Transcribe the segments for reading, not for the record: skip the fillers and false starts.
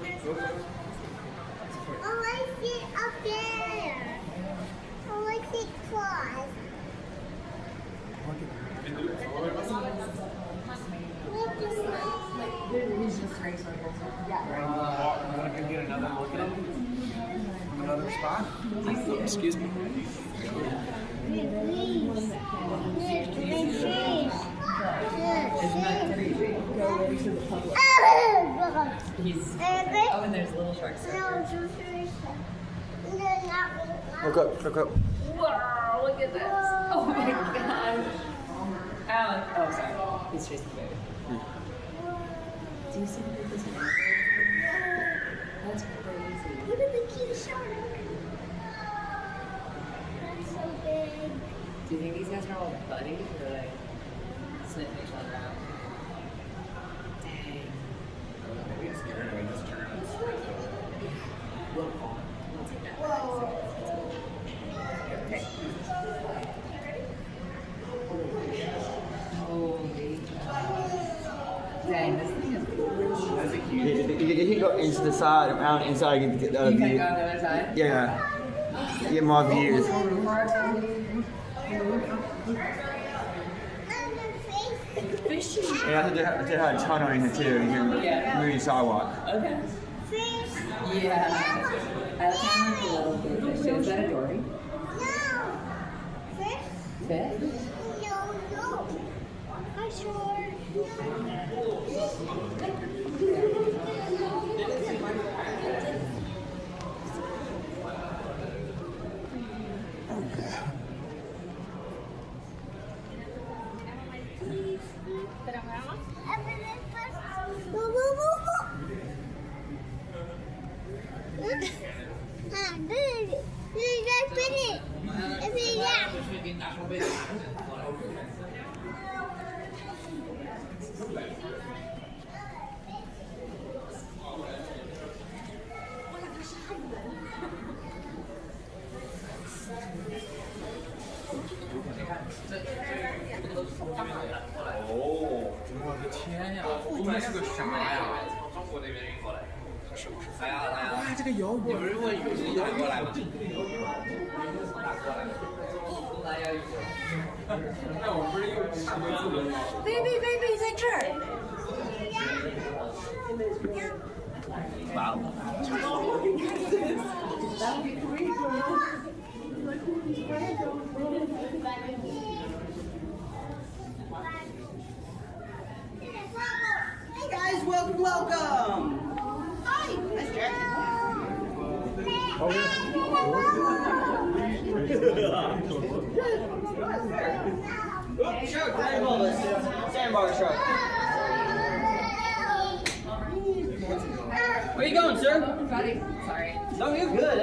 Oh, I see it up there. Oh, I see claws. Want to get another look at him? Another spot? Excuse me. Oh, and there's little sharks. Look up. Wow, look at this. Oh my gosh. Alan. Oh, sorry. He's chasing the baby. Do you see the baby's name? That's crazy. Look at the cute shark. That's so big. Do you think these guys are all buddies or like sniffing each other out? Dang. Maybe it's scared and just turn around. We'll take that. Okay. Holy cow. Dang, this thing is huge. You can go into the side, around inside, you get the other You can view. go on the other side? Yeah. Get more views. Fishy. Yeah, they had a tunnel in here too. You can move your sidewalk. Okay. Fish. Yeah. I kind of like a little bit fish. Is that a dory? No. Fish? Fish? No. Hi, shore. Baby, Victor! Wow. Hey guys, welcome! Hi! Nice jacket. Shark, sandbar shark. Where you going, sir? Sorry. No, you're good.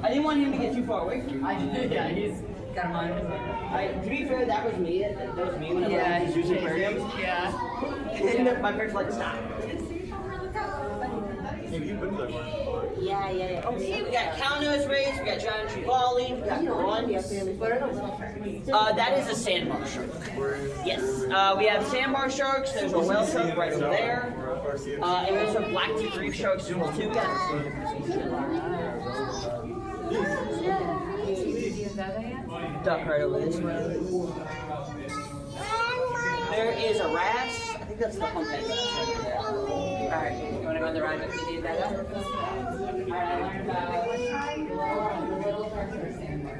I didn't want him to get too far away from you. Yeah, he's got him on. To be fair, that was me. That was me when Yeah, I was using aquariums. Yeah. And my parents were like, stop. Yeah. Oh, see, we got cow nose rays, we got giant trevally, we got bronze. That is a sandbar shark. Yes, we have sandbar sharks. There's a whale shark right over there. And we also have black tip reef sharks as well too. Duck right over this way. There is a wrasse. I think that's the humpback wrasse right there. Alright, you want to go on the ride with me, Becca? Alright, I learned about little sharks or sandbar.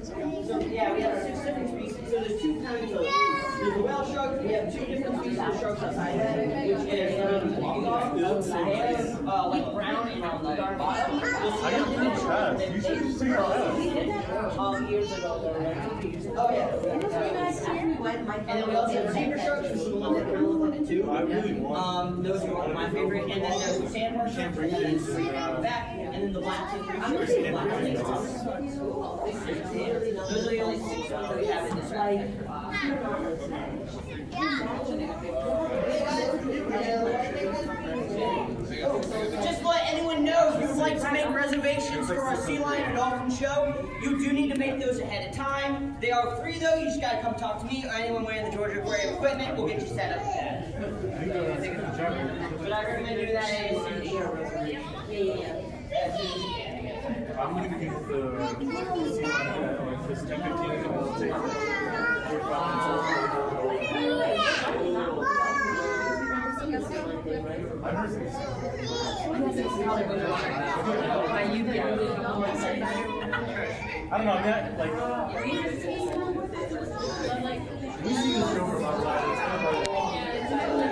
So yeah, we have 6 different species. So there's 2 kinds of. There's a whale shark. We have 2 different species of sharks outside that, which is they have like brown and on the bottom. I got pretty fast. You should see fast. Years ago. Oh yeah. And then we also have zebra sharks, which is the one that kind of look like a tube. I really want. Those are one of my favorite. And then there's the sandbar sharks, and then it's back, and then the black tip reef sharks. And the black tip Those are the only 6 that we have in this right. Just to let anyone know, if you like to make reservations for our sea lion and dolphin show, you do need to make those ahead of time. They are free though. You just gotta come talk to me or anyone wearing the Georgia Aquarium equipment. We'll get you set up with that. But I recommend doing that ASAP. I'm going to get the sea lion like this 10-15 minutes will take 45 I don't know, I'm not like we see the show from outside. It's kind of like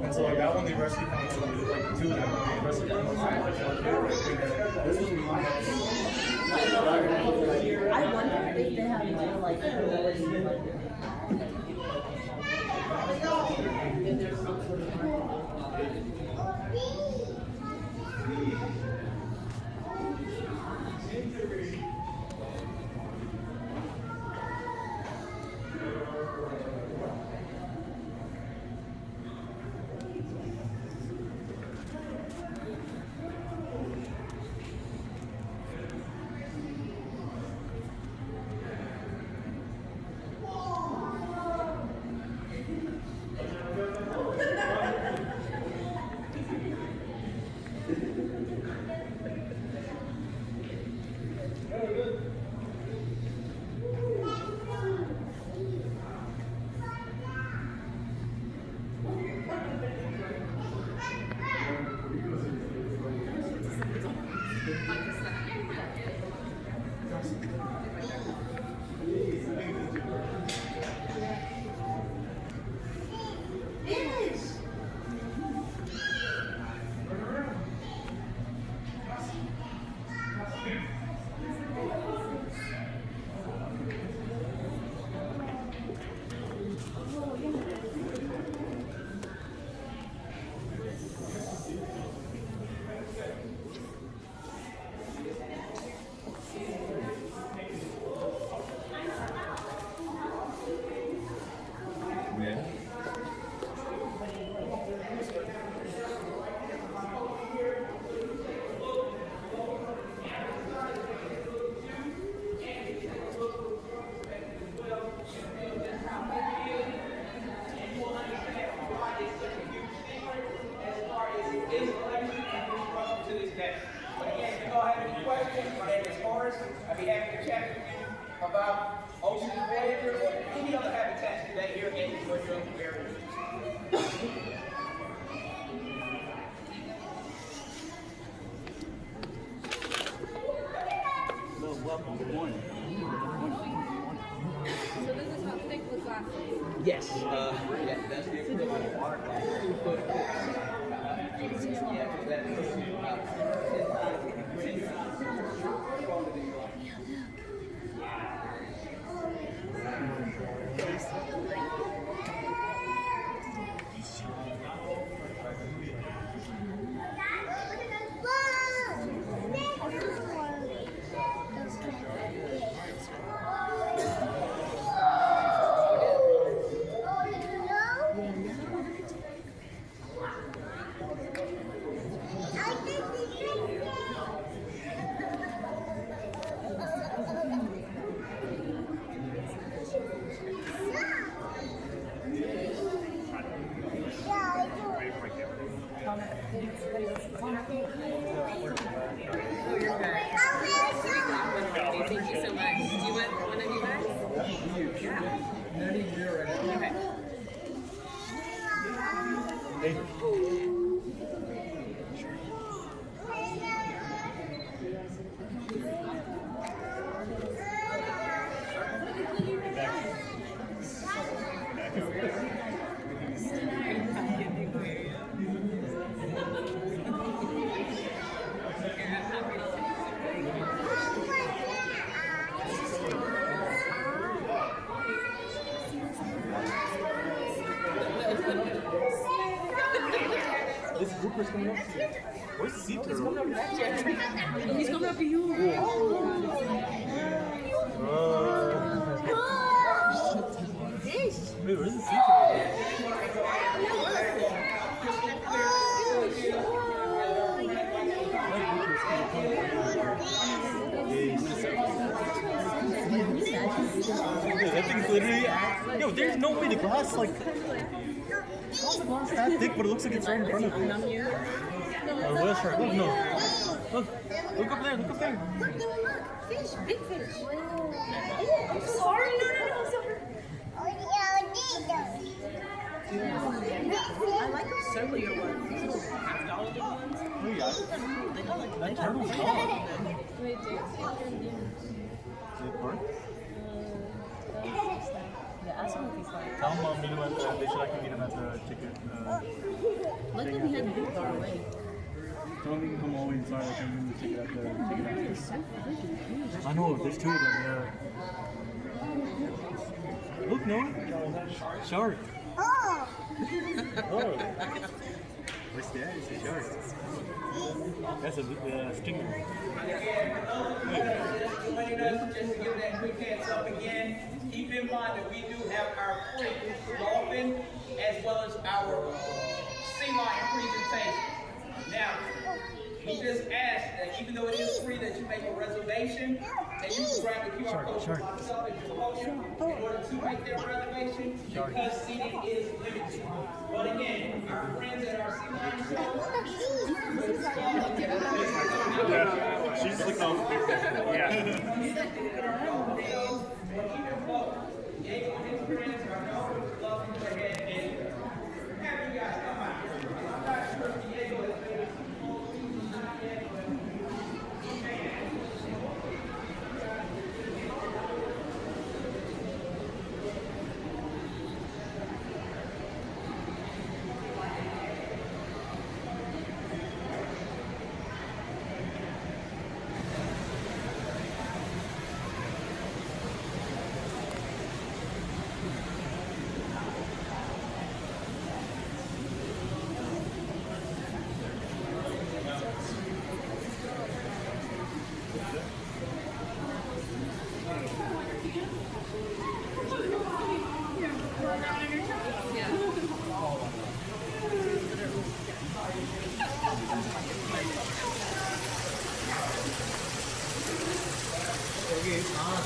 and so like that one they rescue from like two of them they rescue from I wonder if they have like I'd be happy to chat with you about ocean Voyager or any other habitats today here in Georgia. Yes. Yeah, that's the equivalent of water. Thank you so much. Do you want one of you guys? This grouper's coming up to you. Where's the sea turtle? He's coming up to you. Wait, where's the sea turtle? That thing's literally. Yo, there's no way the glass like. How's the glass that thick, but it looks like it's right in front of you? Oh, whale shark. Look, no. Look. Look up there. Look up there. Fish, big fish. I'm sorry. No, sorry. I like those circular ones. These little $5 ones. Oh, yeah. That turtle's gone. Wait, do you? Is it part? Yeah, ask him if he's fine. Tell them meet him at the, they should actually meet him at the ticket. Luckily we had to be far away. Tell them we can come all the way inside. I can give them the ticket at the ticket. I know, there's two of them, yeah. Look, Noah. Shark. Oh. What's that? It's a shark. That's a stinger. Just to give that quick heads up again, keep in mind that we do have our free dolphin as well as our sea lion presentation. Now, we just ask that even though it is free that you make a reservation, that you can grab the QR code that pops up at your podium in order to make that reservation because seating is limited. But again, our friends at our sea lion show, She's looking on. Yeah.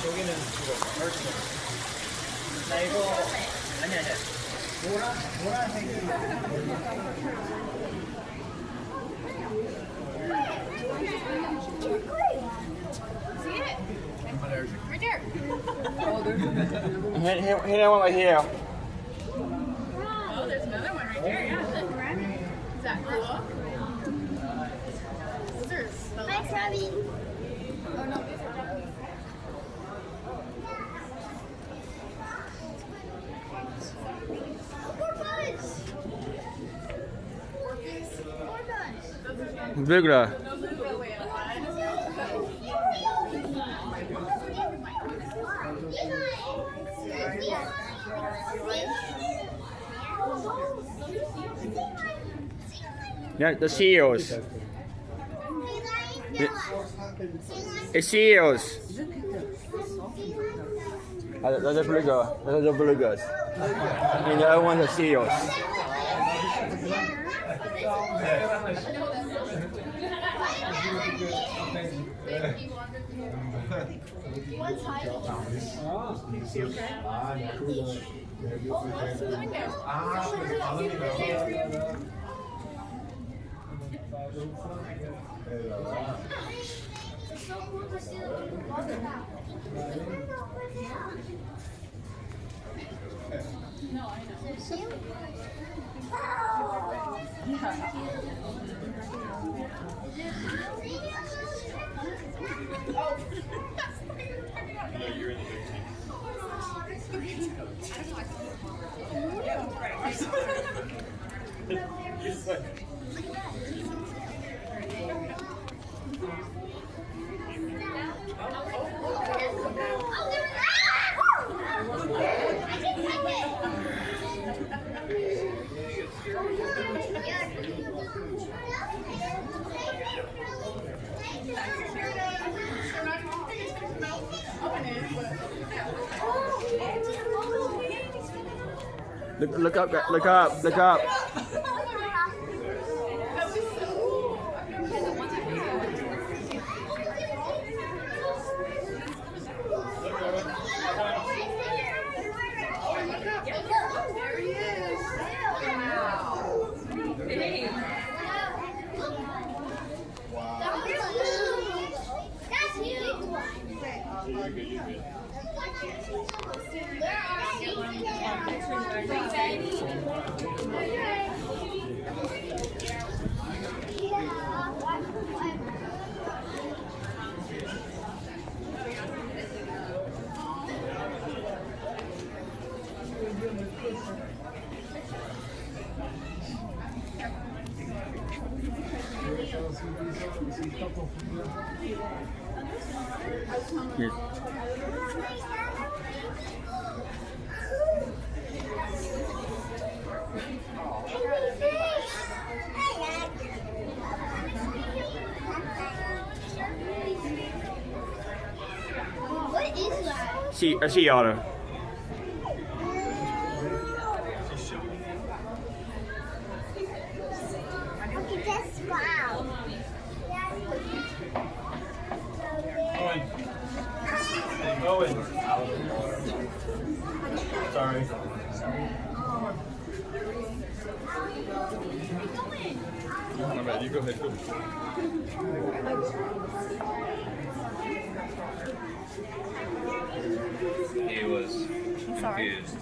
저기는 그거 얼큰. 나 이거 아니 노란색. See it? Right there. Oh, Hit that one right here. Oh, there's another one right there. Yeah, look. Is that cool? Those are so Hi, Toby. Oh, no, these are Japanese. Beluga. Yeah, the seals. It's seals. That's a beluga. That's a belugas. And the other one is seals. Look up, look up, look up. Yes. What is that? A sea otter. Okay, just wow. Owen. Sorry. My bad. You go ahead. He was confused.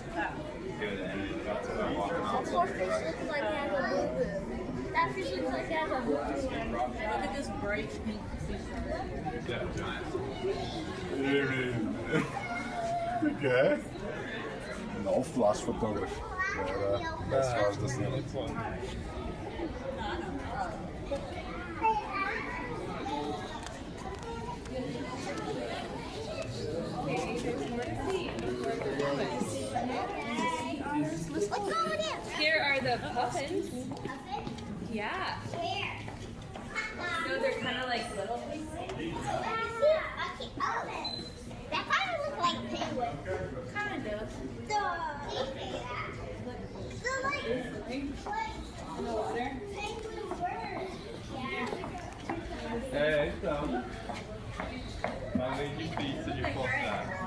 He was about to walk That poor fish looks like it has a boo-boo. That fish looks like it has a boo-boo. Look at this bright pink Oké. Een halfglasfotograaf. Dat was de snelheid. Here are the puffins. Yeah. No, they're kind of like little things. That kind of looks like a penguin. Kind of. In the water? Penguin birds. Yeah. Hey, so. My lady feet to your full that.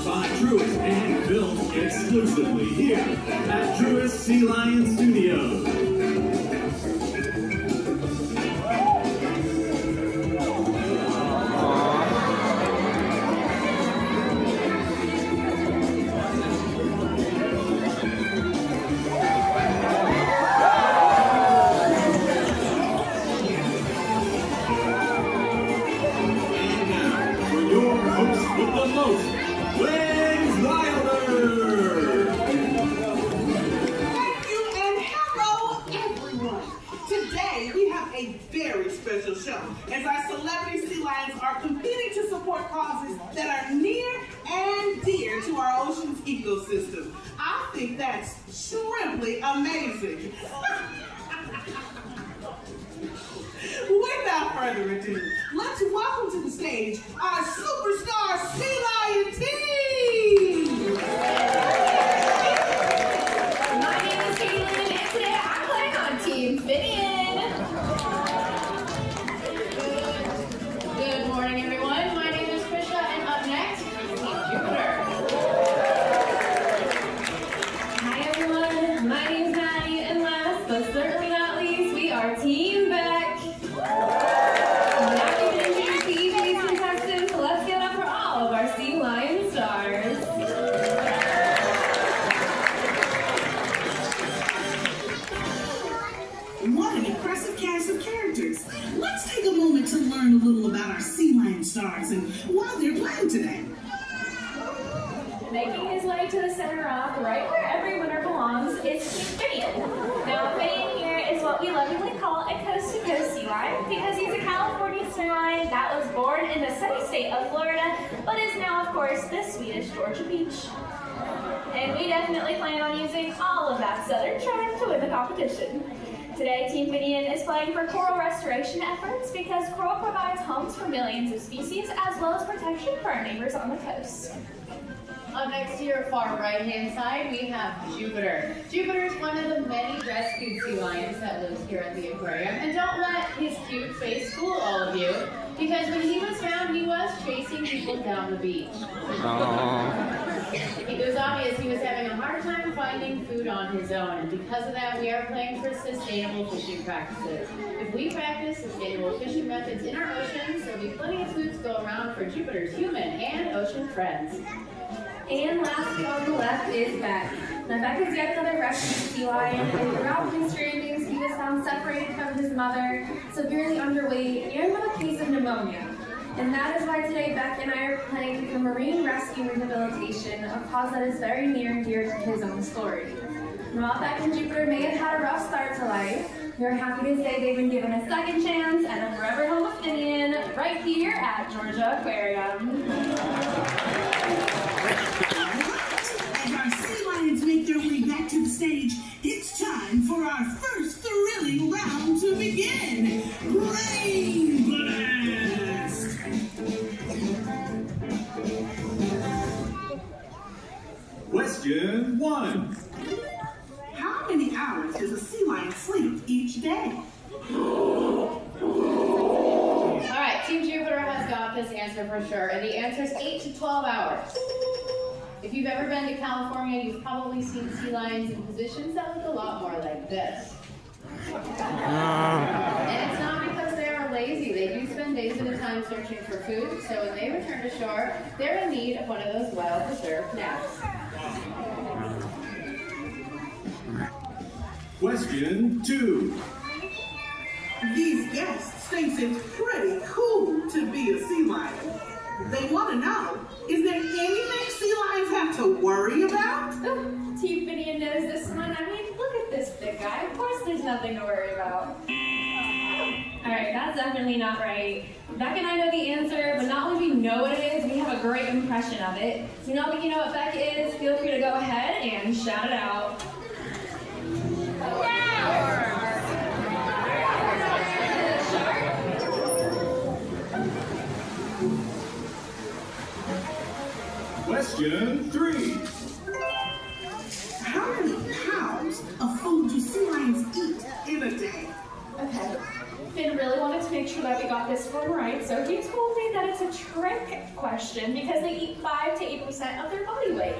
developed by Truist and built exclusively here at Truist Sea Lion Studios. As our celebrity sea lions are competing to support causes that are near and dear to our ocean's ecosystem. I think that's shrimply amazing. Without further ado, let's welcome to the stage our superstar sea lion team. My name is Caitlin, and today I'm playing on Team Finian. Good morning, everyone. My name is Trisha, and up next, Team Jupiter. Hi, everyone. My name is Maddie, and last but certainly not least, we are Team Beck. Now we can introduce the evening's contestants. Let's get up for all of our Sea Lion stars. What an impressive cast of characters. Let's take a moment to learn a little about our sea lion stars and why they're playing today. Making his way to the center rock, right where every winner belongs, is Finian. Now, Finian here is what we lovingly call a coast-to-coast sea lion because he's a California sea lion that was born in the sunny state of Florida, but is now, of course, the Swedish Georgia Beach. And we definitely plan on using all of that southern charm to win the competition. Today, Team Finian is playing for coral restoration efforts because coral provides homes for millions of species as well as protection for our neighbors on the coast. Up next to your far right-hand side, we have Jupiter. Jupiter is one of the many rescued sea lions that lives here at the aquarium. And don't let his cute face fool all of you, because when he was found, he was chasing people down the beach. It was obvious he was having a hard time finding food on his own, and because of that, we are playing for sustainable fishing practices. If we practice sustainable fishing methods in our oceans, there will be plenty of food to go around for Jupiter's human and ocean friends. And lastly on the left is Beck. Now Beck is yet another rescued sea lion, and throughout history and news, he was found separated from his mother, severely underweight, and with a case of pneumonia. And that is why today Beck and I are playing for marine rescue rehabilitation, a cause that is very near and dear to his own story. And while Beck and Jupiter may have had a rough start to life, we're happy to say they've been given a second chance and a forever home of Finian right here at Georgia Aquarium. As our sea lions make their way back to the stage, it's time for our first thrilling round to begin. Brain Blast! Question 1. How many hours does a sea lion sleep each day? All right, Team Jupiter has got this answer for sure, and the answer is 8 to 12 hours. If you've ever been to California, you've probably seen sea lions in positions that look a lot more like this. And it's not because they are lazy. They do spend days at a time searching for food, so when they return to shore, they're in need of one of those well-deserved naps. Question 2. These guests think it's pretty cool to be a sea lion. They want to know, is there anything sea lions have to worry about? Team Finian knows this one. I mean, look at this big guy. Of course there's nothing to worry about. Alright, that's definitely not right. Beck and I know the answer, but not only do we know what it is, we have a great impression of it. So now that you know what Beck is, feel free to go ahead and shout it out. Question 3. How many pounds of food do sea lions eat in a day? Okay. Finn really wanted to make sure that we got this one right, so he told me that it's a trick question because they eat 5 to 8% of their body weight.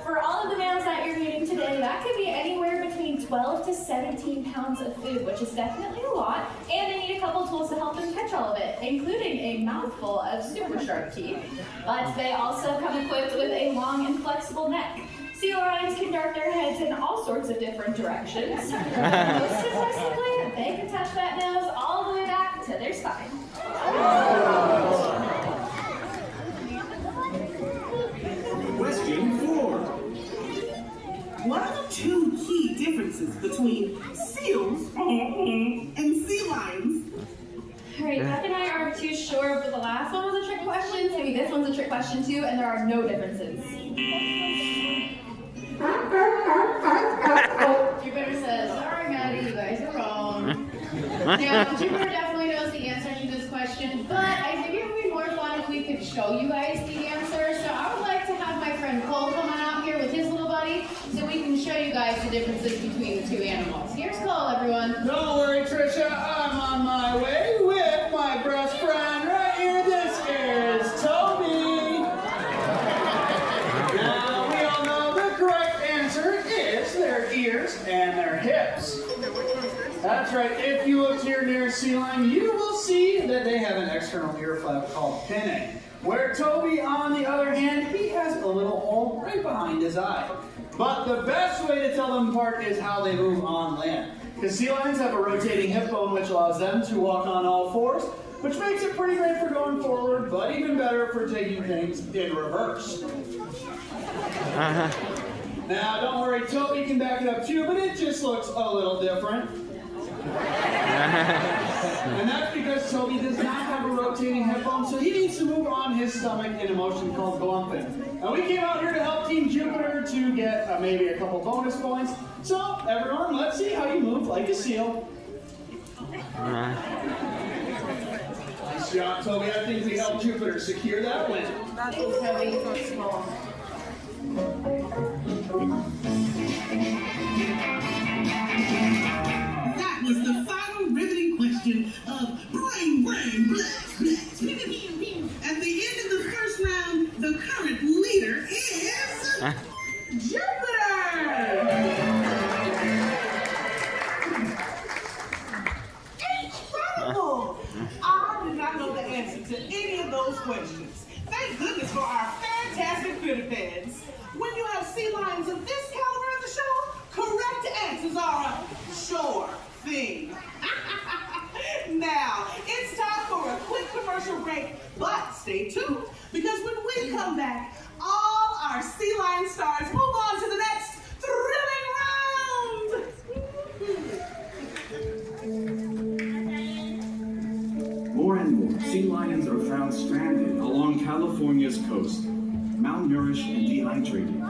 For all of the males that you're meeting today, that could be anywhere between 12 to 17 pounds of food, which is definitely a lot, and they need a couple tools to help them catch all of it, including a mouthful of super sharp teeth. But they also come equipped with a long and flexible neck. Sea lions can dart their heads in all sorts of different directions. Most impressively, they can touch that nose all the way back to their spine. Question 4. What are the 2 key differences between seals and sea lions? Alright, Beth and I aren't too sure, but the last one was a trick question, so maybe this one's a trick question too, and there are no differences. Jupiter says, sorry Maddie, you guys are wrong. Now, Jupiter definitely knows the answer to this question, but I figured it would be more fun if we could show you guys the answer. So I would like to have my friend Cole come on out here with his little buddy so we can show you guys the differences between the 2 animals. Here's Cole, everyone. Don't worry, Trisha, I'm on my way with my best friend right here. This is Toby. Now, we all know the correct answer is their ears and their hips. That's right, if you look to your nearest sea lion, you will see that they have an external ear flap called pinnae. Where Toby, on the other hand, he has a little hole right behind his eye. But the best way to tell them apart is how they move on land. Because sea lions have a rotating hip bone which allows them to walk on all 4s, which makes it pretty great for going forward, but even better for taking things in reverse. Now, don't worry, Toby can back it up too, but it just looks a little different. And that's because Toby does not have a rotating hip bone, so he needs to move on his stomach in a motion called glumping. And we came out here to help Team Jupiter to get maybe a couple bonus points. So, everyone, let's see how you move like a seal. Nice job, Toby. I think we helped Jupiter secure that win. Thanks, Toby. That was the final riveting question of brain, blast, blast. At the end of the first round, the current leader is Jupiter! Incredible! I did not know the answer to any of those questions. Thank goodness for our fantastic critter fans. When you have sea lions of this caliber at the show, correct answers are a sure thing. Now, it's time for a quick commercial break, but stay tuned, because when we come back, all our sea lion stars move on to the next thrilling round. More and more sea lions are found stranded along California's coast, malnourished and dehydrated.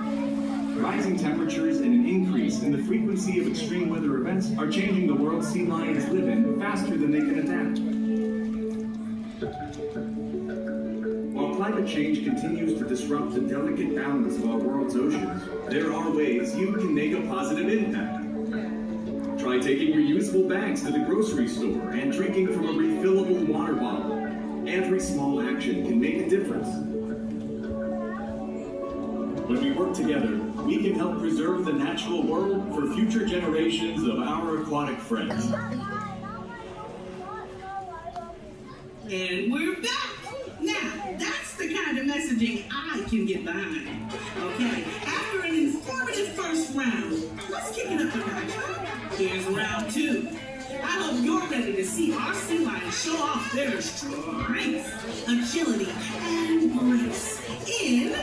Rising temperatures and an increase in the frequency of extreme weather events are changing the world sea lions live in faster than they can adapt. While climate change continues to disrupt the delicate balance of our world's oceans, there are ways you can make a positive impact. Try taking reusable bags to the grocery store and drinking from a refillable water bottle. Every small action can make a difference. When we work together, we can help preserve the natural world for future generations of our aquatic friends. And we're back. Now, that's the kind of messaging I can get behind. Okay, after an informative first round, let's kick it up a notch. Here's round 2. I hope you're ready to see our sea lions show off their strength, agility, and grace in...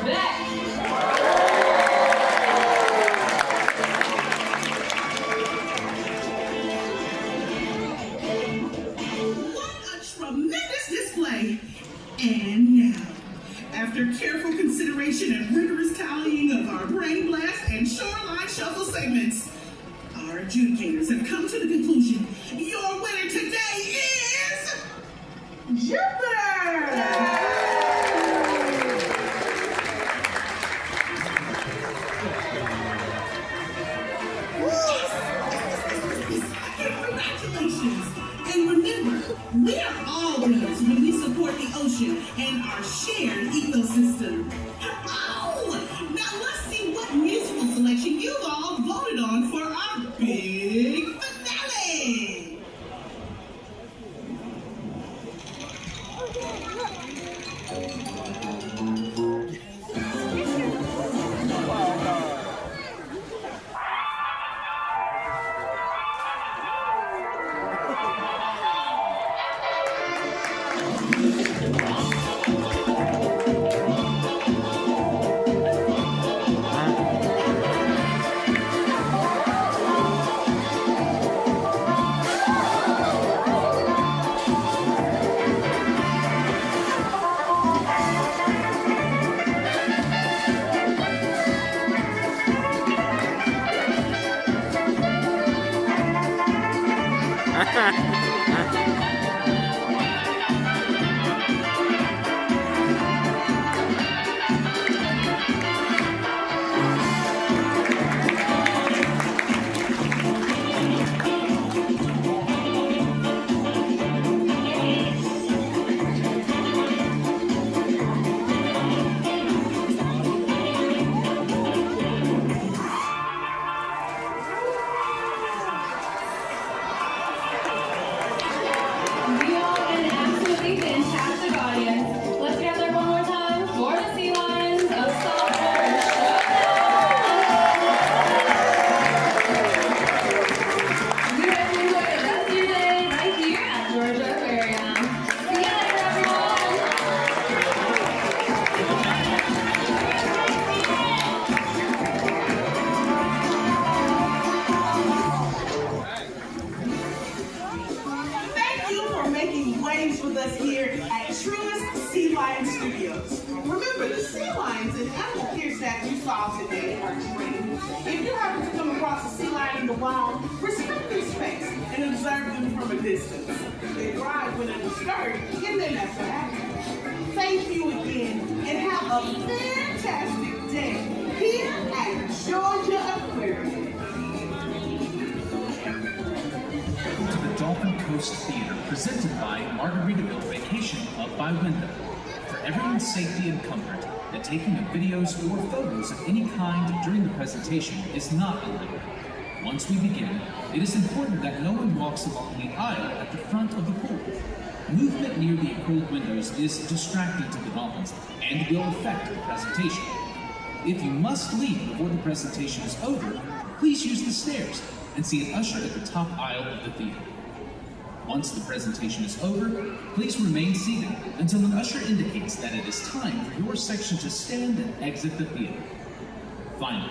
Beck. Tremendous display. And now, after careful consideration and rigorous tallying of our brain blast and shoreline shuffle segments, our adjudicators have come to the conclusion your winner today is Jupiter! Congratulations! And remember, we are all winners when we support the ocean and our shared ecosystem. Oh! Now let's see what musical selection you've all voted on for our big finale! If you happen to come across a sea lion in the wild, respect their space and observe them from a distance. They thrive when undisturbed, and then that's what happens. Thank you again, and have a fantastic day here at Georgia Aquarium. Welcome to the Dolphin Coast Theater, presented by Margaritaville Vacation Club by Wyndham. For everyone's safety and comfort, the taking of videos or photos of any kind during the presentation is not allowed. Once we begin, it is important that no one walks along the aisle at the front of the pool. Movement near the acrylic windows is distracting to the dolphins and will affect the presentation. If you must leave before the presentation is over, please use the stairs and see an usher at the top aisle of the theater. Once the presentation is over, please remain seated until an usher indicates that it is time for your section to stand and exit the theater. Finally,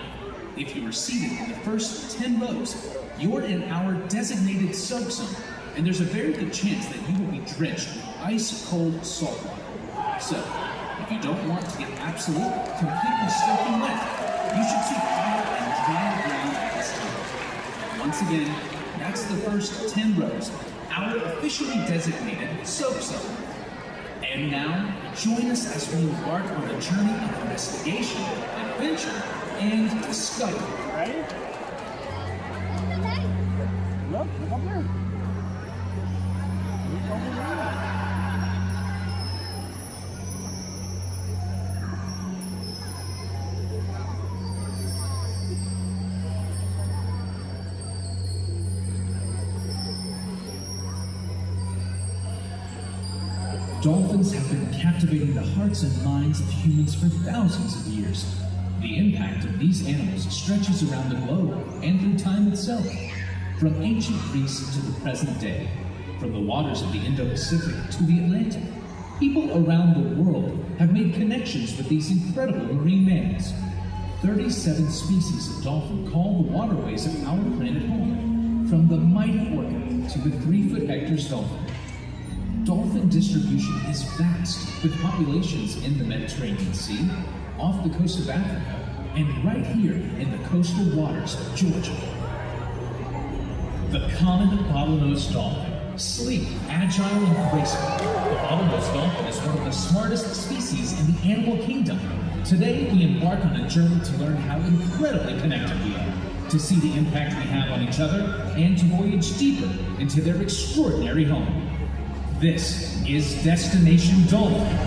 if you are seated in the first 10 rows, you're in our designated soak zone, and there's a very good chance that you will be drenched with ice-cold salt water. So, if you don't want to get absolutely, completely soaking wet, you should seek quiet and dry ground at this time. Once again, that's the first 10 rows, our officially designated soak zone. And now, join us as we embark on a journey of investigation, adventure, and discovery. Right? Look up there. Look over there. Dolphins have been captivating the hearts and minds of humans for thousands of years. The impact of these animals stretches around the globe and through time itself. From ancient Greece to the present day, from the waters of the Indo-Pacific to the Atlantic, people around the world have made connections with these incredible marine mammals. 37 species of dolphin call the waterways of our planet home, from the mighty orca to the 3-foot Hector's dolphin. Dolphin distribution is vast, with populations in the Mediterranean Sea, off the coast of Africa, and right here in the coastal waters of Georgia. The common bottlenose dolphin, sleek, agile, and graceful. The bottlenose dolphin is one of the smartest species in the animal kingdom. Today, we embark on a journey to learn how incredibly connected we are, to see the impact we have on each other, and to voyage deeper into their extraordinary home. This is Destination Dolphin.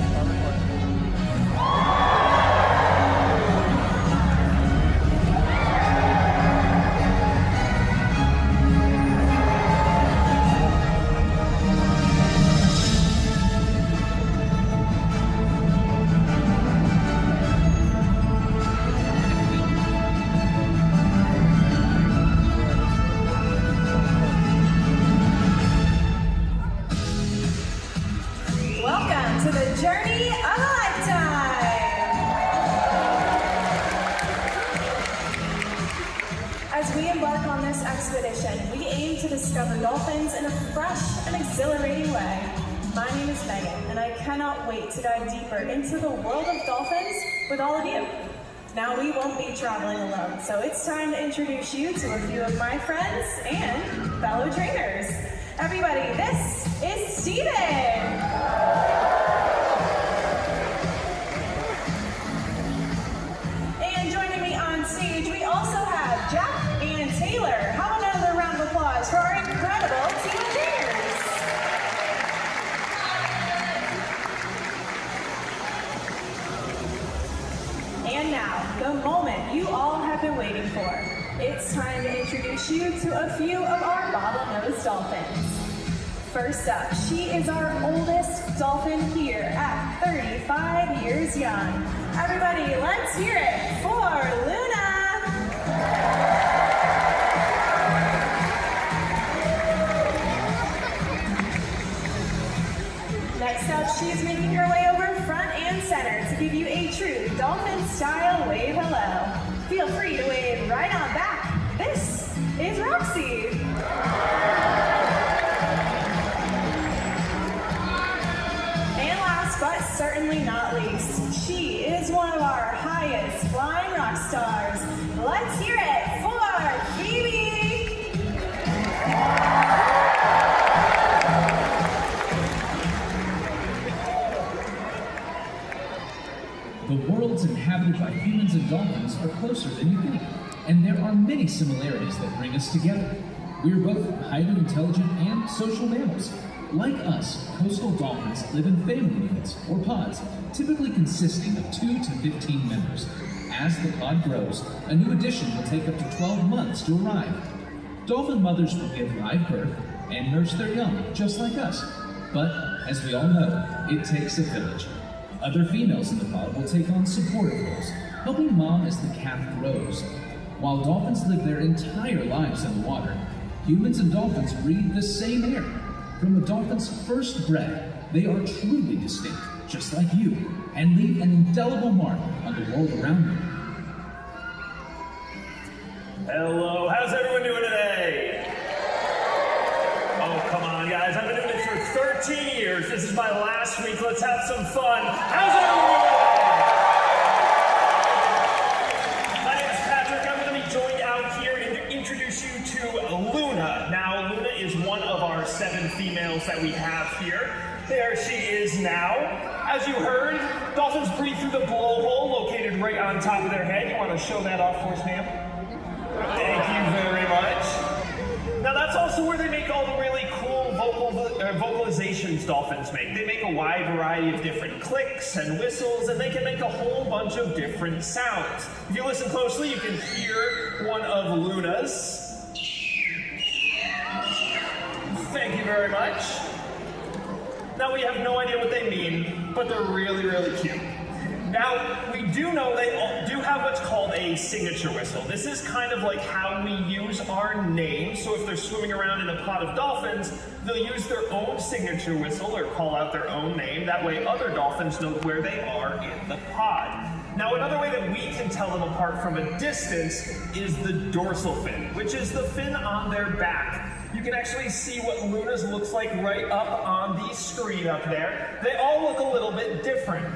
Into the world of dolphins with all of you. Now we won't be traveling alone, so it's time to introduce you to a few of my friends and fellow trainers. Everybody, this is Steven. And joining me on stage, we also have Jack and Taylor. How about another round of applause for our incredible team of trainers? And now, the moment you all have been waiting for. It's time to introduce you to a few of our bottlenose dolphins. First up, she is our oldest dolphin here at 35 years young. Everybody, let's hear it for Luna! Next up, she's making her way over front and center to give you a true dolphin-style wave hello. Feel free to wave right on back. This is Roxy. And last but certainly not least, she is one of our highest flying rock stars. Let's hear it for Phoebe. The worlds inhabited by humans and dolphins are closer than you think, and there are many similarities that bring us together. We are both highly intelligent and social mammals. Like us, coastal dolphins live in family units, or pods, typically consisting of 2 to 15 members. As the pod grows, a new addition will take up to 12 months to arrive. Dolphin mothers will give live birth and nurse their young, just like us. But, as we all know, it takes a village. Other females in the pod will take on supportive roles, helping mom as the calf grows. While dolphins live their entire lives in the water, humans and dolphins breathe the same air. From a dolphin's first breath, they are truly distinct, just like you, and leave an indelible mark on the world around them. Hello, how's everyone doing today? Oh, come on, guys. I've been doing this for 13 years. This is my last week. Let's have some fun. How's everyone doing? My name is Patrick. I'm going to be joined out here and to introduce you to Luna. Now, Luna is one of our 7 females that we have here. There she is now. As you heard, dolphins breathe through the blowhole located right on top of their head. You want to show that off for us, ma'am? Thank you very much. Now that's also where they make all the really cool vocalizations dolphins make. They make a wide variety of different clicks and whistles, and they can make a whole bunch of different sounds. If you listen closely, you can hear one of Luna's. Thank you very much. Now we have no idea what they mean, but they're really, really cute. Now, we do know they do have what's called a a signature whistle. This is kind of like how we use our name. So if they're swimming around in a pod of dolphins, they'll use their own signature whistle or call out their own name. That way other dolphins know where they are in the pod. Now, another way that we can tell them apart from a distance is the dorsal fin, which is the fin on their back. You can actually see what Luna's looks like right up on the screen up there. They all look a little bit different.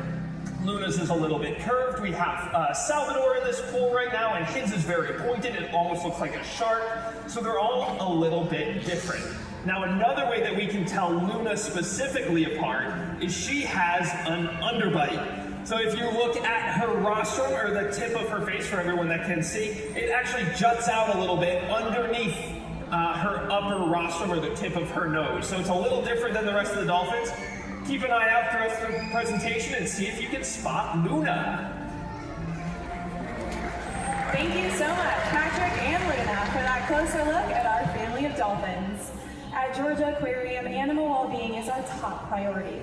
Luna's is a little bit curved. We have Salvador in this pool right now, and his is very pointed. It almost looks like a shark. So they're all a little bit different. Now, another way that we can tell Luna specifically apart is she has an underbite. So if you look at her rostrum, or the tip of her face for everyone that can see, it actually juts out a little bit underneath her upper rostrum, or the tip of her nose. So it's a little different than the rest of the dolphins. Keep an eye out throughout the presentation and see if you can spot Luna. Thank you so much, Patrick and Luna, for that closer look at our family of dolphins. At Georgia Aquarium, animal well-being is our top priority.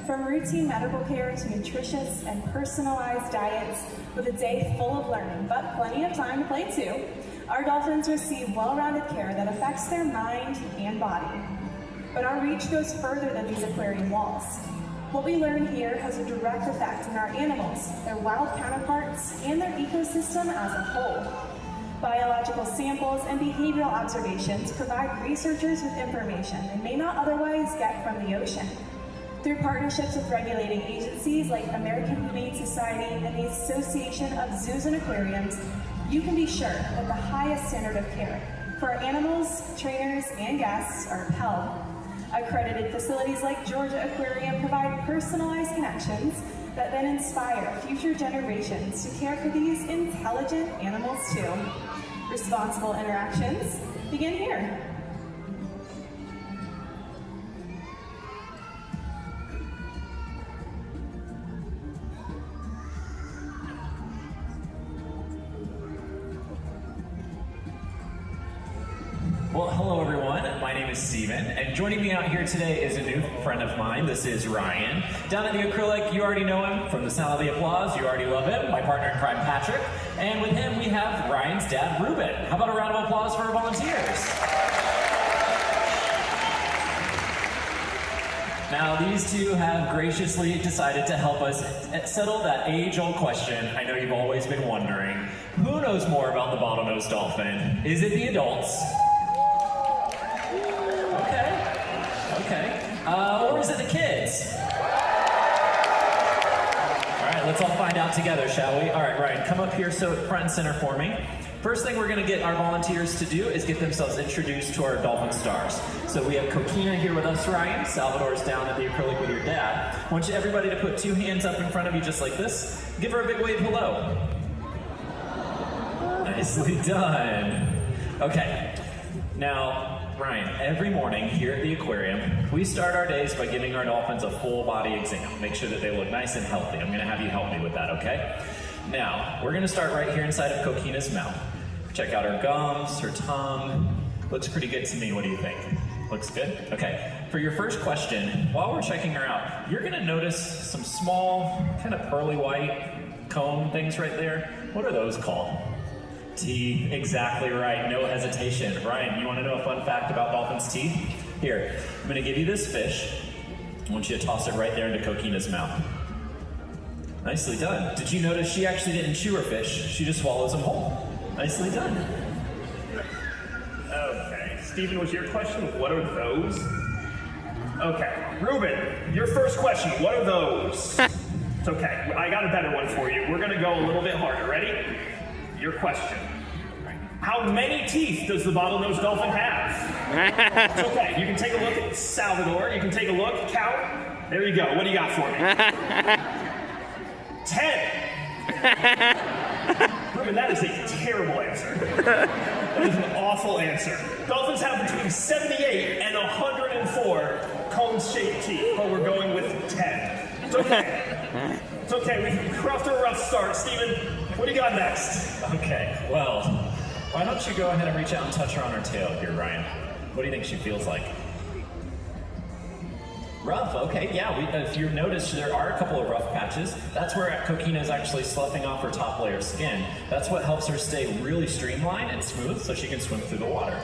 From routine medical care to nutritious and personalized diets, with a day full of learning, but plenty of time to play too, our dolphins receive well-rounded care that affects their mind and body. But our reach goes further than these aquarium walls. What we learn here has a direct effect on our animals, their wild counterparts, and their ecosystem as a whole. Biological samples and behavioral observations provide researchers with information they may not otherwise get from the ocean. Through partnerships with regulating agencies like American Humane Society and the Association of Zoos and Aquariums, you can be sure that the highest standard of care for our animals, trainers, and guests are upheld. Accredited facilities like Georgia Aquarium provide personalized connections that then inspire future generations to care for these intelligent animals too. Responsible interactions begin here. Well, hello everyone. My name is Steven, and joining me out here today is a new friend of mine. This is Ryan. Down at the acrylic, you already know him from the sound of the applause. You already love him. My partner in crime, Patrick. And with him, we have Ryan's dad, Ruben. How about a round of applause for our volunteers? Now, these two have graciously decided to help us settle that age-old question I know you've always been wondering. Who knows more about the bottlenose dolphin? Is it the adults? Or is it the kids? All right, let's all find out together, shall we? All right, Ryan, come up here so front and center for me. First thing we're going to get our volunteers to do is get themselves introduced to our dolphin stars. So we have Coquina here with us, Ryan. Salvador's down at the acrylic with your dad. I want you everybody to put two hands up in front of you just like this. Give her a big wave hello. Nicely done. Okay, now, Ryan, every morning here at the aquarium, we start our days by giving our dolphins a full body exam. Make sure that they look nice and healthy. I'm gonna have you help me with that, okay? Now, we're gonna start right here inside of Coquina's mouth. Check out her gums, her tongue. Looks pretty good to me, what do you think? Looks good? Okay, for your first question, while we're checking her out, you're gonna notice some small, kind of pearly white cone things right there. What are those called? Teeth, exactly right, no hesitation. Ryan, you want to know a fun fact about dolphins' teeth? Here, I'm going to give you this fish. I want you to toss it right there into Coquina's mouth. Nicely done. Did you notice she actually didn't chew her fish? She just swallows them whole. Nicely done. Okay, Stephen, was your question, what are those? Okay, Ruben, your first question, what are those? It's okay, I got a better one for you. We're going to go a little bit harder. Ready? Your question. How many teeth does the bottlenose dolphin have? It's okay. You can take a look at Salvador. You can take a look, count. There you go. What do you got for me? 10. Ruben, that is a terrible answer. That is an awful answer. Dolphins have between 78 and 104 cone-shaped teeth, but we're going with 10. It's okay. It's okay. We're off to a rough start. Steven, what do you got next? Okay, well, why don't you go ahead and reach out and touch her on her tail here, Ryan? What do you think she feels like? Rough, okay, yeah. If you notice, there are a couple of rough patches. That's where Coquina is actually sloughing off her top layer of skin. That's what helps her stay really streamlined and smooth so she can swim through the water.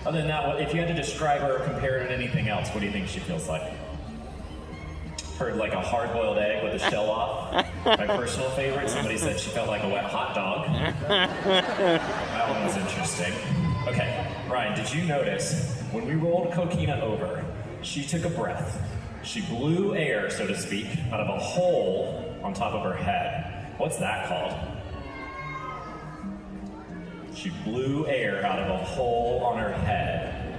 Other than that, if you had to describe her or compare her to anything else, what do you think she feels like? Her like a hard-boiled egg with the shell off. My personal favorite, somebody said she felt like a wet hot dog. That one was interesting. Okay, Ryan, did you notice when we rolled Coquina over, she took a breath. She blew air, so to speak, out of a hole on top of her head. What's that called? She blew air out of a hole on her head.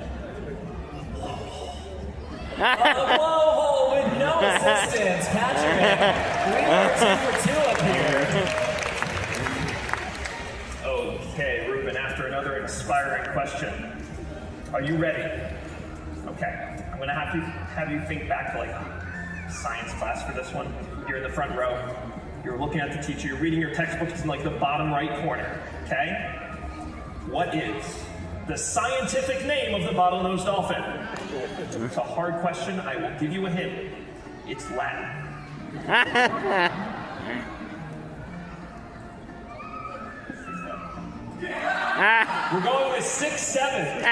A blowhole with no assistance, Patrick. We are 2 for 2 up here. Okay, Ruben, after another inspiring question. Are you ready? Okay, I'm gonna have you think back to like science class for this one. You're in the front row. You're looking at the teacher. You're reading your textbook. It's in like the bottom right corner, okay? What is the scientific name of the bottlenose dolphin? It's a hard question. I will give you a hint. It's Latin. We're going with 6-7.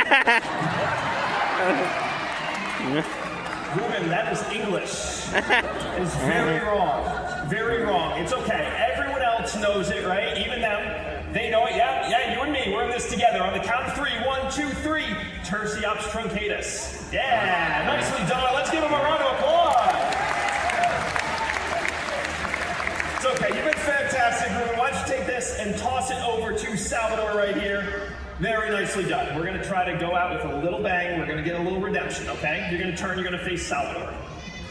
Ruben, that is English. It's very wrong. Very wrong. It's okay. Everyone else knows it, right? Even them. They know it. Yeah, you and me. We're in this together. On the count of 3. 1, 2, 3. Tersiops truncatus. Yeah, nicely done. Let's give him a round of applause. It's okay. You've been fantastic, Ruben. Why don't you take this and toss it over to Salvador right here. Very nicely done. We're going to try to go out with a little bang. We're going to get a little redemption, okay? You're going to turn. You're going to face Salvador.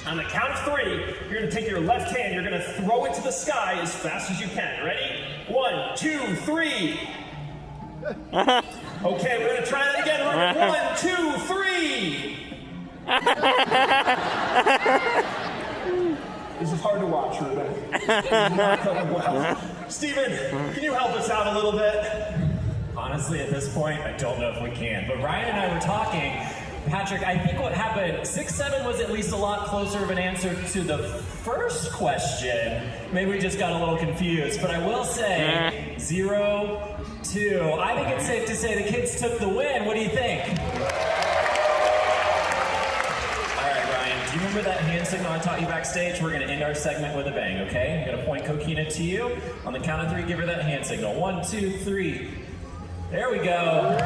On the count of 3, you're going to take your left hand. You're going to throw it to the sky as fast as you can. Ready? 1, 2, 3. Okay, we're going to try that again. 1, 2, 3. This is hard to watch, Ruben. Not going well. Steven, can you help us out a little bit? Honestly, at this point, I don't know if we can. But Ryan and I were talking. Patrick, I think what happened, 6-7 was at least a lot closer of an answer to the first question. Maybe we just got a little confused. But I will say 0-2. I think it's safe to say the kids took the win. What do you think? All right, Ryan, do you remember that hand signal I taught you backstage? We're going to end our segment with a bang, okay? I'm going to point Coquina to you. On the count of 3, give her that hand signal. 1, 2, 3. There we go.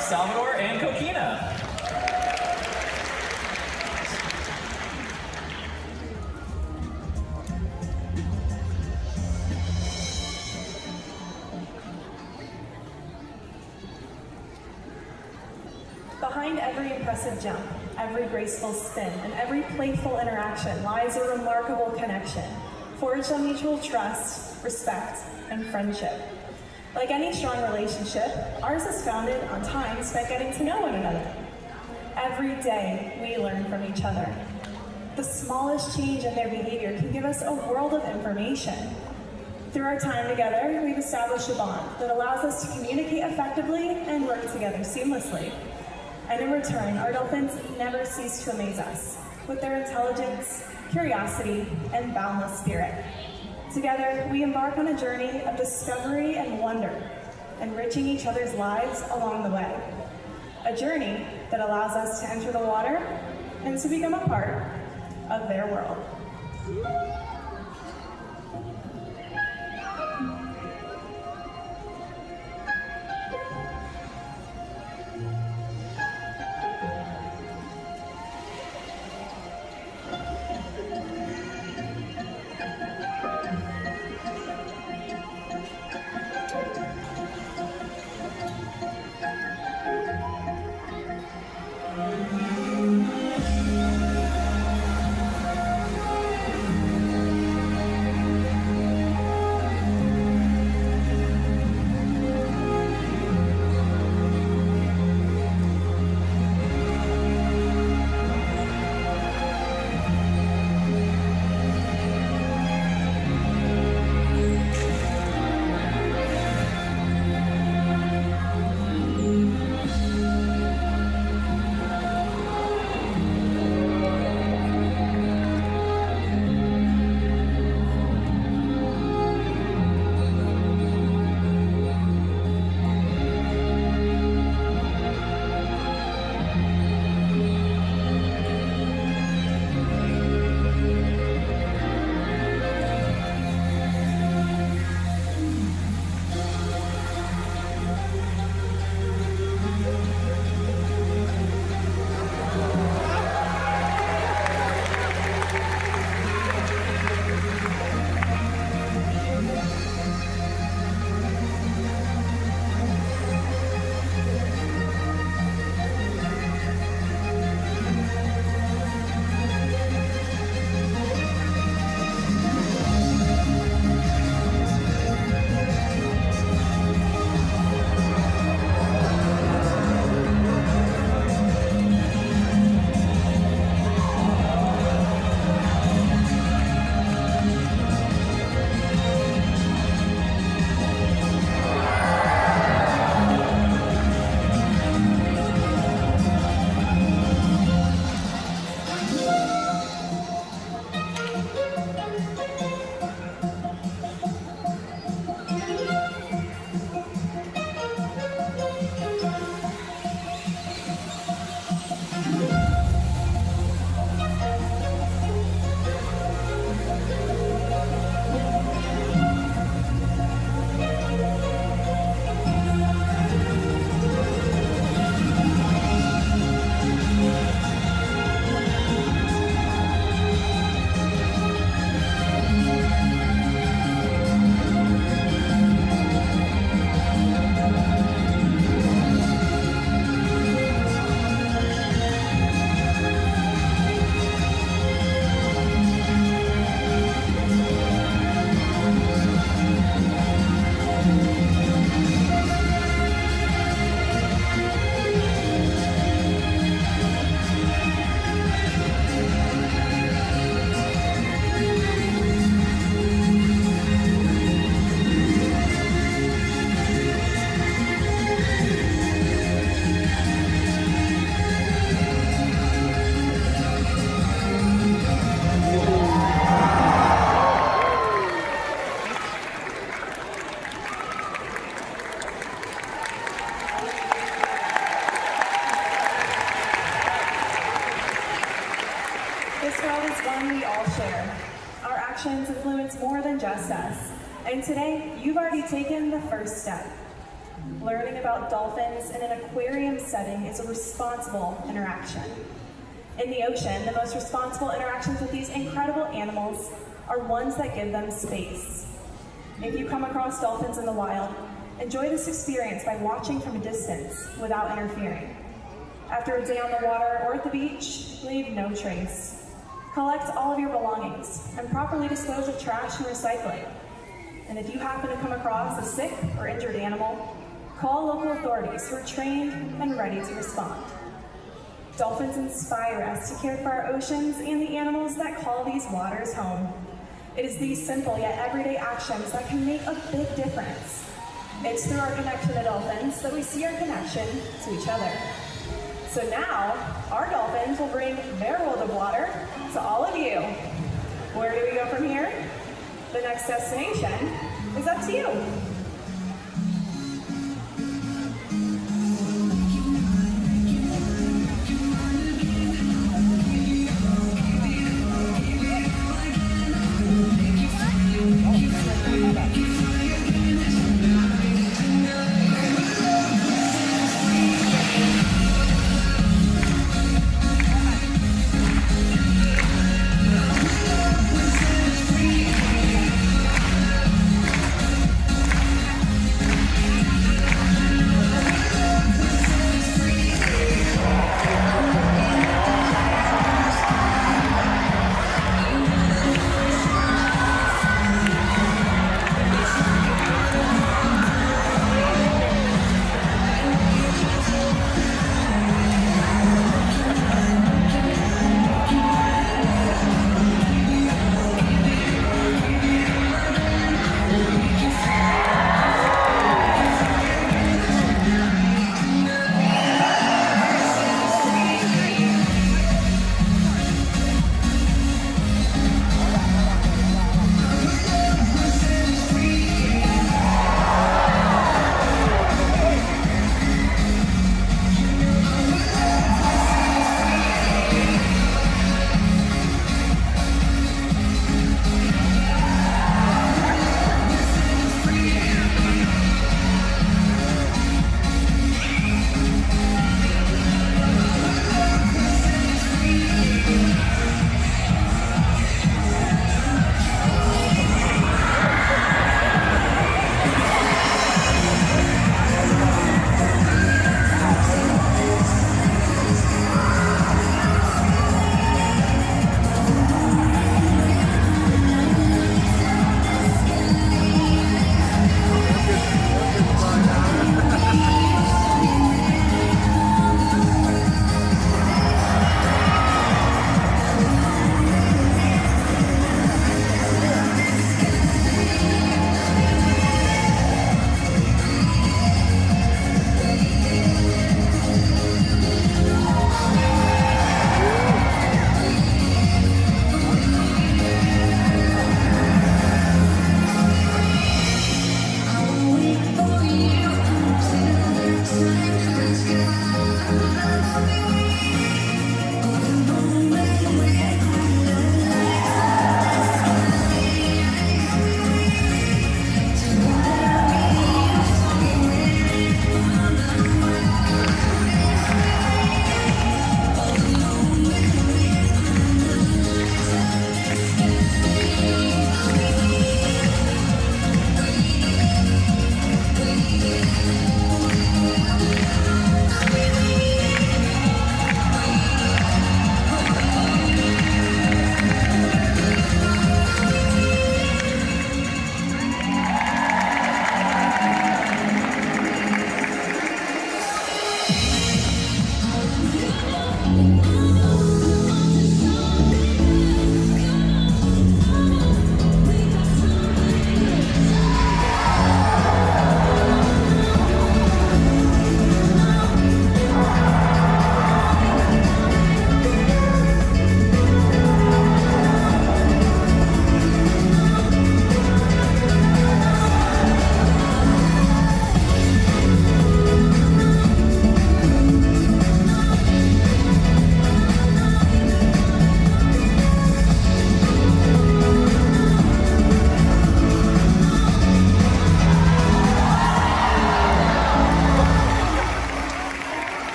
Salvador and Coquina. Behind every impressive jump, every graceful spin, and every playful interaction lies a remarkable connection, forged on mutual trust, respect, and friendship. Like any strong relationship, ours is founded on time spent getting to know one another. Every day, we learn from each other. The smallest change in their behavior can give us a world of information. Through our time together, we've established a bond that allows us to communicate effectively and work together seamlessly. And in return, our dolphins never cease to amaze us with their intelligence, curiosity, and boundless spirit. Together, we embark on a journey of discovery and wonder, enriching each other's lives along the way. A journey that allows us to enter the water and to become a part of their world. just us. And today, you've already taken the first step. Learning about dolphins in an aquarium setting is a responsible interaction. In the ocean, the most responsible interactions with these incredible animals are ones that give them space. If you come across dolphins in the wild, enjoy this experience by watching from a distance without interfering. After a day on the water or at the beach, leave no trace. Collect all of your belongings and properly dispose of trash and recycling. And if you happen to come across a sick or injured animal, call local authorities who are trained and ready to respond. Dolphins inspire us to care for our oceans and the animals that call these waters home. It is these simple yet everyday actions that can make a big difference. It's through our connection to dolphins that we see our connection to each other. So now, our dolphins will bring their world of water to all of you. Where do we go from here? The next destination is up to you.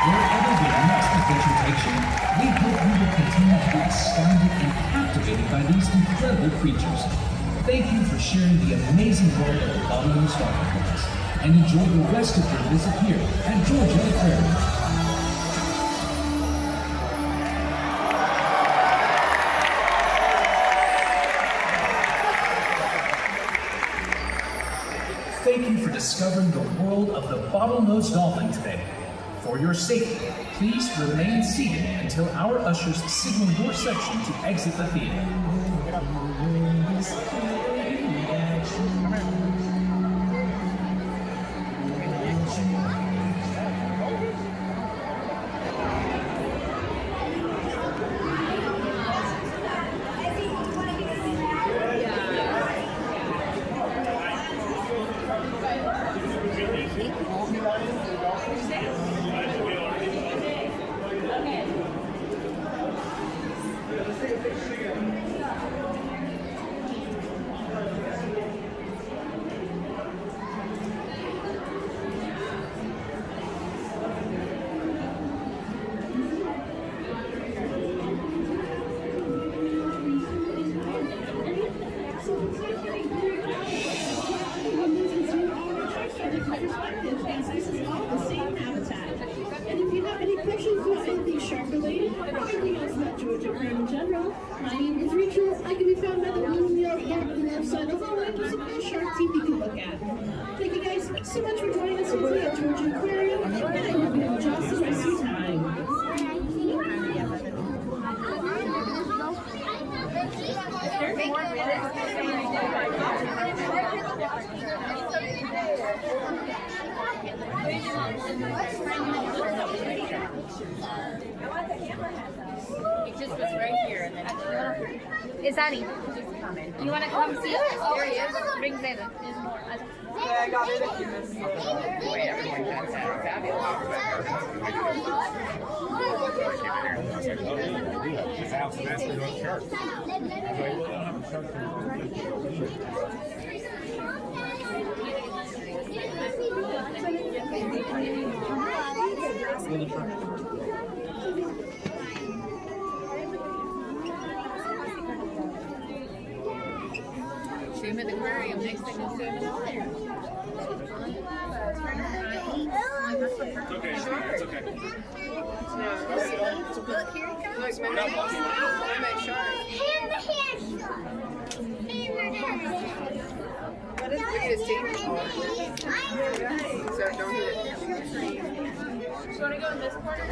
Wherever your next adventure takes you, we hope you will continue to be astounded and captivated by these incredible creatures. Thank you for sharing the amazing world of the bottlenose dolphin with us, and enjoy the rest of your visit here at Georgia Aquarium. Thank you for discovering the world of the bottlenose dolphin today. For your safety, please remain seated until our ushers signal your section to exit the theater. Thank you guys so much for joining us today at Georgia Aquarium, and I hope you enjoy the rest of your time. It just was right here, and then It's Annie. You want to come see us? There he is. Bring Zayden. Yeah, I got it if you missed it. Wait, everyone got that. Swim at the aquarium. Next thing is swim in the water. It's okay. It's okay. Look, here it comes. Look, I'm at shark. What is his teeth for? So don't hit it. You want to go in this corner?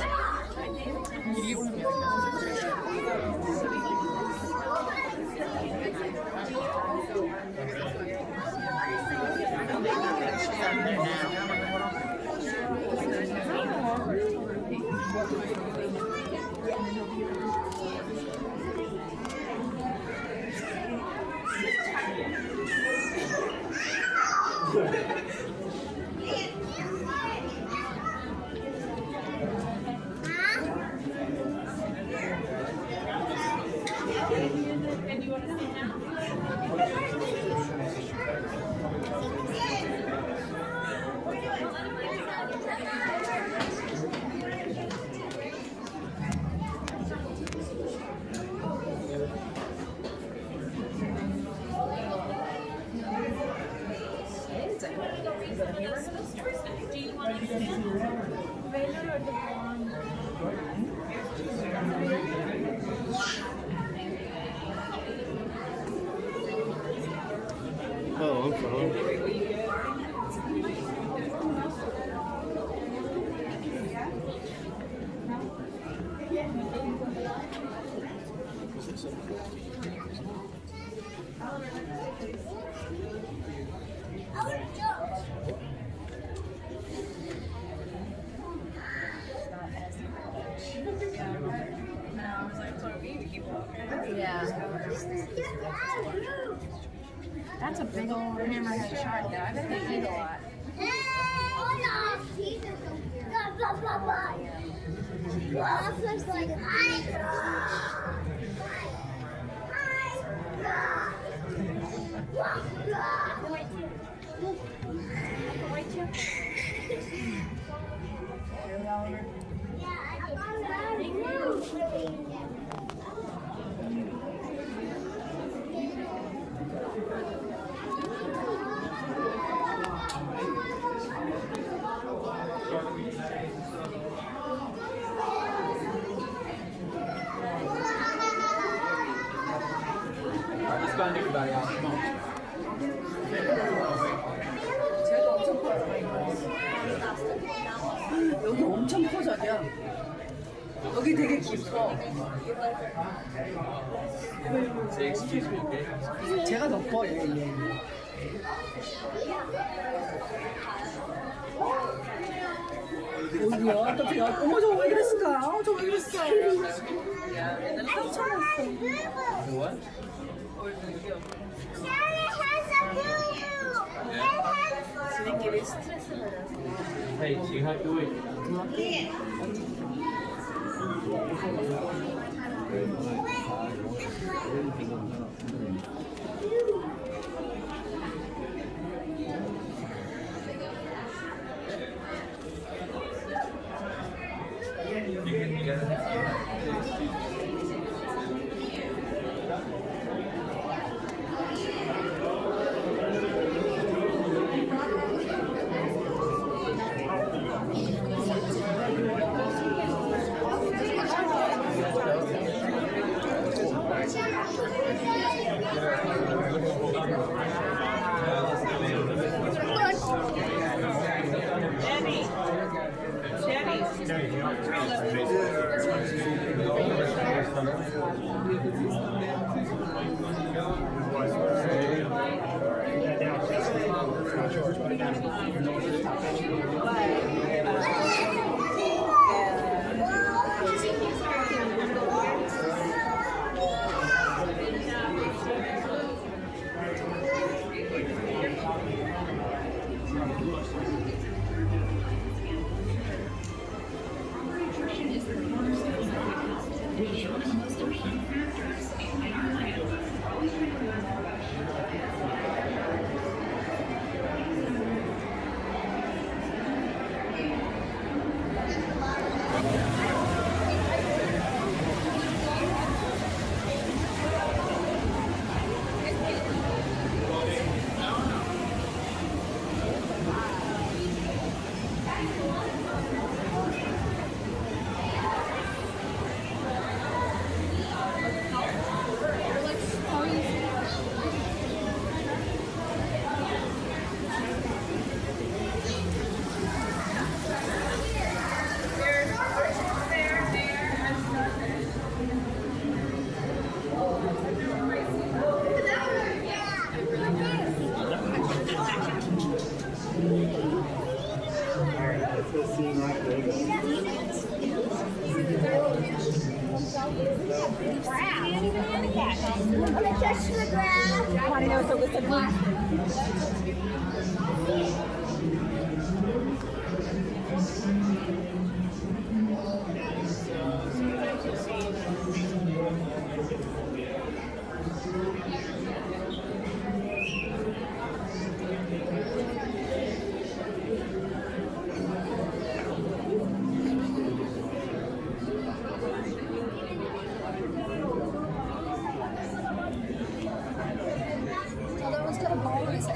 Oh, I'm fine. That's a big old hammerhead shark there. I bet they eat a lot. everybody out. Come on. 여기 엄청 커 자기야. 여기 되게 깊어. 제가 더 커. 얘. 어디야? 또 제가 어머 저거 왜 그랬을까? 저거 왜 그랬어? 상처났어. What? 지네끼리 스트레스 받아서. Hey, see how do it?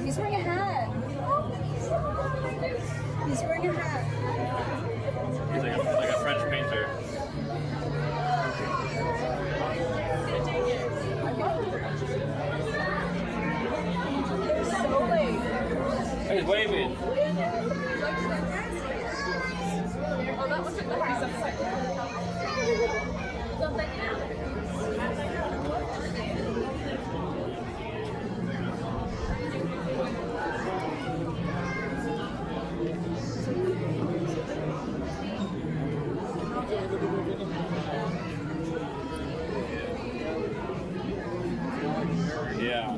He's wearing a hat. He's wearing a hat. He's like a French painter. They're so late. He's waving. Oh, that was the Yeah.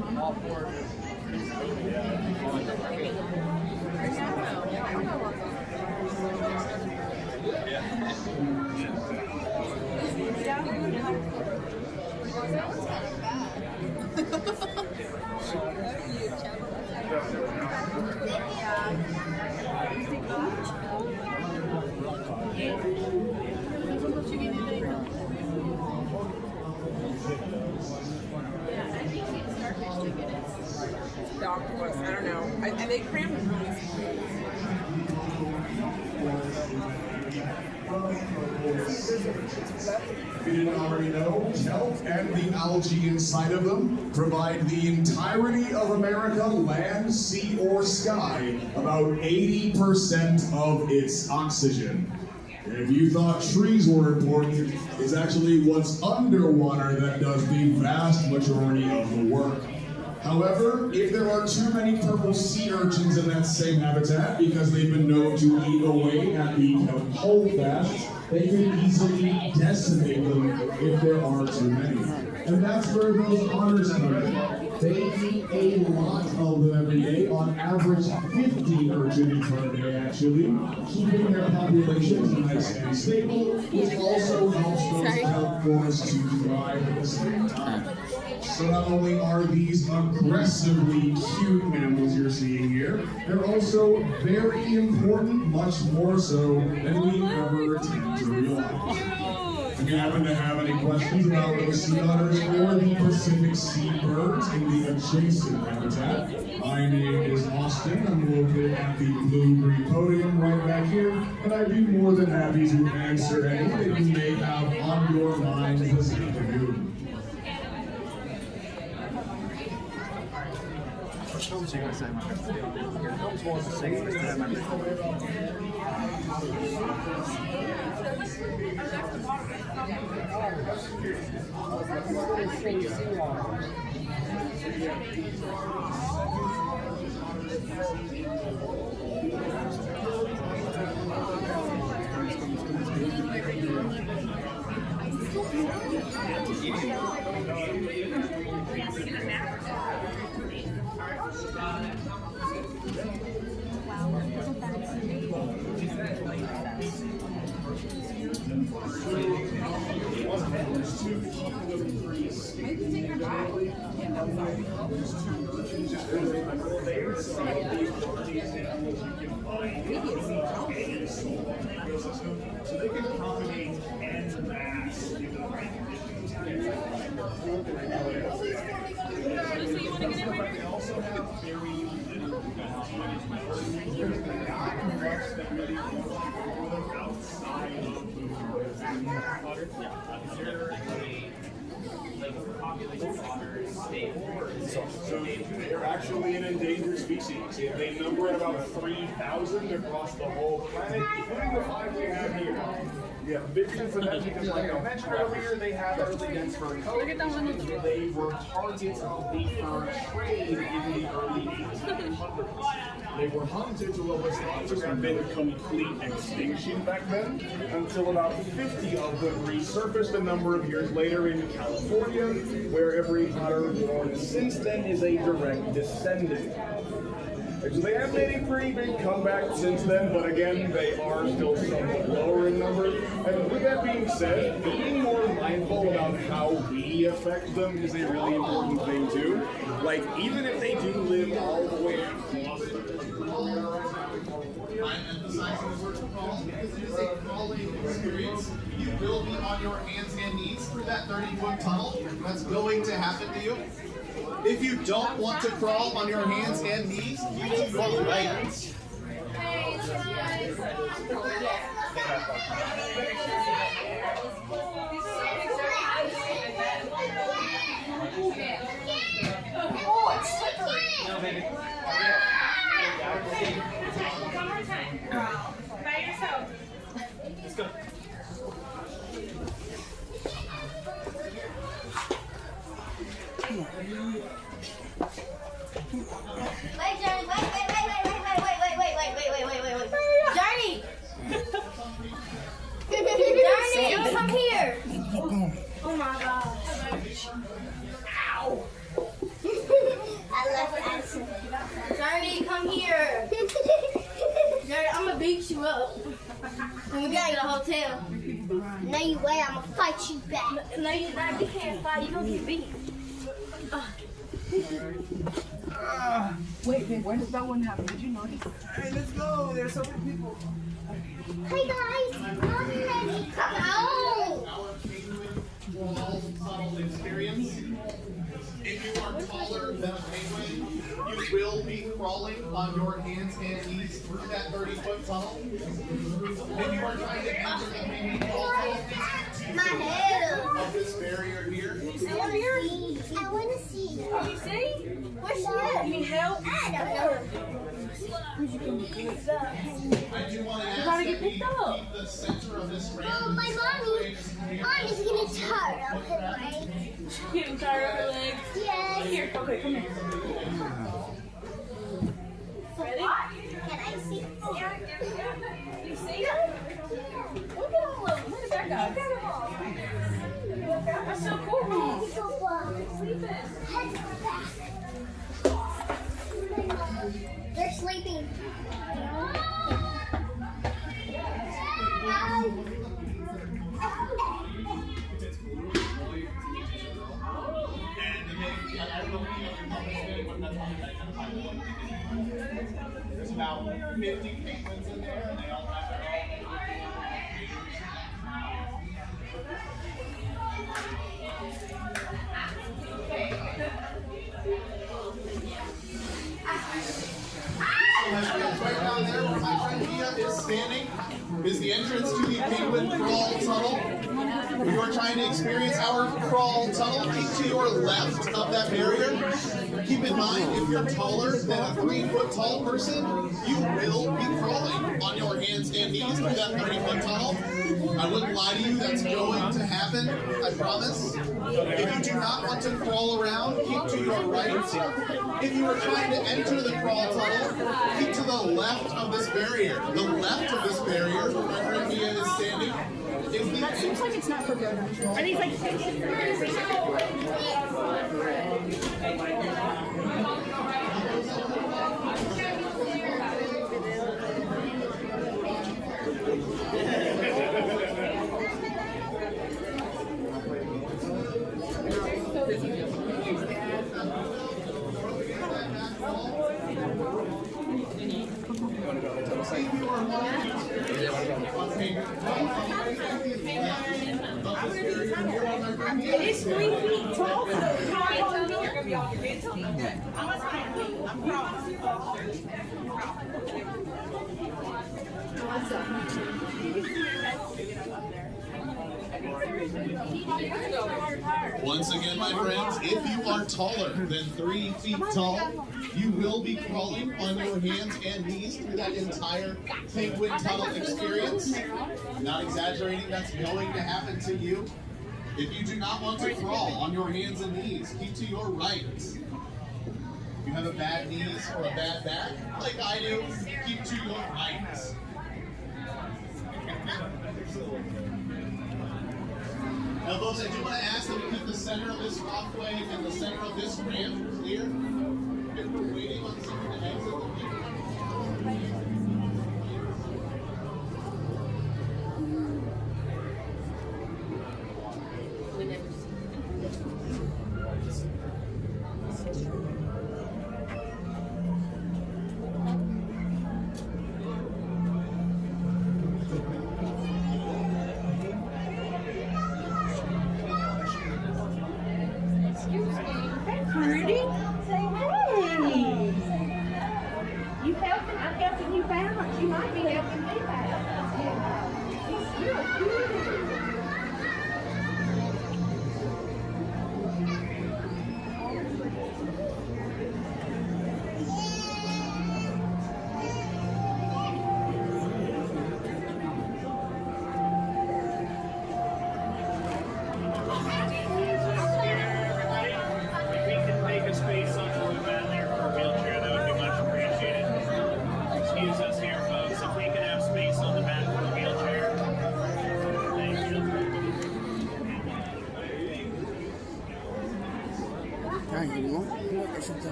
The octopus, I don't know. And they cram them really. If you didn't already know, kelp and the algae inside of them provide the entirety of America, land, sea, or sky, about 80% of its oxygen. And if you thought trees were important, it's actually what's underwater that does the vast majority of the work. However, if there are too many purple sea urchins in that same habitat, because they've been known to eat away at the holdfasts, they can easily decimate them if there are too many. And that's where those otters come in. They eat a lot of them every day, on average 50 urchins per day actually, keeping their populations nice and stable, which also helps those kelp forests to thrive at the same time. So not only are these aggressively cute mammals you're seeing here, they're also very important, much more so than we ever tend to realize. If you happen to have any questions about those sea otters or the Pacific sea birds in the adjacent habitat, my name is Austin. I'm located at the blue-green podium right back here, and I'd be more than happy to answer anything you may have on your minds this afternoon. Films are going to say, films want to sing for them. So they can propagate en masse in the right conditions. They also have very little that really grow outside of the water. So they're actually an endangered species. They number at about 3,000 across the whole planet, including the 5 we have here. Yeah, big thing for them because, like I mentioned earlier, they have early dense fur coat. They were targets of the fur trade in the early 1800s. They were hunted to what was thought to have been complete extinction back then, until about 50 of them resurfaced a number of years later in California, where every otter born since then is a direct descendant. So they have made a pretty big comeback since then, but again, they are still somewhat lower in number. And with that being said, being more mindful about how we affect them is a really important thing too. Like, even if they do live all the way across I'm emphasizing the word crawl because it is a crawling experience. You will be on your hands and knees through that 30-foot tunnel. That's going to happen to you. If you don't want to crawl on your hands and knees, you can go right. Oh, it's slippery. No, baby. One more time. By yourself. Let's go. Wait, Journey, wait. Journey! Journey, come here. Oh my gosh. Ow. I left Addison. Journey, come here. Journey, I'm gonna beat you up. When we get to the hotel. No, you wait, I'm gonna fight you back. No, you're not. You can't fight. You're gonna get beat. Wait, where did that one happen? Did you notice? Hey, let's go. There's so many people. Hey guys, mommy ready. Come on. Our crawl tunnel experience. If you are taller than a penguin, you will be crawling on your hands and knees through that 30-foot tunnel. If you are trying to enter the penguin crawl tunnel, please My head. Of this barrier here. I want to see. Can you see? Where's she at? You need help? I don't know. I do want to ask that we keep the center of this ramp. Oh, my mommy's gonna tie up her legs. Getting tired of her legs? Yes. Here, okay, come here. Ready? Can I see? You see her? Look at all of them. Look at that guy. That's so cool. They're sleeping. There's about 50 penguins in there, and they all have their right down there where my friend Mia is standing is the entrance to the penguin crawl tunnel. If you are trying to experience our crawl tunnel, keep to your left of that barrier. Keep in mind, if you're taller than a 3-foot tall person, you will be crawling on your hands and knees through that 30-foot tunnel. I wouldn't lie to you, that's going to happen, I promise. If you do not want to crawl around, keep to your right. If you are trying to enter the crawl tunnel, keep to the left of this barrier. The left of this barrier, where my friend Mia is standing, is the That seems like it's not for good. Are these like It is 3 feet tall. You're going to be off your feet. Once again, my friends, if you are taller than 3 feet tall, you will be crawling on your hands and knees through that entire penguin tunnel experience. Not exaggerating, that's going to happen to you. If you do not want to crawl on your hands and knees, keep to your right. If you have a bad knees or a bad back, like I do, keep to your right. Now, folks, I do want to ask that we keep the center of this walkway and the center of this ramp clear. If we're waiting on someone to exit the vehicle.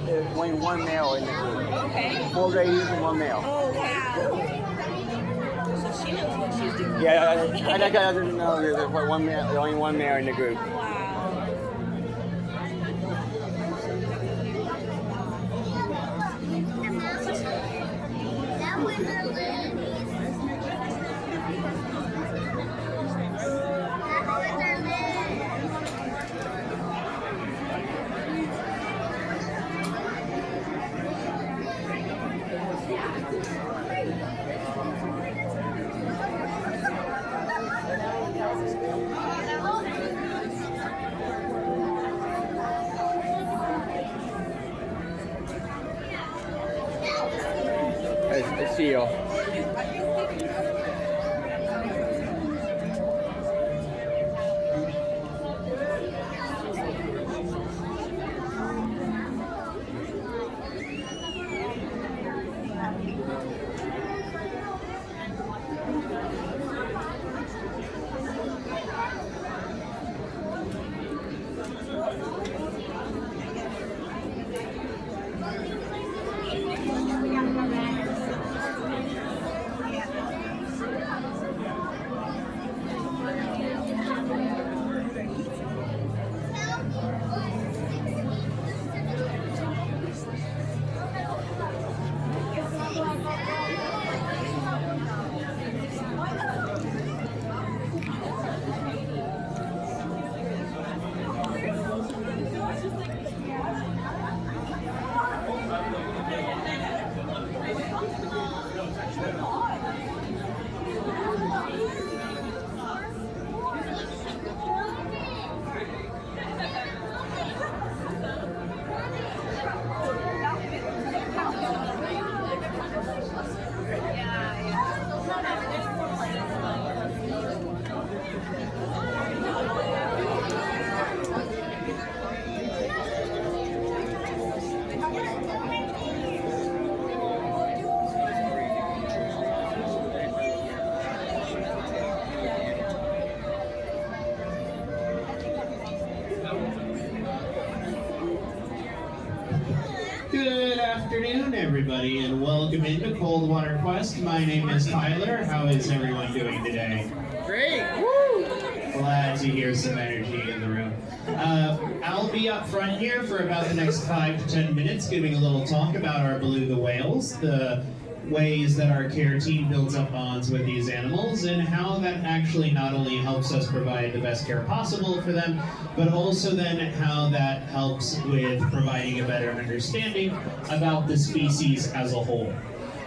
There's only one male in the group. Okay. 4 ladies and 1 male. Oh, wow. So she knows what she's doing. Yeah, I doesn't know there's only one male in the group. It's seal. Good afternoon, everybody, and welcome into Cold Water Quest. My name is Tyler. How is everyone doing today? Great! Woo! Glad to hear some energy in the room. I'll be up front here for about the next 5 to 10 minutes giving a little talk about our beluga whales, the ways that our care team builds up bonds with these animals, and how that actually not only helps us provide the best care possible for them, but also then how that helps with providing a better understanding about the species as a whole.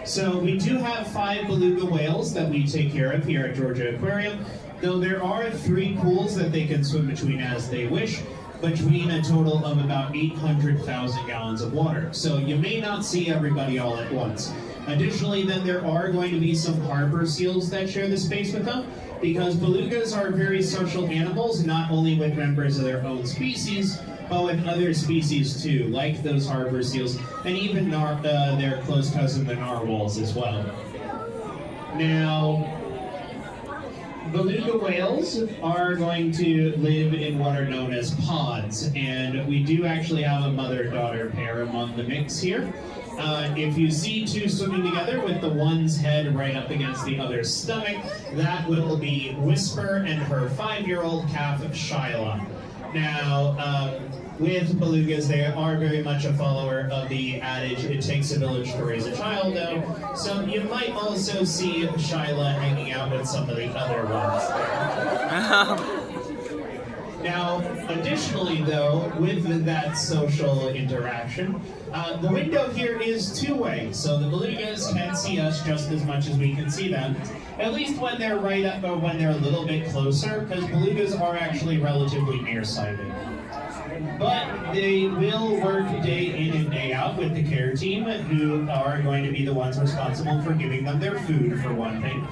So we do have 5 beluga whales that we take care of here at Georgia Aquarium, though there are 3 pools that they can swim between as they wish, between a total of about 800,000 gallons of water. So you may not see everybody all at once. Additionally, then there are going to be some harbor seals that share the space with them, because belugas are very social animals, not only with members of their own species, but with other species too, like those harbor seals, and even their close cousin, the narwhals, as well. Now, beluga whales are going to live in what are known as pods, and we do actually have a mother-daughter pair among the mix here. If you see 2 swimming together with the one's head right up against the other's stomach, that will be Whisper and her 5-year-old calf, Shyla. Now, with belugas, they are very much a follower of the adage, it takes a village to raise a child, though. So you might also see Shyla hanging out with some of the other ones. Now, additionally, though, with that social interaction, the window here is 2-way, so the belugas can see us just as much as we can see them, at least when they're right up or when they're a little bit closer, because belugas are actually relatively nearsighted. But they will work day in and day out with the care team, who are going to be the ones responsible for giving them their food, for one thing.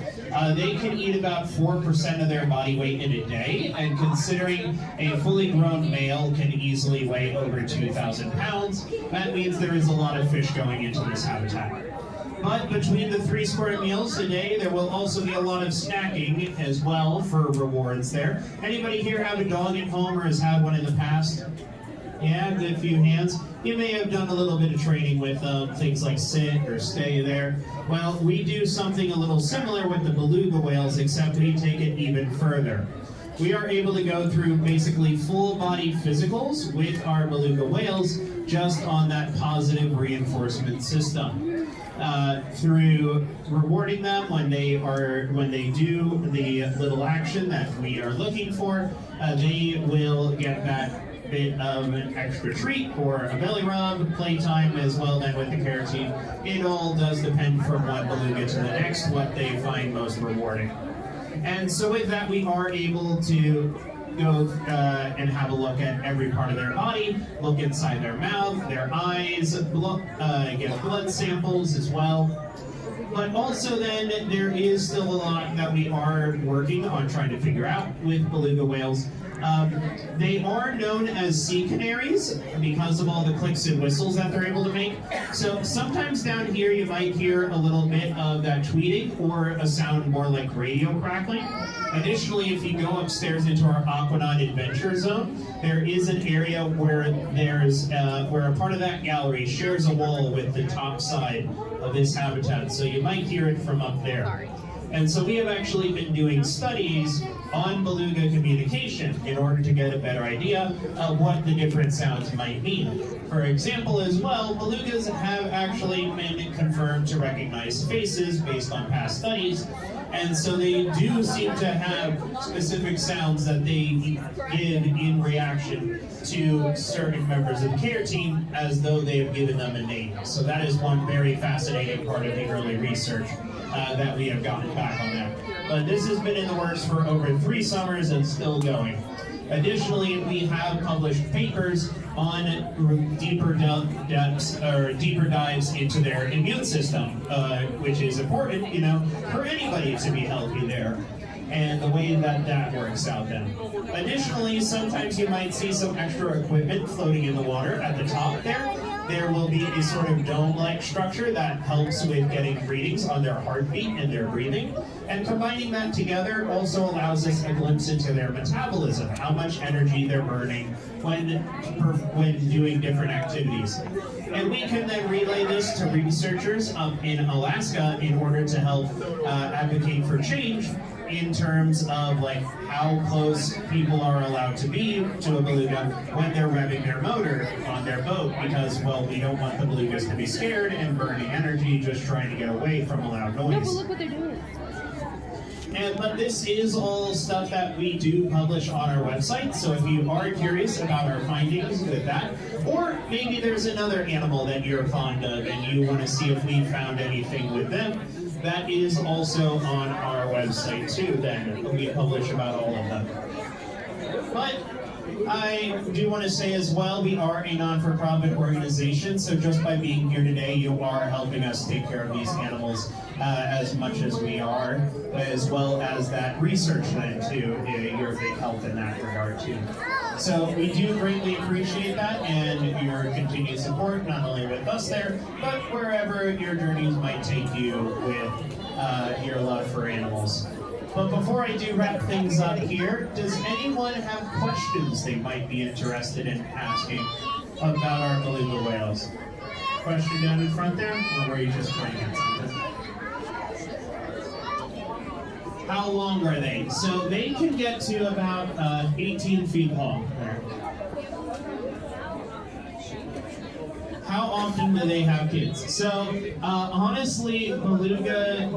They can eat about 4% of their body weight in a day, and considering a fully grown male can easily weigh over 2,000 pounds, that means there is a lot of fish going into this habitat. But between the 3 square meals a day, there will also be a lot of snacking as well for rewards there. Anybody here have a dog at home or has had one in the past? Yeah, a good few hands. You may have done a little bit of training with things like sit or stay there. Well, we do something a little similar with the beluga whales, except we take it even further. We are able to go through basically full body physicals with our beluga whales just on that positive reinforcement system. Through rewarding them when they do the little action that we are looking for, they will get that bit of an extra treat or a belly rub, playtime as well then with the care team. It all does depend from one beluga to the next what they find most rewarding. And so with that, we are able to go and have a look at every part of their body, look inside their mouth, their eyes, get blood samples as well. But also then, there is still a lot that we are working on trying to figure out with beluga whales. They are known as sea canaries because of all the clicks and whistles that they're able to make. So sometimes down here you might hear a little bit of that tweeting or a sound more like radio crackling. Additionally, if you go upstairs into our Aquanaut Adventure zone, there is an area where there's where a part of that gallery shares a wall with the top side of this habitat. So you might hear it from up there. And so we have actually been doing studies on beluga communication in order to get a better idea of what the different sounds might mean. For example, as well, belugas have actually been confirmed to recognize faces based on past studies, and so they do seem to have specific sounds that they give in reaction to certain members of the care team as though they have given them a name. So that is one very fascinating part of the early research that we have gotten back on that. But this has been in the works for over 3 summers and still going. Additionally, we have published papers on deeper dives into their immune system, which is important, you know, for anybody to be healthy there, and the way that that works out then. Additionally, sometimes you might see some extra equipment floating in the water at the top there. There will be a sort of dome-like structure that helps with getting readings on their heartbeat and their breathing. And combining that together also allows us a glimpse into their metabolism, how much energy they're burning when doing different activities. And we can then relay this to researchers up in Alaska in order to help advocate for change in terms of like how close people are allowed to be to a beluga when they're revving their motor on their boat, because, well, we don't want the belugas to be scared and burning energy just trying to get away from a loud noise. No, but look what they're doing. But this is all stuff that we do publish on our website, so if you are curious about our findings with that, or maybe there's another animal that you're fond of and you want to see if we found anything with them, that is also on our website too, then we publish about all of them. But I do want to say as well, we are a non-for-profit organization, so just by being here today, you are helping us take care of these animals as much as we are, as well as that research then too, your big help in that regard too. So we do greatly appreciate that and your continued support, not only with us there, but wherever your journeys might take you with your love for animals. But before I do wrap things up here, does anyone have questions they might be interested in asking about our beluga whales? Question down in front there, or were you just pointing at something? How long are they? So they can get to about 18 feet long. How often do they have kids? So honestly, beluga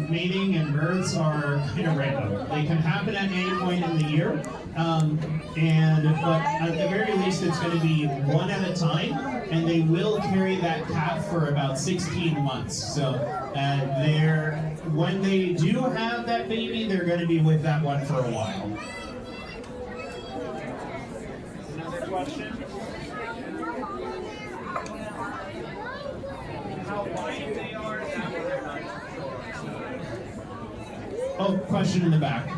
mating and births are kind of random. They can happen at any point in the year, but at the very least it's going to be one at a time, and they will carry that calf for about 16 months. So when they do have that baby, they're going to be with that one for a while. Oh, question in the back.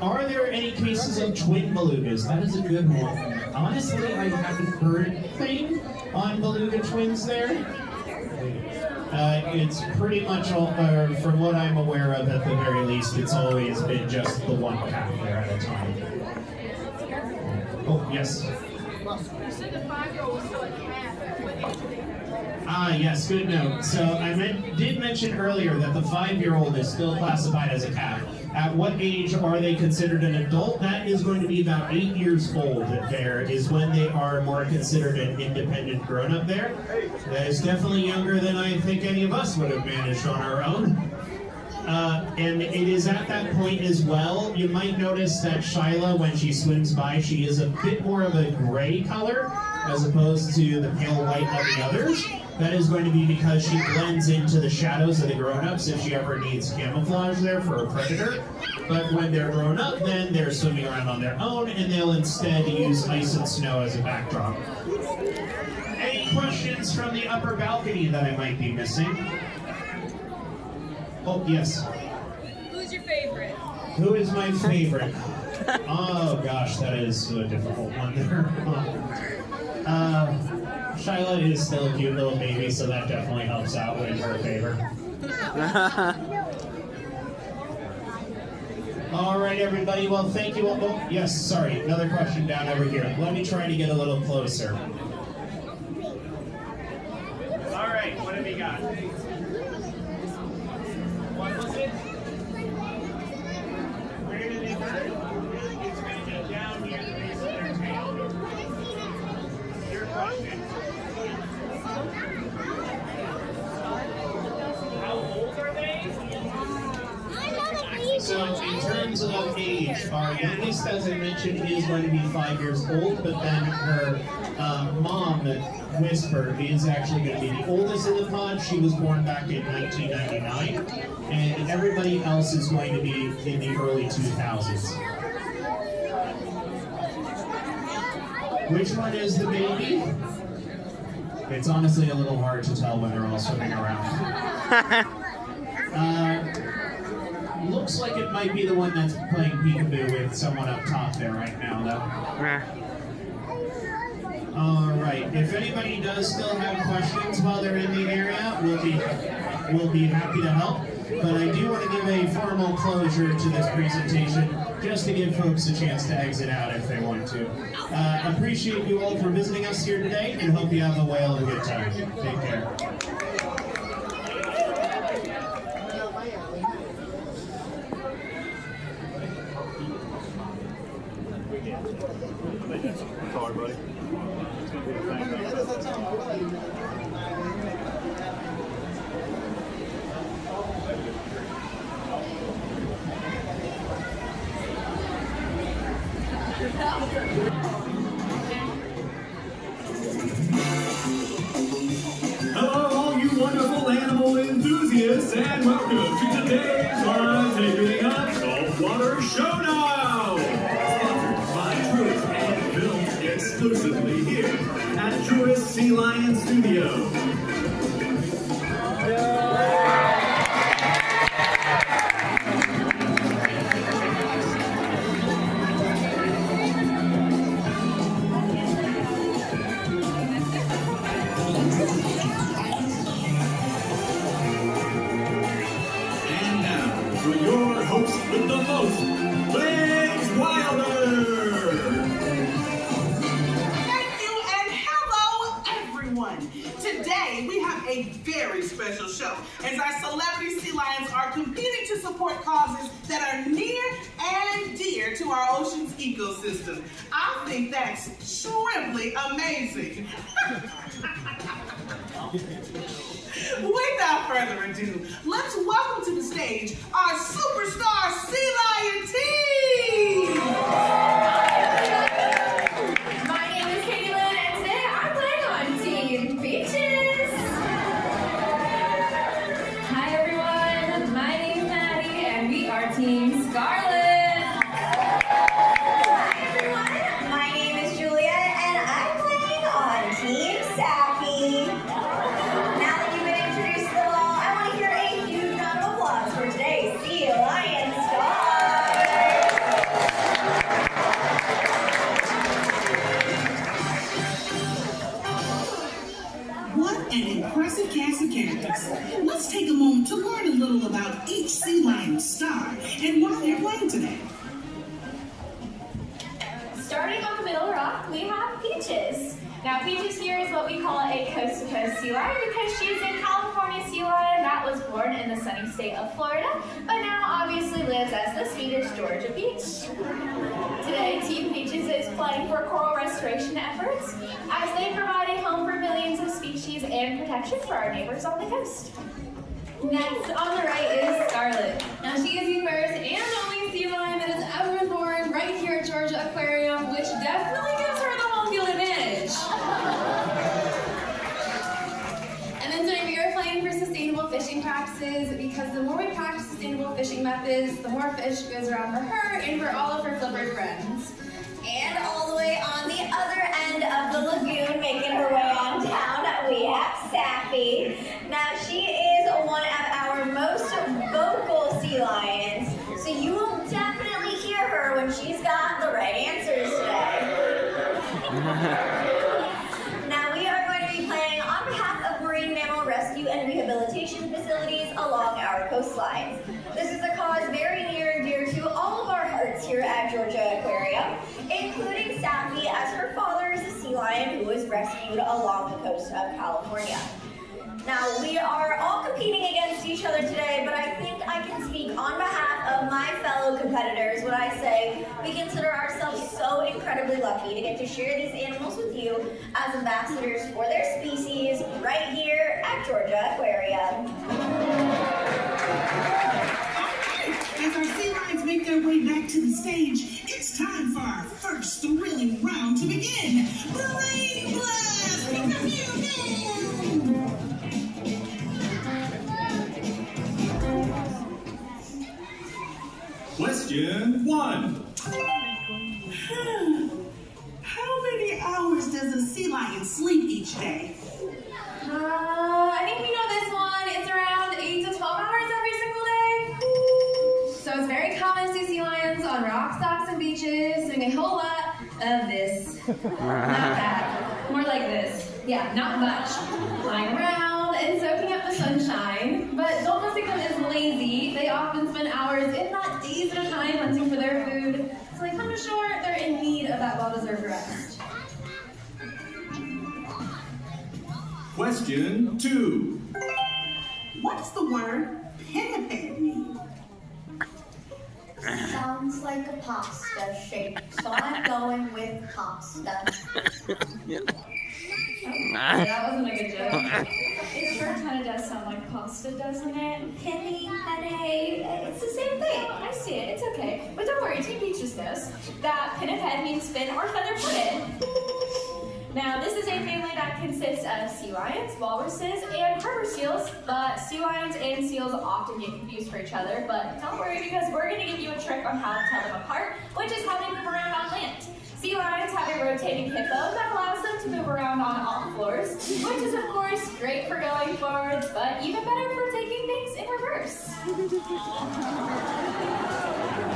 Are there any cases of twin belugas? That is a good one. Honestly, I haven't heard anything on beluga twins there. It's pretty much all, from what I'm aware of at the very least, it's always been just the one calf there at a time. Oh, yes. You said the 5-year-old was still a calf. Ah, yes, good note. So I did mention earlier that the 5-year-old is still classified as a calf. At what age are they considered an adult? That is going to be about 8 years old. There is when they are more considered an independent grown-up there. That is definitely younger than I think any of us would have managed on our own. And it is at that point as well, you might notice that Shyla, when she swims by, she is a bit more of a gray color as opposed to the pale white of the others. That is going to be because she blends into the shadows of the grown-ups if she ever needs camouflage there for a predator. But when they're grown up, then they're swimming around on their own, and they'll instead use ice and snow as a backdrop. Any questions from the upper balcony that I might be missing? Oh, yes. Who's your favorite? Who is my favorite? Oh gosh, that is a difficult one there. Shyla is still a cute little baby, so that definitely helps out in her favor. All right, everybody. Well, thank you all. Oh, yes, sorry. Another question down over here. Let me try to get a little closer. All right, what have we got? What was it? Where did they go? It's going to be down near the base of their tail. Your question. How old are they? So in terms of age, our youngest, as I mentioned, is going to be 5 years old, but then her mom, Whisper, is actually going to be the oldest in the pod. She was born back in 1999, and everybody else is going to be in the early 2000s. Which one is the baby? It's honestly a little hard to tell when they're all swimming around. Looks like it might be the one that's playing peekaboo with someone up top there right now, though. All right. If anybody does still have questions while they're in the area, we'll be happy to help. But I do want to give a formal closure to this presentation, just to give folks a chance to exit out if they want to. Appreciate you all for visiting us here today, and hope you have a whale and a good time. Take care. Sorry, buddy. It's going to be a thing. Hello, all you wonderful animal enthusiasts, and welcome to today's taking up Saltwater Showdown! Sponsored by Truist and filmed exclusively here at Truist Sea Lion Studio. With the most, Blaze Wilder! Thank you, and hello, everyone. Today, we have a very special show, as our celebrity sea lions are competing to support causes that are near and dear to our ocean's ecosystem. I think that's shrimply amazing. Without further ado, let's welcome to the stage our superstar sea lion team! My name is Katie Lynn, and today I'm playing on Team Beaches. Hi everyone, my name is Maddie, and we are Team Scarlet. Hi everyone, my name is Julia, and I'm playing on Team an impressive cast of characters. Let's take a moment to learn a little about each sea lion's star and why they're playing today. Starting on the middle rock, we have Peaches. Now, Peaches here is what we call a coast-to-coast sea lion because she's a California sea lion that was born in the sunny state of Florida, but now obviously lives as the Swedish Georgia Beach. Today, Team Peaches is playing for coral restoration efforts as they provide a home for millions of species and protection for our neighbors on the coast. Next on the right is Scarlet. Now, she is the first and only sea lion that has ever been born right here at Georgia Aquarium, which definitely gives her the home field advantage. And then today we are playing for sustainable fishing practices because the more we practice sustainable fishing methods, the more fish goes around for her and for all of her flipper friends. And all the way on the other end of the lagoon, making her way on down, we have Sappy. Now, she is one of our most vocal sea lions, so you will definitely hear her when she's got the right answers today. Now, we are going to be playing on behalf of marine mammal rescue and rehabilitation facilities along our coastlines. This is a cause very near and dear to all of our hearts here at Georgia Aquarium, including Sappy, as her father is a sea lion who was rescued along the coast of California. Now, we are all competing against each other today, but I think I can speak on behalf of my fellow competitors when I say we consider ourselves so incredibly lucky to get to share these animals with you as ambassadors for their species right here at Georgia Aquarium. As our sea lions make their way back to the stage, it's time for our first thrilling round to begin. Brain Blast! Question 1. How many hours does a sea lion sleep each day? I think we know this one. It's around 8 to 12 hours every single day. So it's very common to see sea lions on rocks, docks, and beaches doing a whole lot of this. Not that. More like this. Yeah, not much. Flying around and soaking up the sunshine. But don't think of them as lazy. They often spend hours, if not days at a time, hunting for their food. So they come to shore, they're in need of that well-deserved rest. Question 2. What does the word pinniped mean? Sounds like a pasta shape, so I'm going with pasta. That wasn't a good joke. It sure kind of does sound like pasta, doesn't it? Penny, honey, it's the same thing. I see it, it's okay. But don't worry, Team Peaches knows that pinniped means fin or feather-footed. Now, this is a family that consists of sea lions, walruses, and harbor seals, but sea lions and seals often get confused for each other, but don't worry because we're going to give you a trick on how to tell them apart, which is how they move around on land. Sea lions have a rotating hip bone that allows them to move around on all floors, which is of course great for going forwards, but even better for taking things in reverse.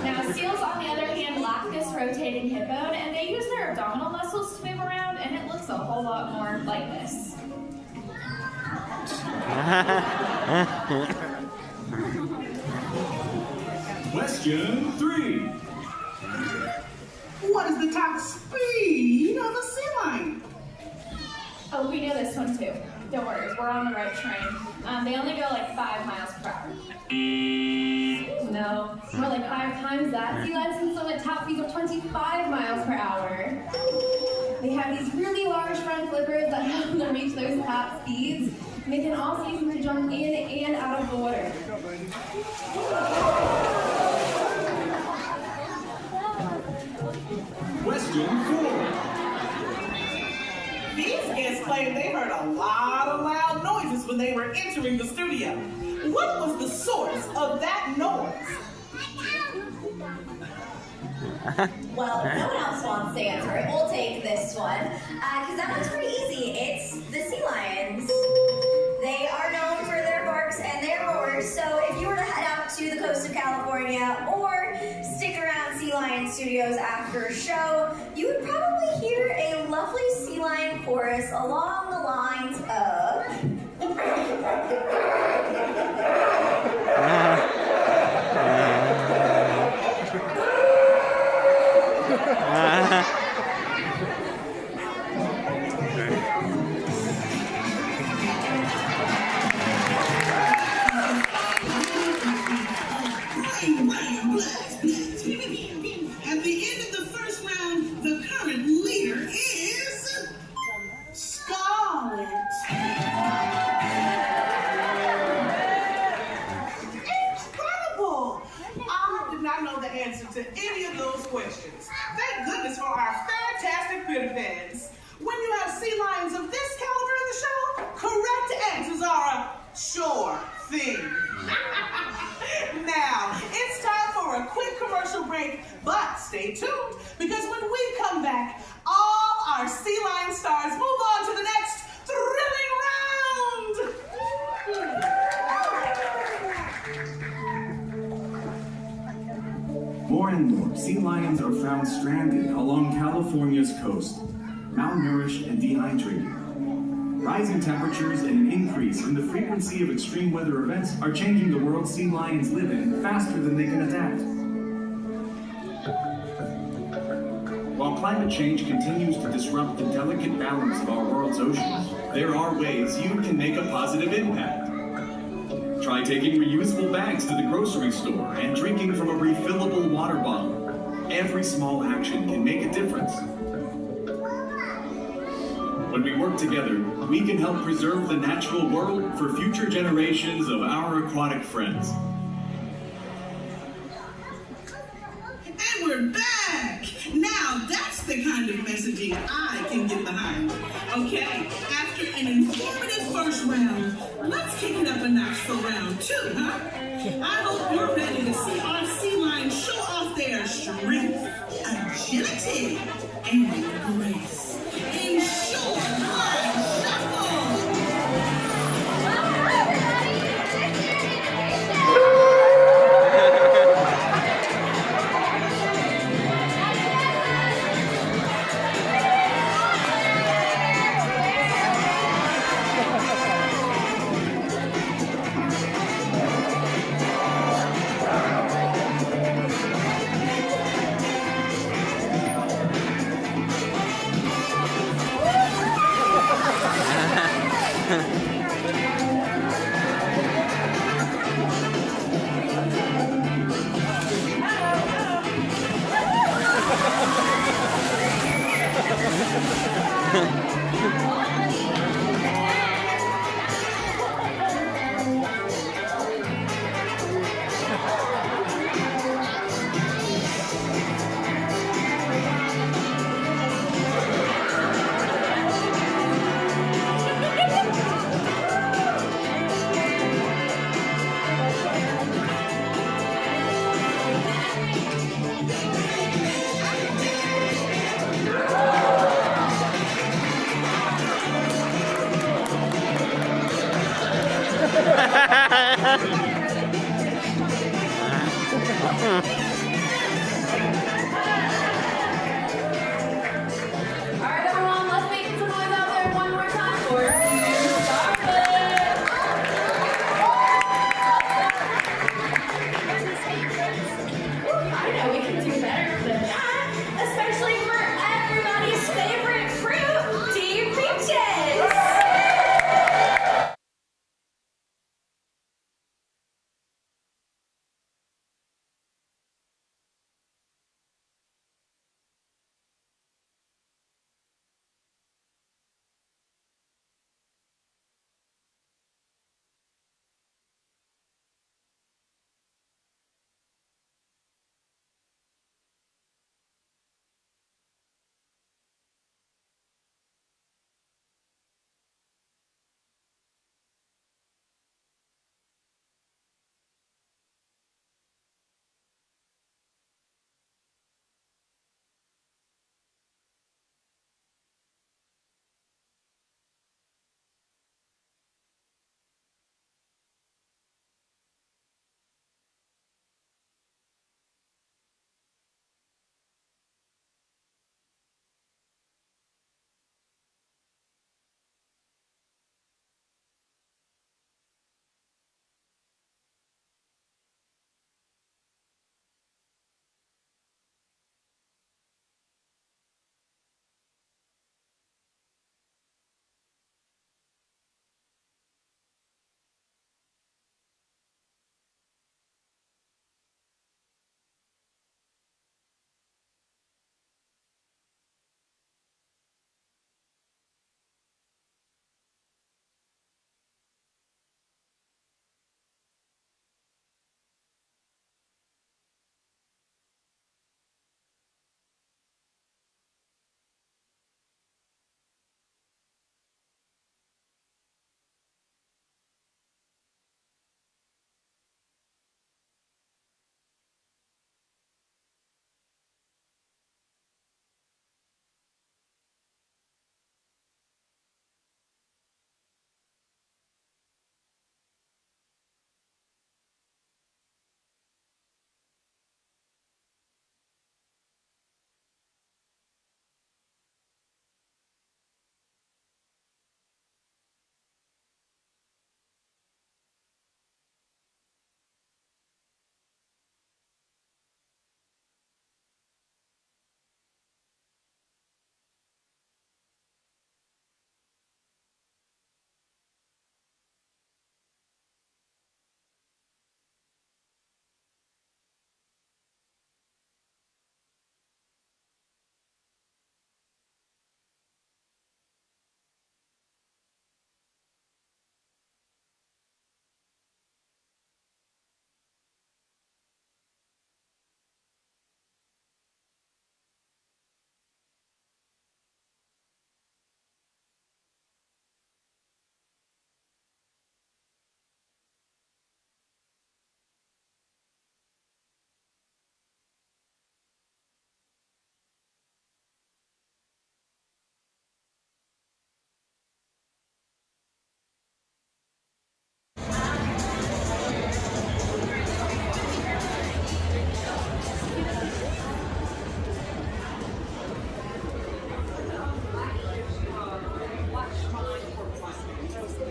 Now, seals, on the other hand, lack this rotating hip bone, and they use their abdominal muscles to move around, and it looks a whole lot more like this. Question 3. What is the top speed of a sea lion? Oh, we know this one too. Don't worry, we're on the right train. They only go like 5 miles per hour. No, more like 5 times that. Sea lions can swim at top speeds of 25 miles per hour. They have these really large front flippers that help them reach those top speeds. And they can also use them to jump in and out of the water. Question 4. These guests claim they heard a lot of loud noises when they were entering the studio. What was the source of that noise? Well, if no one else wants to answer it, we'll take this one. Because that one's pretty easy. It's the sea lions. They are known for their barks and their roars, so if you were to head out to the coast of California or stick around Sea Lion Studios after a show, you would probably hear a lovely sea lion chorus along the lines of... At the end of the first round, the current leader is Scarlet. Incredible! I did not know the answer to any of those questions. Thank goodness for our fantastic pinnipeds. When you have sea lions of this caliber in the show, correct answers are a sure thing. Now, it's time for a quick commercial break, but stay tuned, because when we come back, all our sea lion stars move on to the next thrilling round. More and more sea lions are found stranded along California's coast, malnourished and dehydrated. Rising temperatures and an increase in the frequency of extreme weather events are changing the world sea lions live in faster than they can adapt. While climate change continues to disrupt the delicate balance of our world's oceans, there are ways you can make a positive impact. Try taking reusable bags to the grocery store and drinking from a refillable water bottle. Every small action can make a difference. When we work together, we can help preserve the natural world for future generations of our aquatic friends. And we're back! Now that's the kind of messaging I can get behind. Okay, after an informative first round, let's kick it up a notch for round two, huh? I hope you're ready to see our sea lions show off their strength, agility, and grace. In short,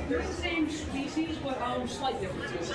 They're the same species, but slight differences.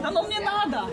Оно мне надо.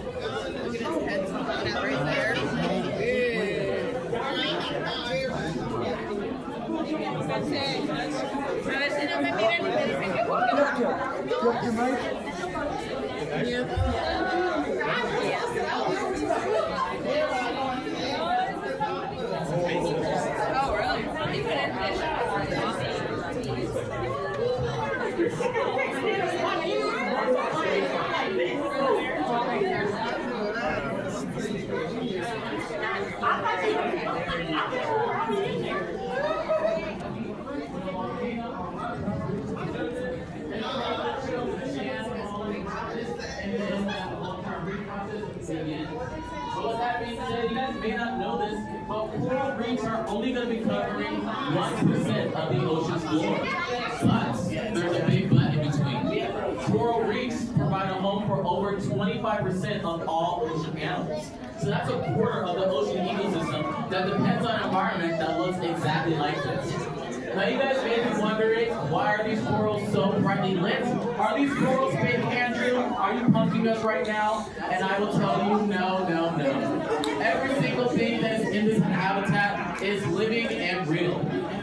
So with that being said, you guys may not know this, but coral reefs are only going to be covering 1% of the ocean's floor. But there's a big but in between. Coral reefs provide a home for over 25% of all ocean animals. So that's a quarter of the ocean ecosystem that depends on an environment that looks exactly like this. Now you guys may be wondering, why are these corals so brightly lit? Are these corals fake, Andrew? Are you punking us right now? And I will tell you, no, no, no. Every single thing that is in this habitat is living and real.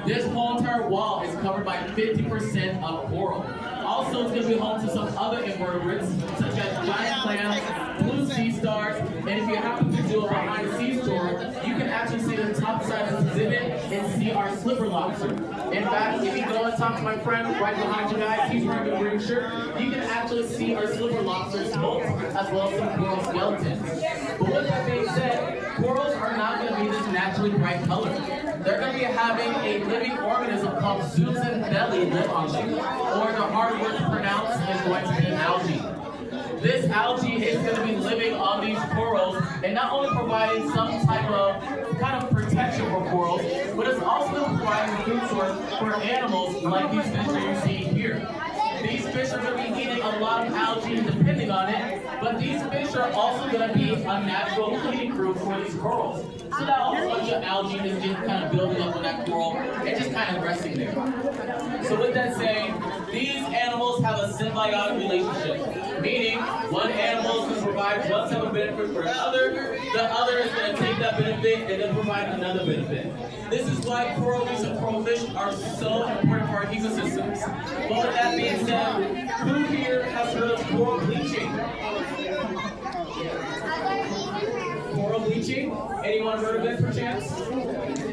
This whole entire wall is covered by 50% of coral. Also, it's going to be home to some other invertebrates, such as giant clams, blue sea stars, and if you happen to do a behind-the-scenes tour, you can actually see the top side of the exhibit and see our slipper lobster. In fact, if you go and talk to my friend right behind you guys, he's wearing a green shirt, you can actually see our slipper lobster smolts, as well as some coral skeletons. But with that being said, corals are not going to be this naturally bright color. They're going to be having a living organism called Susan belly live on them, or the hard word to pronounce is going to be algae. This algae is going to be living on these corals and not only providing some type of kind of protection for corals, but it's also going to provide a food source for animals like these fish that you're seeing here. These fish are going to be eating a lot of algae depending on it, but these fish are also going to be a natural feeding crew for these corals. So that whole bunch of algae is just kind of building up on that coral and just kind of resting there. So with that saying, these animals have a symbiotic relationship, meaning one animal is going to provide one type of benefit for another, the other is going to take that benefit and then provide another benefit. This is why coral reefs and coral fish are so important for our ecosystems. But with that being said, who here has heard of coral bleaching? Coral bleaching? Anyone heard of it perchance?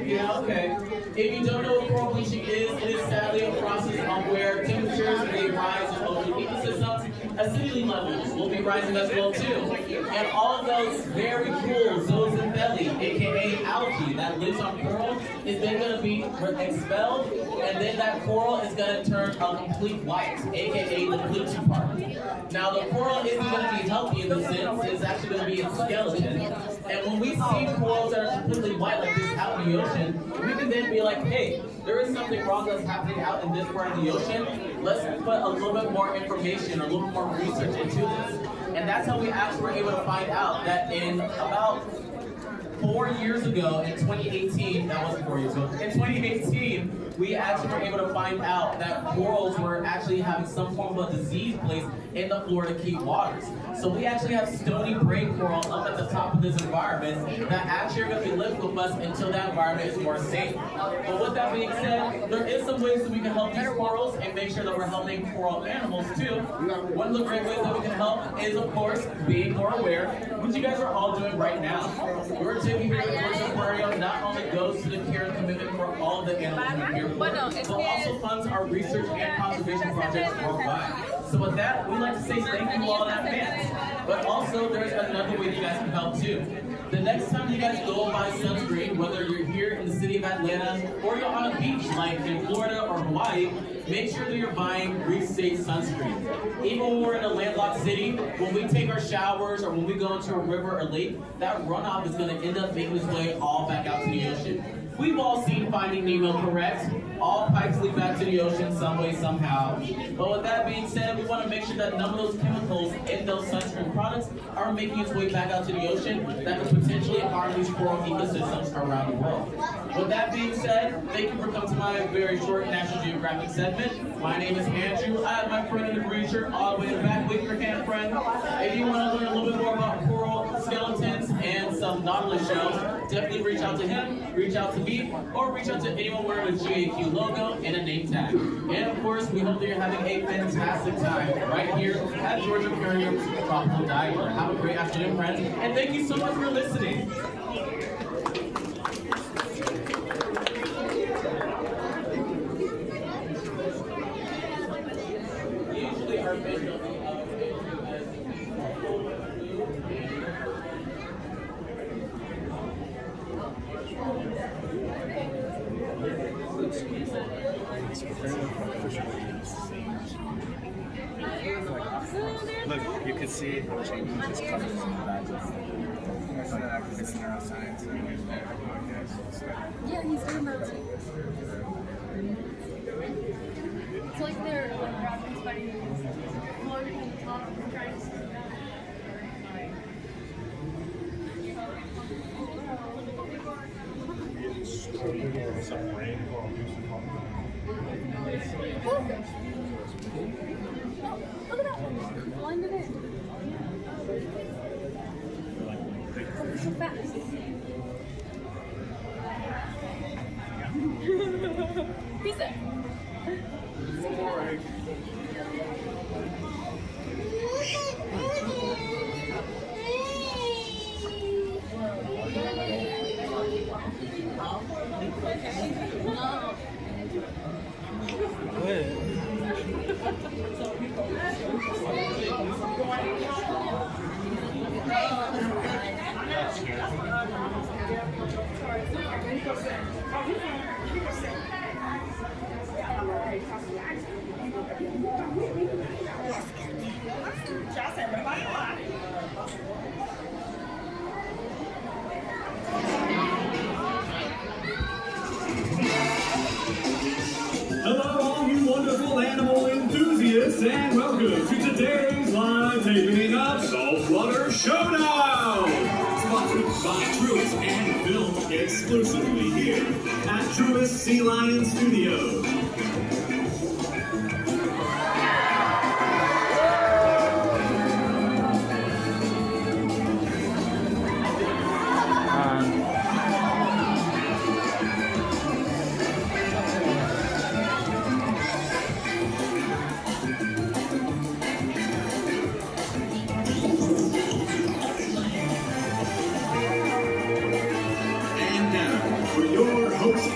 Yeah, okay. If you don't know what coral bleaching is, it is sadly a process on where temperatures may rise in ocean ecosystems. Acidity levels will be rising as well too. And all of those very cool zooxanthellae, belly, aka algae, that lives on coral, is then going to be expelled, and then that coral is going to turn a complete white, aka the bleaching part. Now the coral isn't going to be healthy in the sense, it's actually going to be a skeleton. And when we see corals that are completely white like this out in the ocean, we can then be like, hey, there is something wrong that's happening out in this part of the ocean. Let's put a little bit more information or a little bit more research into this. And And that's how we actually were able to find out that in about 4 years ago, in 2018, that wasn't 4 years ago, in 2018, we actually were able to find out that corals were actually having some form of a disease place in the Florida Key waters. So we actually have stony brain coral up at the top of this environment that actually are going to be living with us until that environment is more safe. But with that being said, there is some ways that we can help these corals and make sure that we're helping coral animals too. One of the great ways that we can help is, of course, being more aware, which you guys are all doing right now. We're taking here at the Voyager Aquarium not only goes to the care and commitment for all of the animals we care for, but also funds our research and conservation projects worldwide. So with that, we'd like to say thank you all in advance. But also, there's another way you guys can help too. The next time you guys go buy sunscreen, whether you're here in the city of Atlanta or you're on a beach like in Florida or Hawaii, make sure that you're buying reef-safe sunscreen. Even when we're in a landlocked city, when we take our showers or when we go into a river or lake, that runoff is going to end up making its way all back out to the ocean. We've all seen Finding Nemo, correct? All pipes lead back to the ocean some way, somehow. But with that being said, we want to make sure that none of those chemicals in those sunscreen products are making its way back out to the ocean that could potentially harm these coral ecosystems around the world. With that being said, thank you for coming to my very short National Geographic segment. My name is Andrew. I have my friend in the green shirt all the way in the back. Wave your hand, friend. If you want to learn a little bit more about coral skeletons and some nautilus shells, definitely reach out to him, reach out to me, or reach out to anyone wearing a GAQ logo and a name tag. And of course, we hope that you're having a fantastic time right here at Georgia Aquarium's Tropical Diver. Have a great afternoon, friends, and thank you so much for listening. Usually our mission Look, you can see how changes just coming from the back. It's neuroscience. Yeah, he's doing that too. It's like they're grabbing spiders, floating on the top and trying to swim down. Look at that one. Blinded in. They're so fast. Who's there? Hello, all you wonderful animal enthusiasts, and welcome to today's live taping of Saltwater Showdown! Sponsored by Truist and filmed exclusively here at Truist Sea Lion Studios.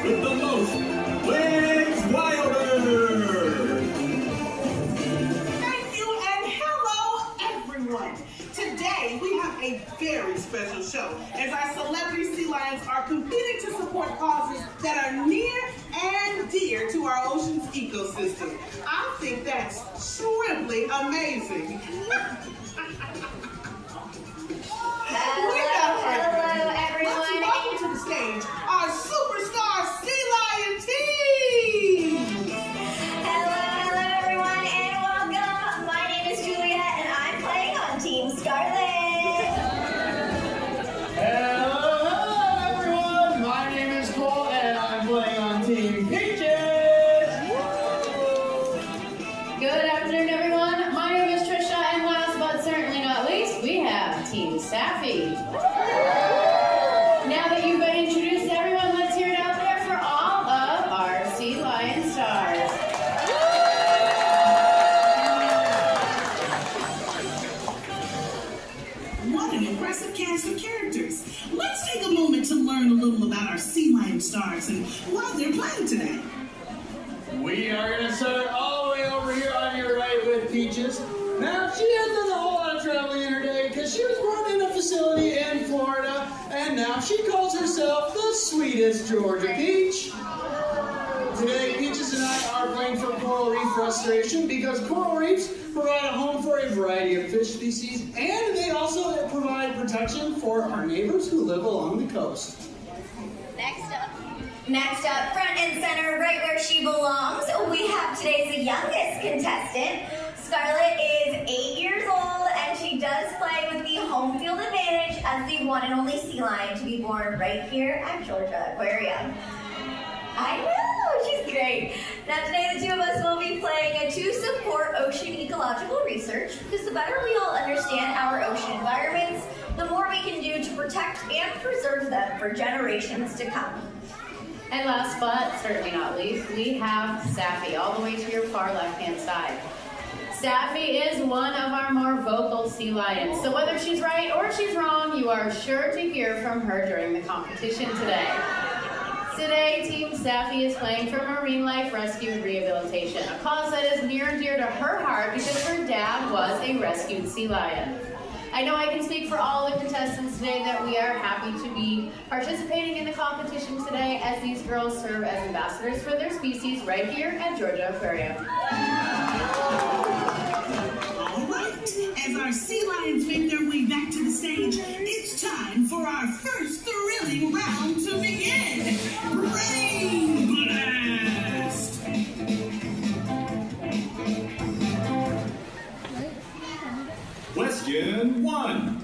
With the most, Legs Wilder! Thank you and hello everyone. Today we have a very special show as our celebrity sea lions are competing to support causes that are near and dear to our ocean's ecosystem. I think that's simply amazing. Hello everyone. Let's welcome to the stage our superstar sea lion team. Hello everyone and welcome. My name is Juliet and I'm playing on Team Sky. Team Sappy. Now that you've been introduced, everyone, let's hear it out there for all of our Sea Lion stars. What an impressive cast of characters. Let's take a moment to learn a little about our Sea Lion stars and why they're playing today. We are going to start all the way over here on your right with Peaches. Now, she hasn't done a whole lot of traveling in her day because she was born in a facility in Florida, and now she calls herself the sweetest Georgia Peach. Today, Peaches and I are playing for coral reef restoration because coral reefs provide a home for a variety of fish species, and they also provide protection for our neighbors who live along the coast. Next up, front and center, right where she belongs, we have today's youngest contestant. Scarlett is 8 years old, and she does play with the home field advantage as the one and only sea lion to be born right here at Georgia Aquarium. I know, she's great. Now today the two of us will be playing to support ocean ecological research, because the better we all understand our ocean environments, the more we can do to protect and preserve them for generations to come. And last but certainly not least, we have Sappy all the way to your far left-hand side. Sappy is one of our more vocal sea lions, so whether she's right or she's wrong, you are sure to hear from her during the competition today. Today, Team Sappy is playing for Marine Life Rescue and Rehabilitation, a cause that is near and dear to her heart because her dad was a rescued sea lion. I know I can speak for all the contestants today that we are happy to be participating in the competition today as these girls serve as ambassadors for their species right here at Georgia Aquarium. All right, as our sea lions make their way back to the stage, it's time for our first thrilling round to begin. Rain Blast! Question 1.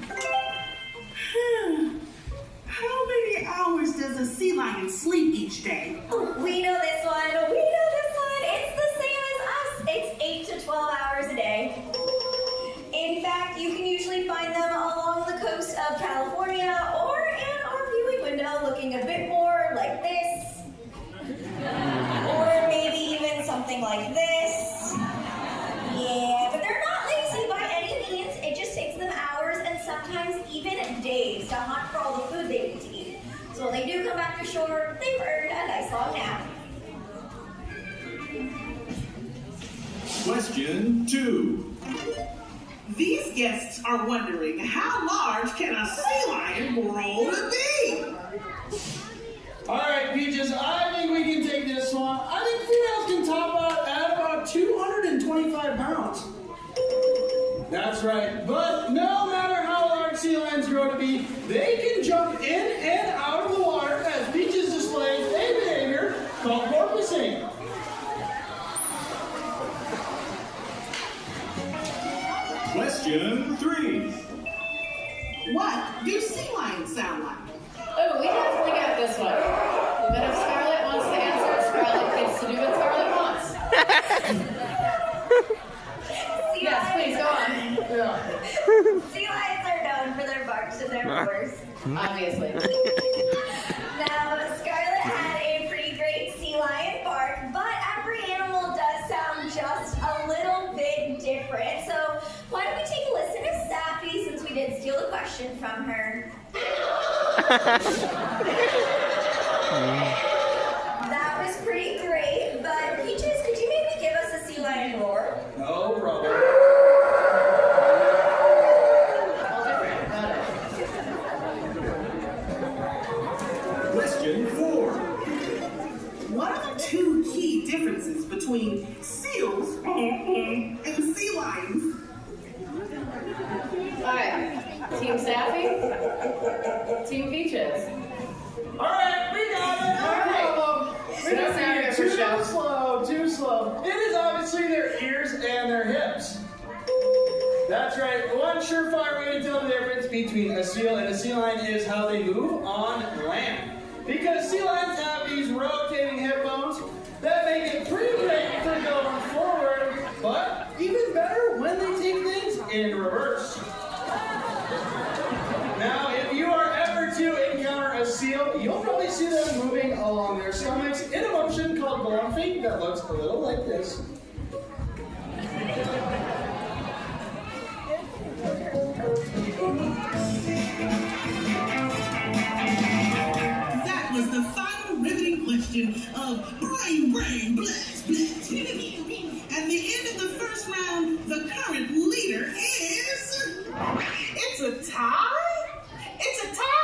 How many hours does a sea lion sleep each day? We know this one. It's the same as us. It's 8 to 12 hours a day. In fact, you can usually find them along the coast of California or in our viewing window looking a bit more like this. Or maybe even something like this. Yeah, but they're not lazy by any means. It just takes them hours and sometimes even days to hunt for all the food they need to eat. So when they do come back to shore, they've earned a nice long nap. Question 2. These guests are wondering, how large can a sea lion grow to be? All right, Peaches, I think we can take this one. I think females can top out at about 225 pounds. That's right, but no matter how large sea lions grow to be, they can jump in and out of the water as Peaches displays a behavior called porpoising. Question 3. What do sea lions sound like? Oh, we definitely got this one. But if Scarlett wants to answer, Scarlett gets to do what Scarlett wants. Yes, please, go on. Sea lions are known for their barks and their roars. Obviously. Now, Scarlett had a pretty great sea lion bark, but every animal does sound just a little bit different. So why don't we take a listen to Sappy since we did steal the question from her. That was pretty great, but Peaches, could you maybe give us a sea lion roar? No problem. Question 4. What are the two key differences between seals and sea lions? All right, Team Sappy, Team Peaches. All right, we got it. All right. We're not here for show. Too slow. It is obviously their ears and their hips. That's right. One surefire way to tell the difference between a seal and a sea lion is how they move on land. Because sea lions have these rotating hip bones that make it pretty great for going forward, but even better when they take things in reverse. seal, you'll probably see them moving along their stomachs in a motion called Dolphin that looks a little like this. That was the final riveting question of brain, blast. At the end of the first round, the current leader is... It's a tie? It's a tie!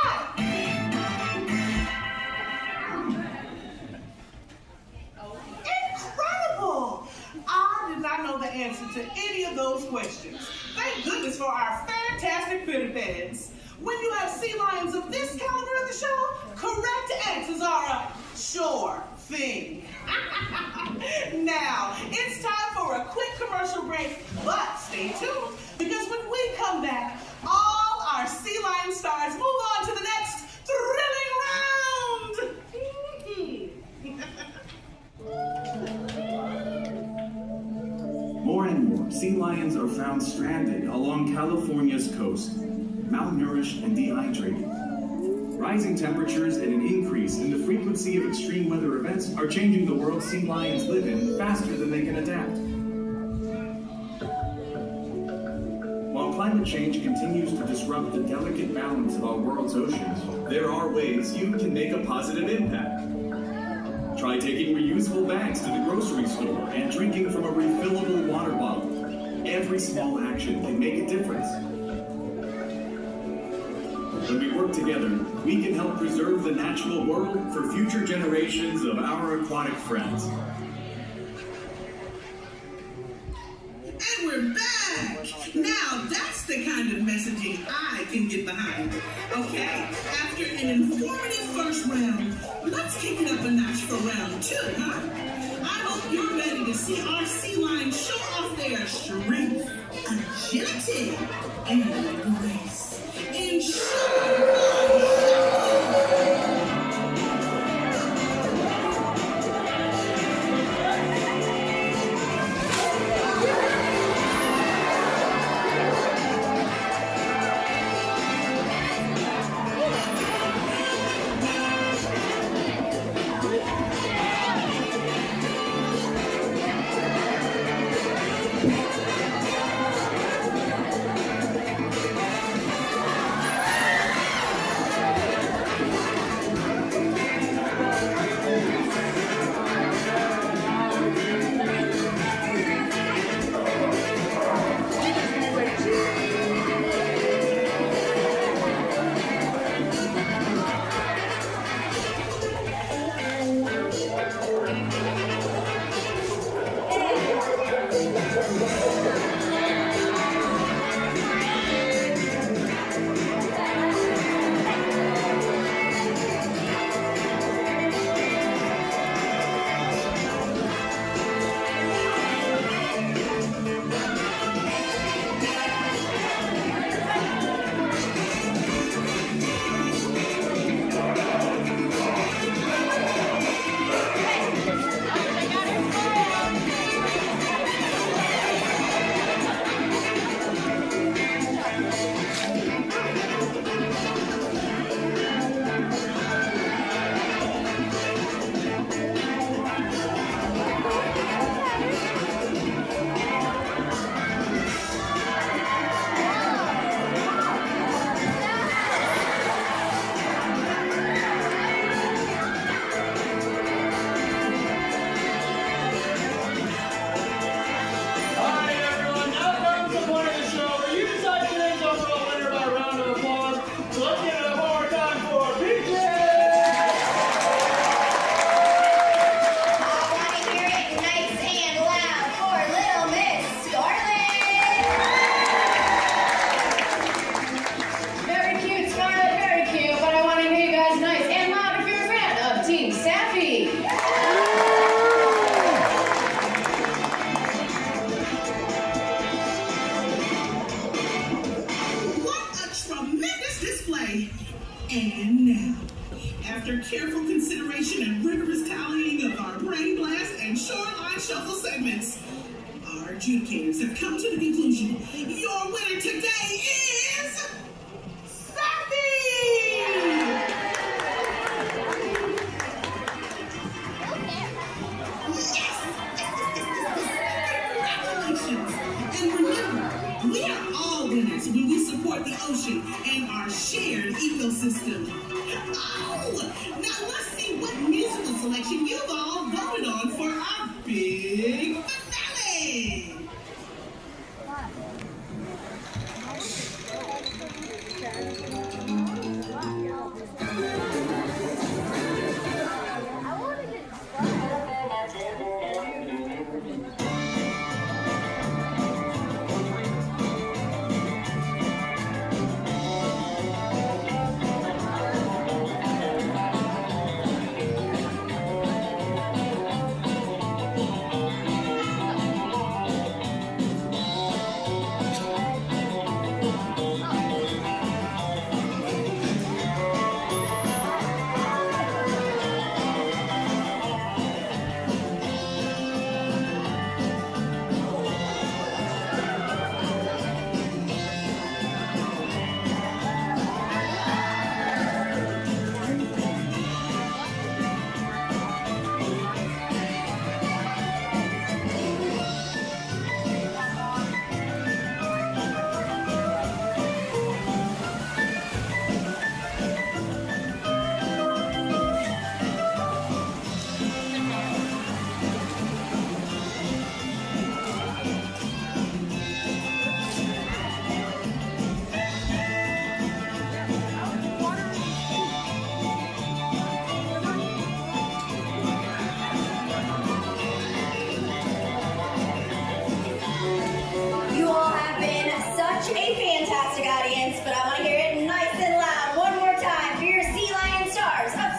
Incredible! I did not know the answer to any of those questions. Thank goodness for our fantastic Pinnipeds. When you have sea lions of this caliber in the show, correct answers are a sure thing. Now, it's time for a quick commercial break, but stay tuned, because when we come back, all our sea lion stars move on to the next thrilling round. More and more sea lions are found stranded along California's coast, malnourished and dehydrated. Rising temperatures and an increase in the frequency of extreme weather events are changing the world sea lions live in faster than they can adapt. While climate change continues to disrupt the delicate balance of our world's oceans, there are ways you can make a positive impact. Try taking reusable bags to the grocery store and drinking from a refillable water bottle. Every small action can make a difference. When we work together, we can help preserve the natural world for future generations of our aquatic friends. And we're back! Now that's the kind of messaging I can get behind. Okay, after an informative first round, let's kick it up a notch for round two, huh? I hope you're ready to see our sea lions show off their strength, agility, and grace. In And now, after careful consideration and rigorous tallying of our brain blast and shoreline shuffle segments, our adjudicators have come to the conclusion your winner today is... Sappy! support the ocean and our shared ecosystem. Oh, now let's see what musical selection you've all voted on for our big finale.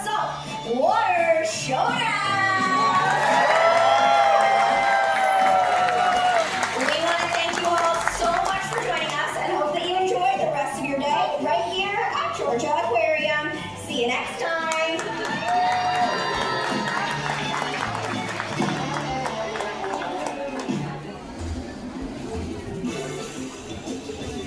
Saltwater Showdown! We want to thank you all so much for joining us and hope that you enjoy the rest of your day right here at Georgia Aquarium. See you next time!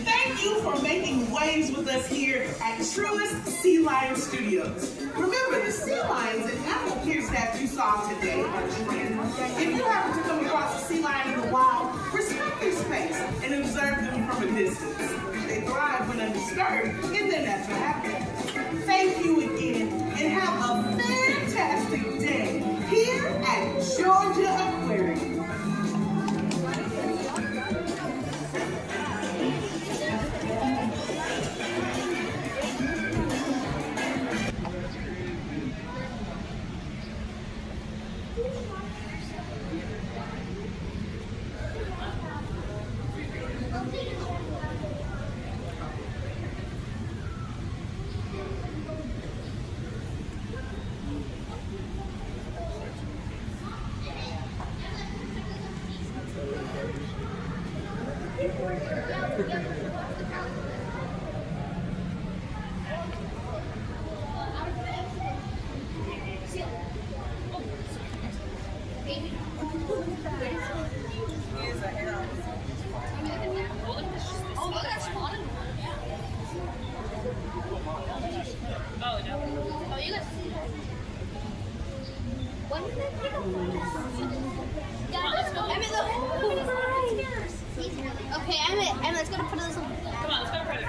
Thank you for making waves with us here at Truist Sea Lion Studios. Remember, the sea lions and animal care staff you saw today are trained. If you happen to come across a sea lion in the wild, respect their space and observe them from a distance. They thrive when undisturbed in their natural habitat. Thank you again, and have a fantastic day here at Georgia Aquarium. Okay, Emmett, let's go put this on. Come on, let's go put it.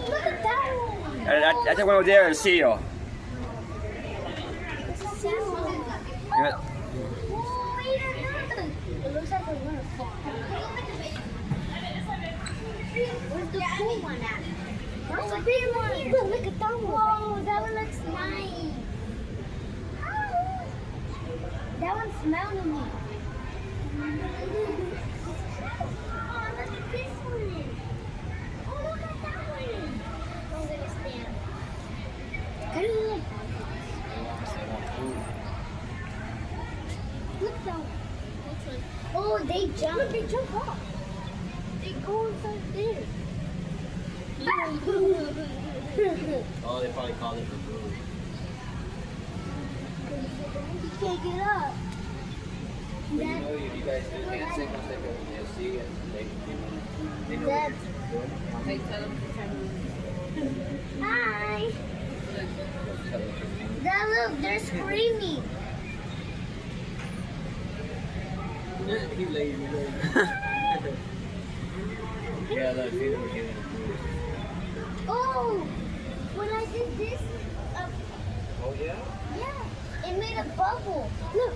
Look at that one. I think we're there and see you. It looks like we're gonna fall. Where's the cool one at? Where's the big one? Look at that one. Whoa, that one looks nice. That one's smelling me. Oh, look at this one. Oh, look at that one. I'm gonna stand. Good. Look at that one. Oh, they jump. Look, they jump off. They go inside there. Oh, they probably called it for food. You can't get up. But you know, if you guys do hand signals, they go to the sea and they know Dad. what you're doing. Hi. Dad, look, they're screaming. He lazy. Yeah, that feeling we're getting. Oh, when I did this, Oh yeah? yeah, it made a bubble. Look,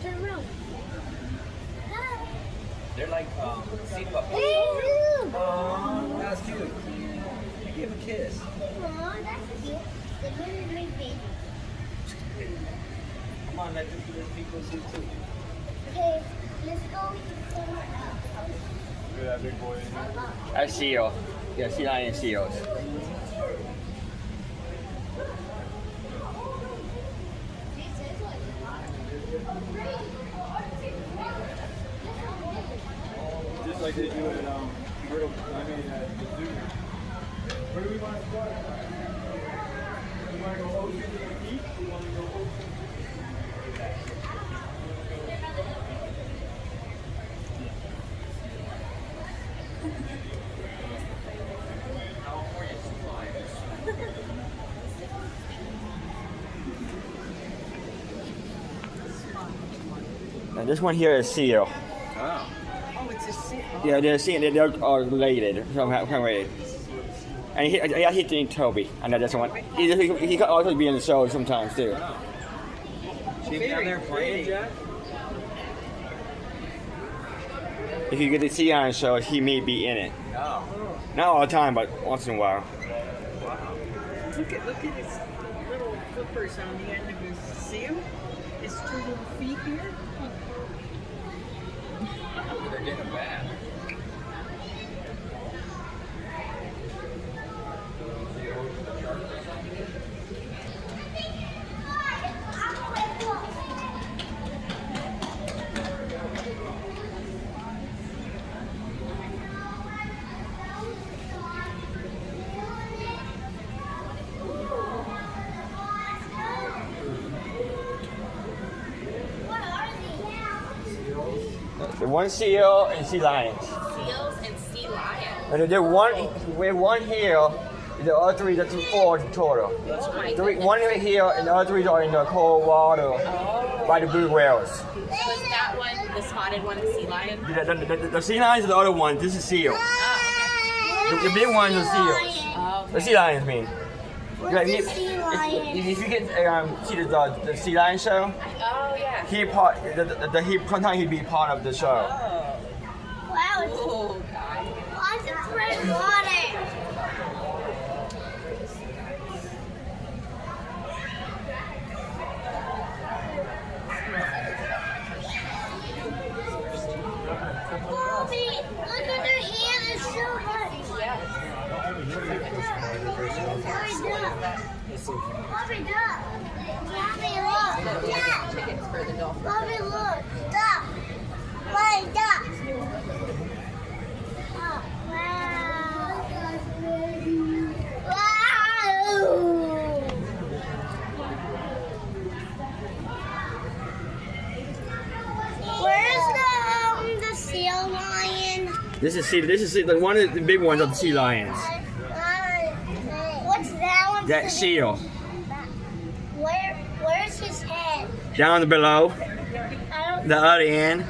turn around. Hi. They're like sea puppies. Hey, look. Oh, that's cute. Give a kiss. Aw, that's cute. They're really, really big. Come on, let people see too. Okay, let's go somewhere else. Look at that big boy in here. That's seal. Yeah, sea lion seals. Just like they do at the zoo. Where do we want to start? We want to go ocean to the beach? We want to go ocean Now this one here is seal. Oh. Oh, it's a seal. Yeah, they're seal. They're related. Somehow related. And he named Toby. I know that's one. He could also be in the show sometimes too. She's down there playing, Jack? If you get to see on shows, he may be in it. Oh. Not all the time, but once in a while. Wow. Look at his little flippers on the end of his seal. His two little feet here. They're getting a bath. The one seal and sea lions. Seals and sea lions. And they're one here. The other three, that's four total. Oh my One right here, and the other three are in the cold water by the blue whales. Was that one, the spotted one, the sea lion? The sea lions are the other ones. This is seal. Oh, The big ones are seals. Oh, okay. The sea lions mean. What's a sea lion? If you get see the sea lion show, Oh, yeah. sometimes he'd be part of the show. Wow, it's Oh, God. lots of fresh water. Bobby, look at their hand, it's so much. Bobby, duck. Bobby, look. Yeah. Tickets for the Dolphin. Bobby, look. Duck. Bobby, duck. Oh, wow. Wow. Where's the seal lion? This is the one of the big ones of the sea lions. What's that one? That seal. Where's his head? Down below. I don't The other end.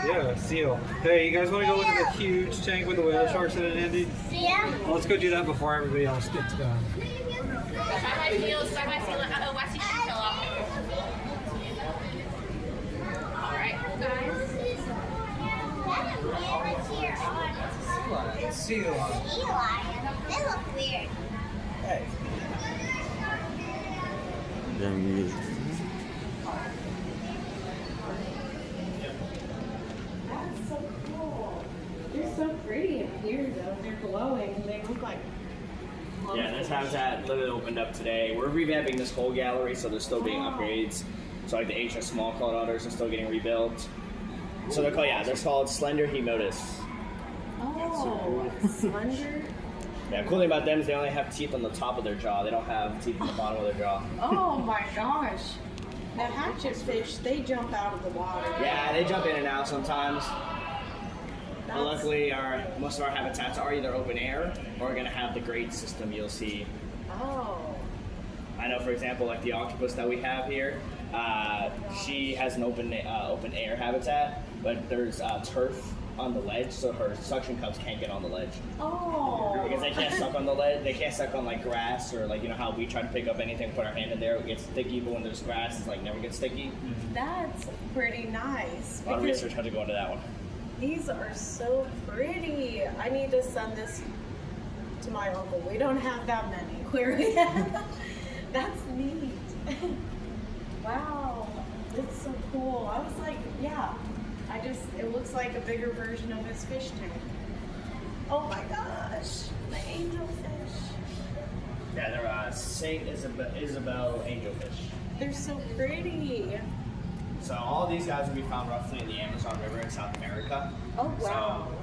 Yeah, seal. Hey, you guys want to go into the huge tank with the whale sharks in it, Andy? Yeah. Well, let's go do that before everybody else gets done. Bye-bye, seals. Bye-bye, seal. Uh-oh, watch your shoe fell off. All right, guys. Seal. Sea lion. They look weird. Hey. That's so cool. They're so pretty in here, though. They're glowing and they look like. Yeah, that's how that literally opened up today. We're revamping this whole gallery, so there's still being upgrades. So like the HS small clawed otters are still getting rebuilt. So they're called slender hemotus. Oh, slender. Yeah, cool thing about them is they only have teeth on the top of their jaw. They don't have teeth on the bottom of their jaw. Oh my gosh. The hatchet fish, they jump out of the water. Yeah, they jump in and out sometimes. But luckily, most of our habitats are either open air or going to have the grate system you'll see. Oh. I know, for example, like the octopus that we have here, she has an open air habitat, but there's turf on the ledge, so her suction cups can't get on the ledge. Oh. Because they can't suck on the ledge. They can't suck on like grass or like, you know how we try to pick up anything, put our hand in there, it gets sticky, but when there's grass, it's like never gets sticky. That's pretty nice. A lot of because research had to go into that one. These are so pretty. I need to send this to my uncle. We don't have that many aquariums. That's neat. Wow, it's so cool. I was like, yeah. It looks like a bigger version of his fish tank. Oh my gosh, the angelfish. Yeah, they're Saint Isabel angelfish. They're so pretty. So all these guys will be found roughly in the Amazon River in South America. Oh wow. So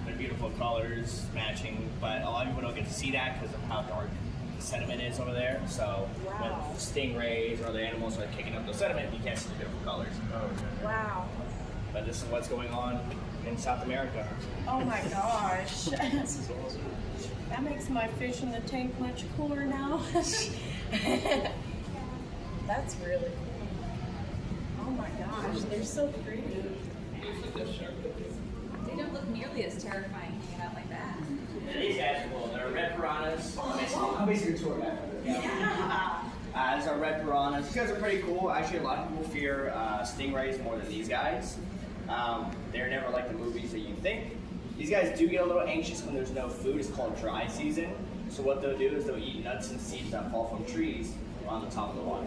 they're beautiful colors, matching, but a lot of people don't get to see that because of how dark the sediment is over there. So when stingrays or other animals are kicking up the sediment, you can't see the beautiful colors. Wow. But this is what's going on in South America. Oh my gosh. That makes my fish in the tank much cooler now. That's really cool. Oh my gosh, they're so pretty. They don't look nearly as terrifying hanging out like that. Yeah, these guys are cool. They're red piranhas. I'll basically tour that. Yeah. These are red piranhas. These guys are pretty cool. Actually, a lot of people fear stingrays more than these guys. They're never like the movies that you think. These guys do get a little anxious when there's no food. It's called dry season. So what they'll do is they'll eat nuts and seeds that fall from trees on the top of the water.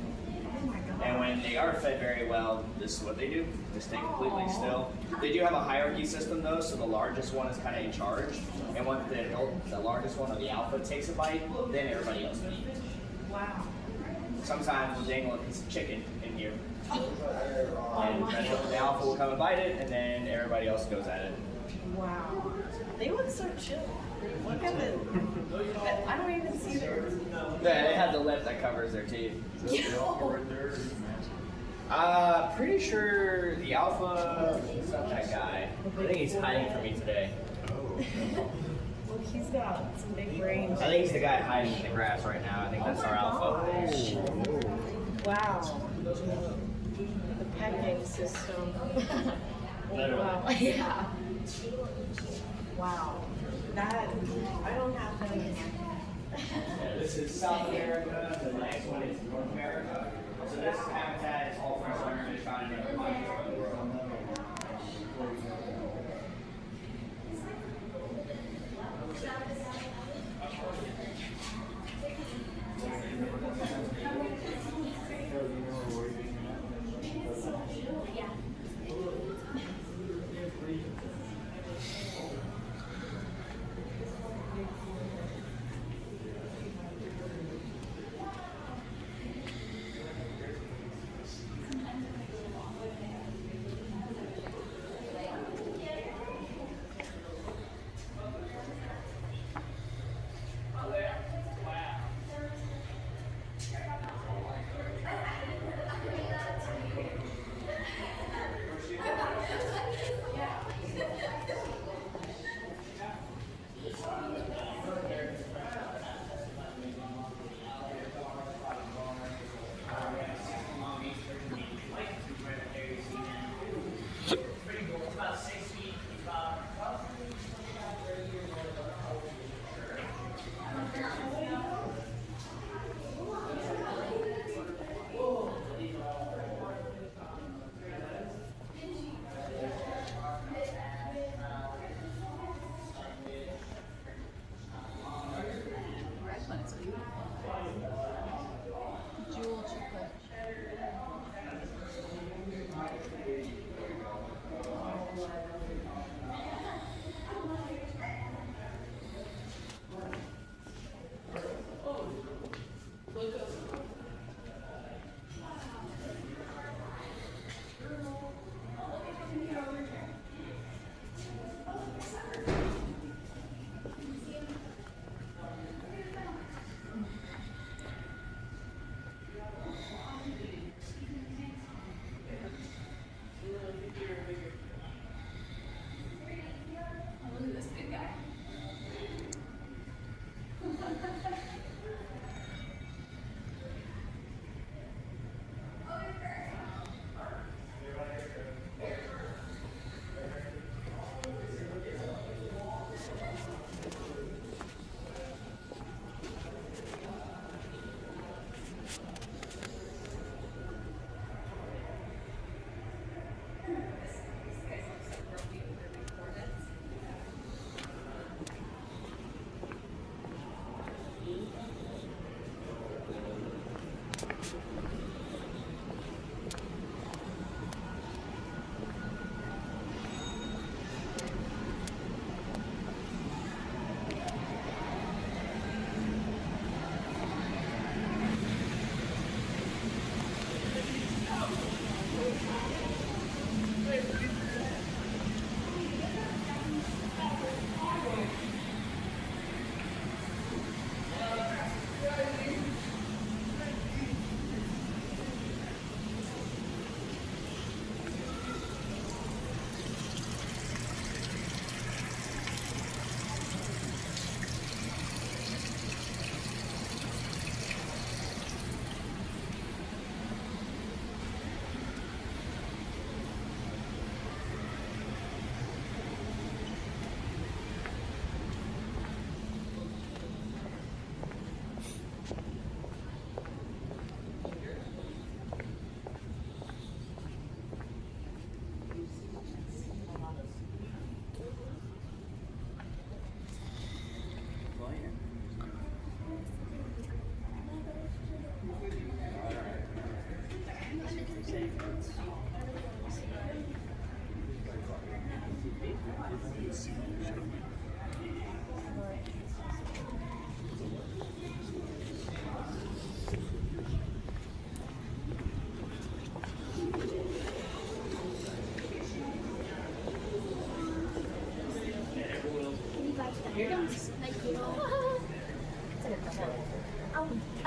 And when they are fed very well, this is what they do. They stay completely still. They do have a hierarchy system though, so the largest one is kind of in charge. And when the largest one, or the alpha, takes a bite, then everybody else will eat. Wow. Sometimes we'll dangle a piece of chicken in here. And the alpha will come and bite it, and then everybody else goes at it. Wow. They look so chill. Look at them. I don't even see them. Yeah, they have the lip that covers their teeth. Pretty sure the alpha is not that guy. I think he's hiding from me today. Look, he's got some big brains. I think he's the guy hiding in the grass right now. I think that's our alpha. Wow. The pecking system. Literally. Wow. Yeah. Wow. That, I don't have them. Yeah, this is South America. The next one is North America. So this habitat is all freshwater fish found in different countries around the world.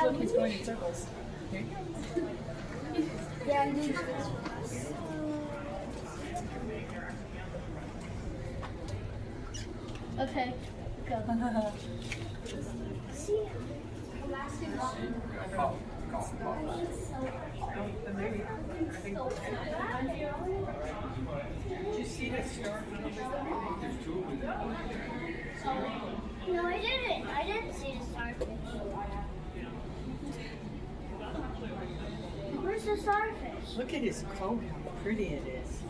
Look, he's going in circles. Yeah, I'm doing Okay, go. See? Elastic one. Did you see that star? No, I didn't. I didn't see the starfish. Where's the starfish? Look at his coat, how pretty it is.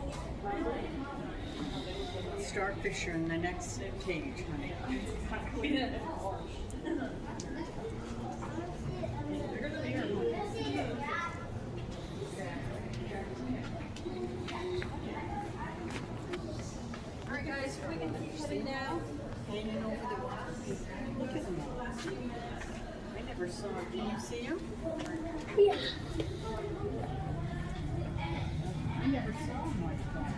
Starfish are in the next cage, honey. Alright guys, can we get the heading now? Hanging over the water. Look at him. I never saw him. Can you see him? Yeah. I never saw him like that.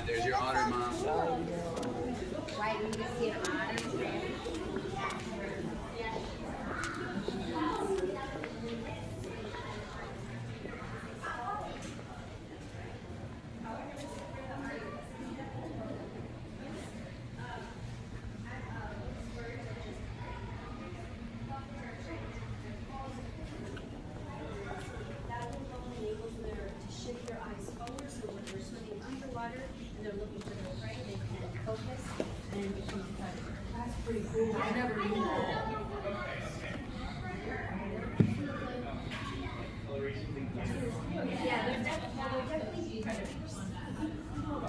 There's your otter, Mom. Right, you can see an otter.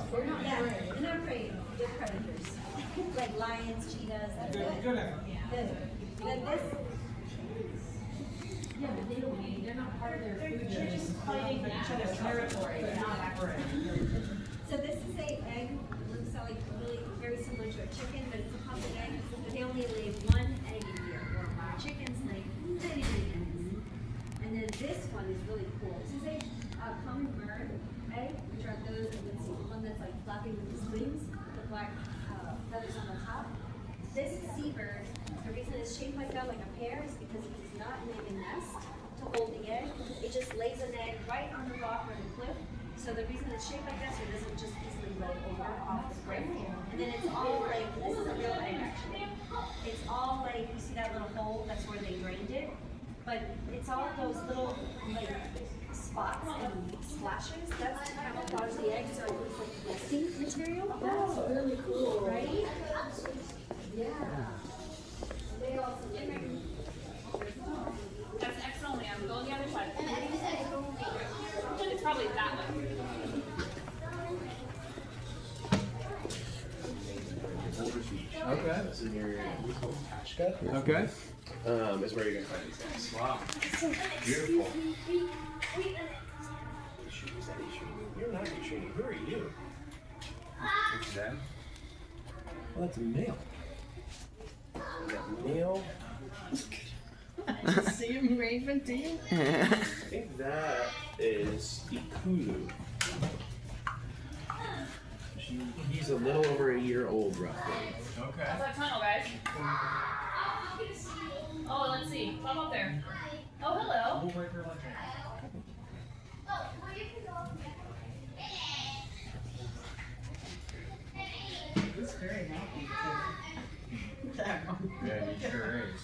They're not afraid. They're predators. Like lions, cheetahs. That's good. Good. Then this. Yeah, but they don't eat. They're not part of their food. They're just fighting each other's territory. They're not accurate. So this is a egg. Looks like really very similar to a chicken, but it's a pumpkin egg. But they only lay one egg a year. Chickens lay many eggs. And then this one is really cool. This is a common bird egg, which are those that you can see. The one that's like flapping with his wings, the black feathers on the top. This seabird, the reason it's shaped like that, like a pear, is because it does not make a nest to hold the egg. It just lays an egg right on the rock or the cliff. So the reason it's shaped like that, so it doesn't just easily lay over off the spring. And then it's all like, this is a real egg actually. It's all like, you see that little hole, that's where they drained it. But it's all those little like spots and splashes. That's to camouflage the egg, so it looks like nesting material. That's really cool, right? Yeah. They also That's X only. I'm going the other side. It's probably that one. Okay. This is your Ashka. Okay. Is where you're gonna find these guys. Wow. Beautiful. You're not Ishini. Who are you? What's that? Well, that's a male. We got male. See him waving to you? I think that is Ikulu. He's a little over a year old, roughly. Okay. How's that tunnel, guys? Oh, let's see. Come up there. Oh, hello. He's very happy too. That one. Yeah, he sure is.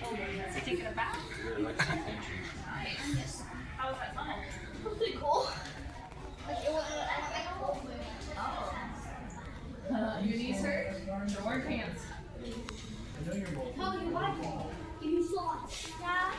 Oh, is he taking a bath? Nice. How was that tunnel? Pretty cool. Like it was your knees hurt? Or wear pants? Tell you what, give me slots. Yeah.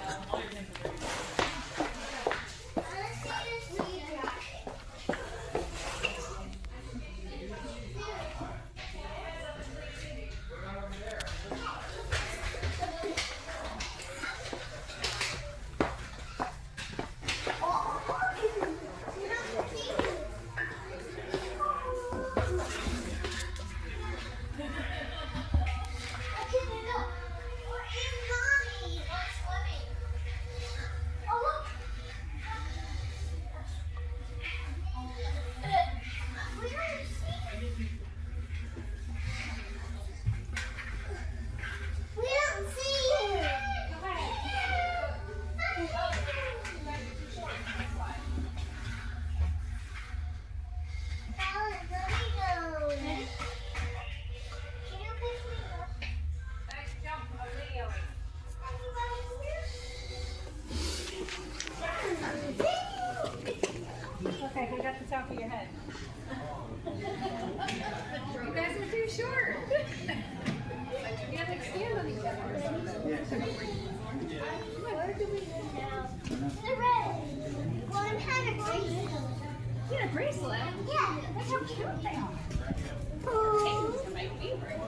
short. You have to stand on each other. Where do we go now? The red. Well, I'm kind of bracelet. You got a bracelet? Yeah, look how cute they are. Penguins are my favorite.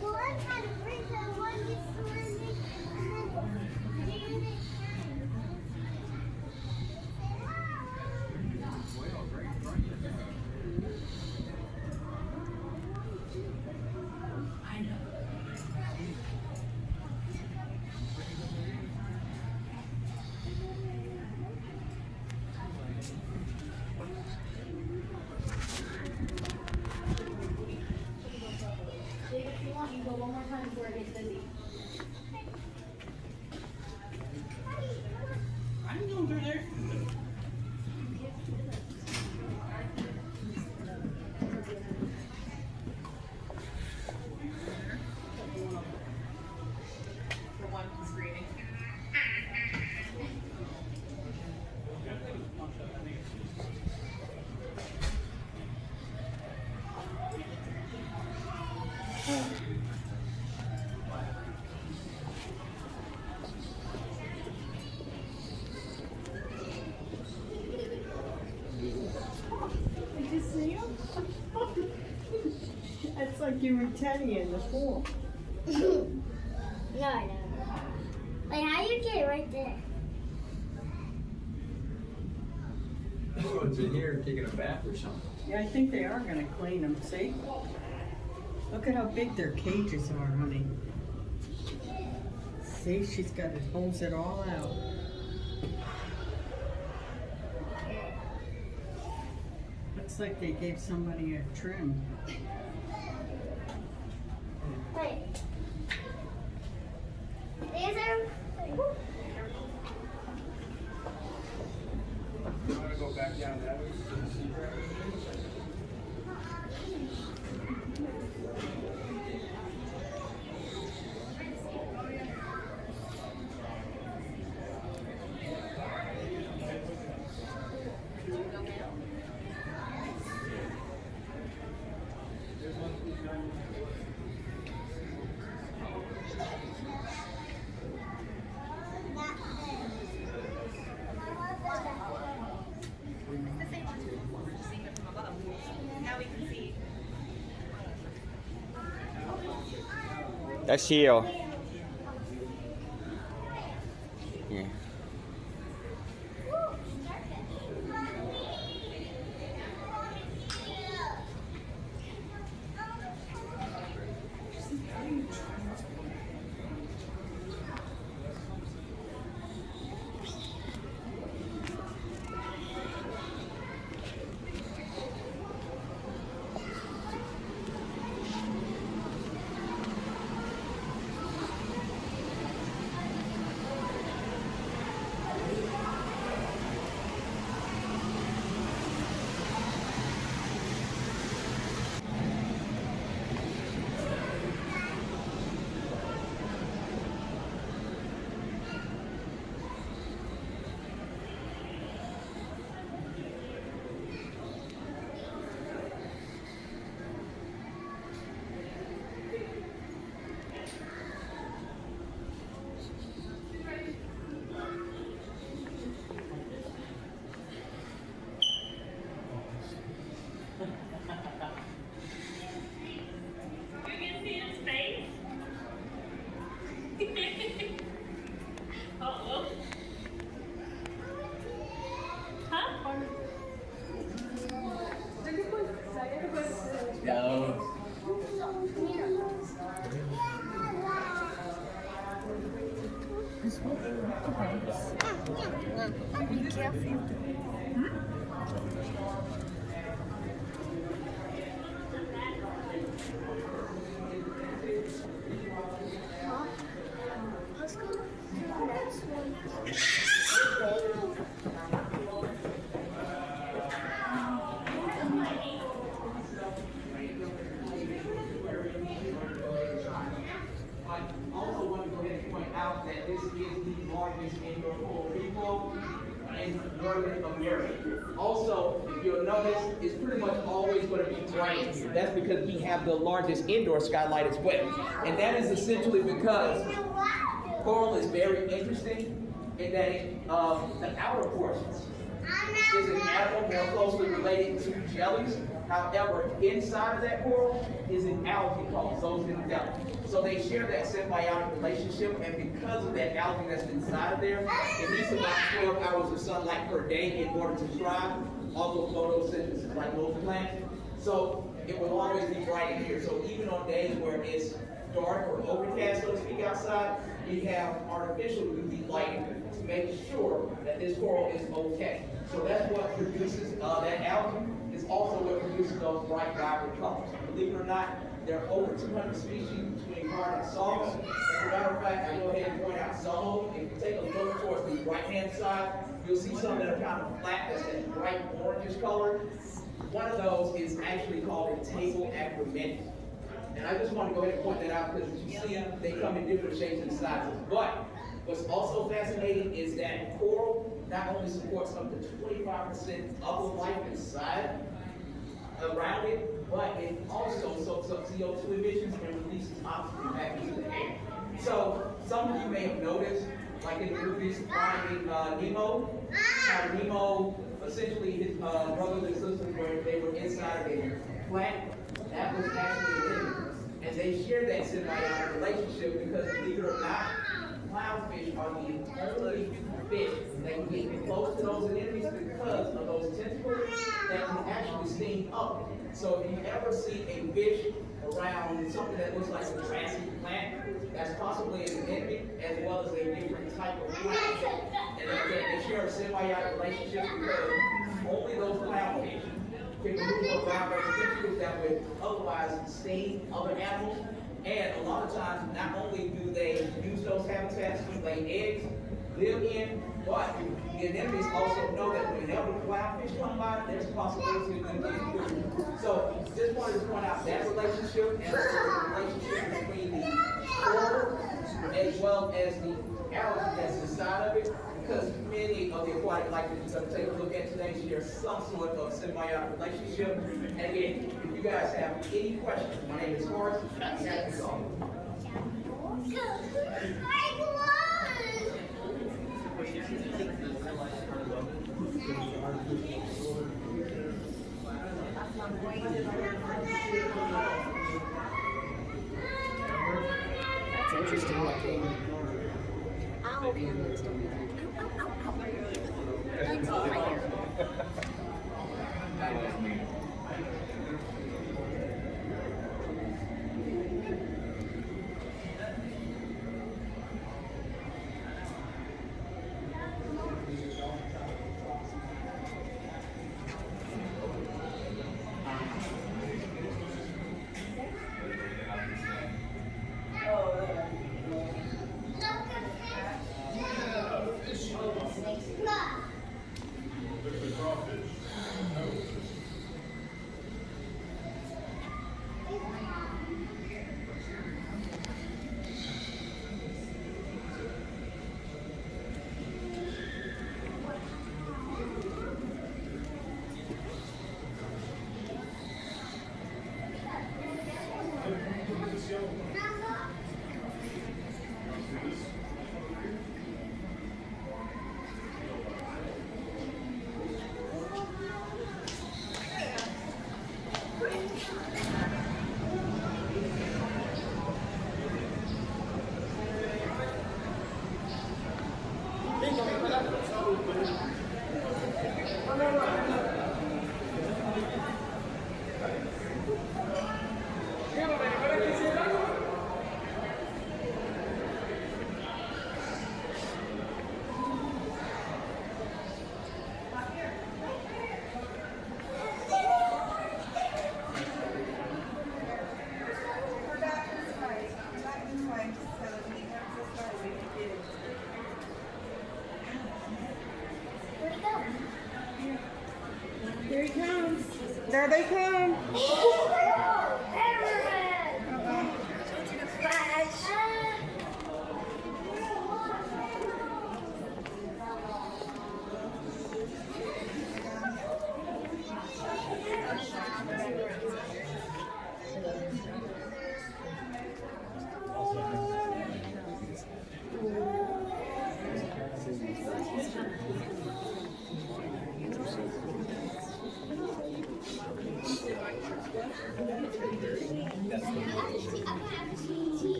Well, I'm kind of bracelet. One is swimming. If you want, you go one more time before it gets busy. I can go through there. The one who's screaming. Did you see him? It's like you were Teddy in the pool. No, no. Wait, how you get right there? Someone's in here taking a bath or something. Yeah, I think they are gonna clean them, see? Look at how big their cages are, honey. See, she's got it, holds it all out. Looks like they gave somebody a trim. Wait. These are... You want to go back down that way? That's heel. Yeah. Be careful. Let's go to the next one. I also want to go ahead and point out that this is the largest indoor pool people in Northern America. Also, if you'll notice, is pretty much always going to be bright here. That's because we have the largest indoor skylight as well. And that is essentially because coral is very interesting in that the outer portions is an animal more closely related to jellies. However, inside of that coral is an algae called zooxanthellae. So they share that symbiotic relationship, and because of that algae that's inside of there, it needs about 12 hours of sunlight per day in order to thrive. Also photosynthesis like most plants. So it will always be bright in here. So even on days where it's dark or overcast, so to speak, outside, we have artificial UV lighting to make sure that this coral is okay. So that's what produces that algae. Is also what produces those bright, vibrant colors. Believe it or not, there are over 200 species between hard and soft. As a matter of fact, I'll go ahead and point out some of them. If you take a look towards the right-hand side, you'll see some that are kind of flat, that's that bright orangish color. One of those is actually called a table acrometic. And I just want to go ahead and point that out because as you see, they come in different shapes and sizes. But what's also fascinating is that coral not only supports up to 25% of the life inside around it, but it also soaks up CO2 emissions and releases oxygen back into the air. So some of you may have noticed, like in the movies Finding Nemo, how Nemo, essentially his brothers and sisters, where they were inside of a plant, that was actually a living. And they share that symbiotic relationship because, believe it or not, clownfish are the only fish that can get close to those anemones because of those tentacles that can actually sting up. So if you ever see a fish around something that looks like a grassy plant, that's possibly an anemone as well as a different type of plant. And again, they share a symbiotic relationship because only those clownfish can move around those tentacles that would otherwise sting other animals. And a lot of times, not only do they use those habitats to lay eggs, live in, but the anemones also know that whenever clownfish come by, there's a possibility of them getting food. So just wanted to point out that relationship and the relationship between the coral as well as the algae that's inside of it, because many of the aquatic life that you're going to take a look at today share some sort of symbiotic relationship. And again, if you guys have any questions, my name is Horace, and I'm happy to solve them. That's interesting looking. Owl cameras don't do that. Ow, ow, ow. Thanks, off my hair. That was me. Here he comes. There they come. Oh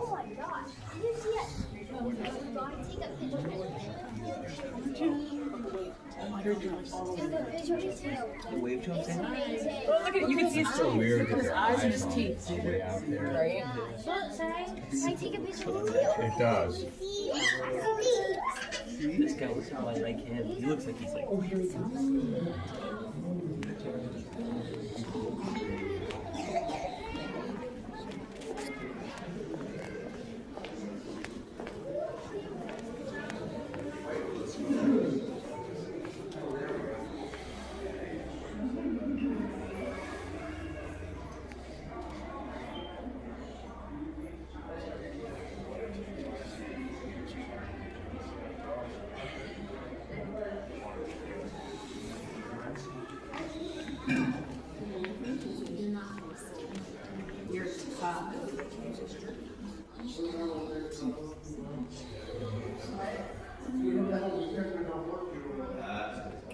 my gosh. Did you see it? Take a picture. Wave to him, say hi. Oh, look at you can see his So weird. his eyes and his teeth. Way out there. Right? Can I take a picture with you? It does. This guy looks like him. He looks like he's like, oh, here he comes. You're top.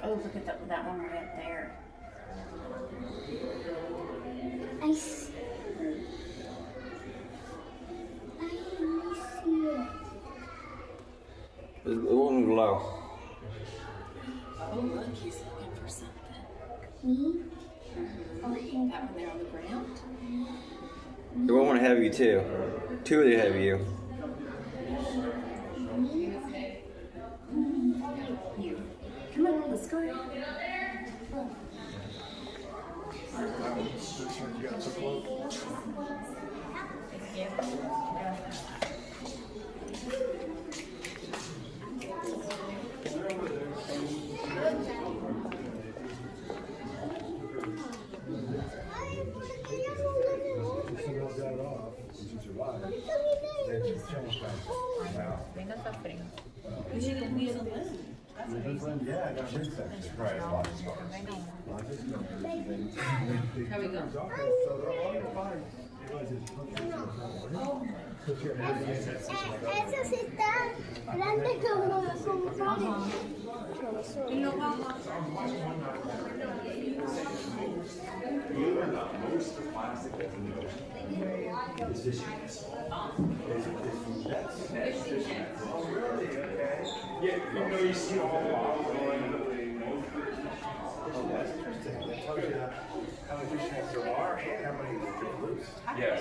Oh, look at that one right up there. I see. There's one below. Oh, look, he's looking for something. Me? That one there on the ground? The one want to have you too. Two of them have you. You. Come on, let's go. Venga, está frío. Yeah, I got a big section. Right. How we go? Eso sí está grande como y no vamos. Even the most plastic that's in the ocean is fishing nets. That's fishing nets. Oh, really? Okay. Yeah, you know, you see all the bottles going into the most. Oh, that's interesting. That tells you how many fishing nets there are and how many they can loose. Yes.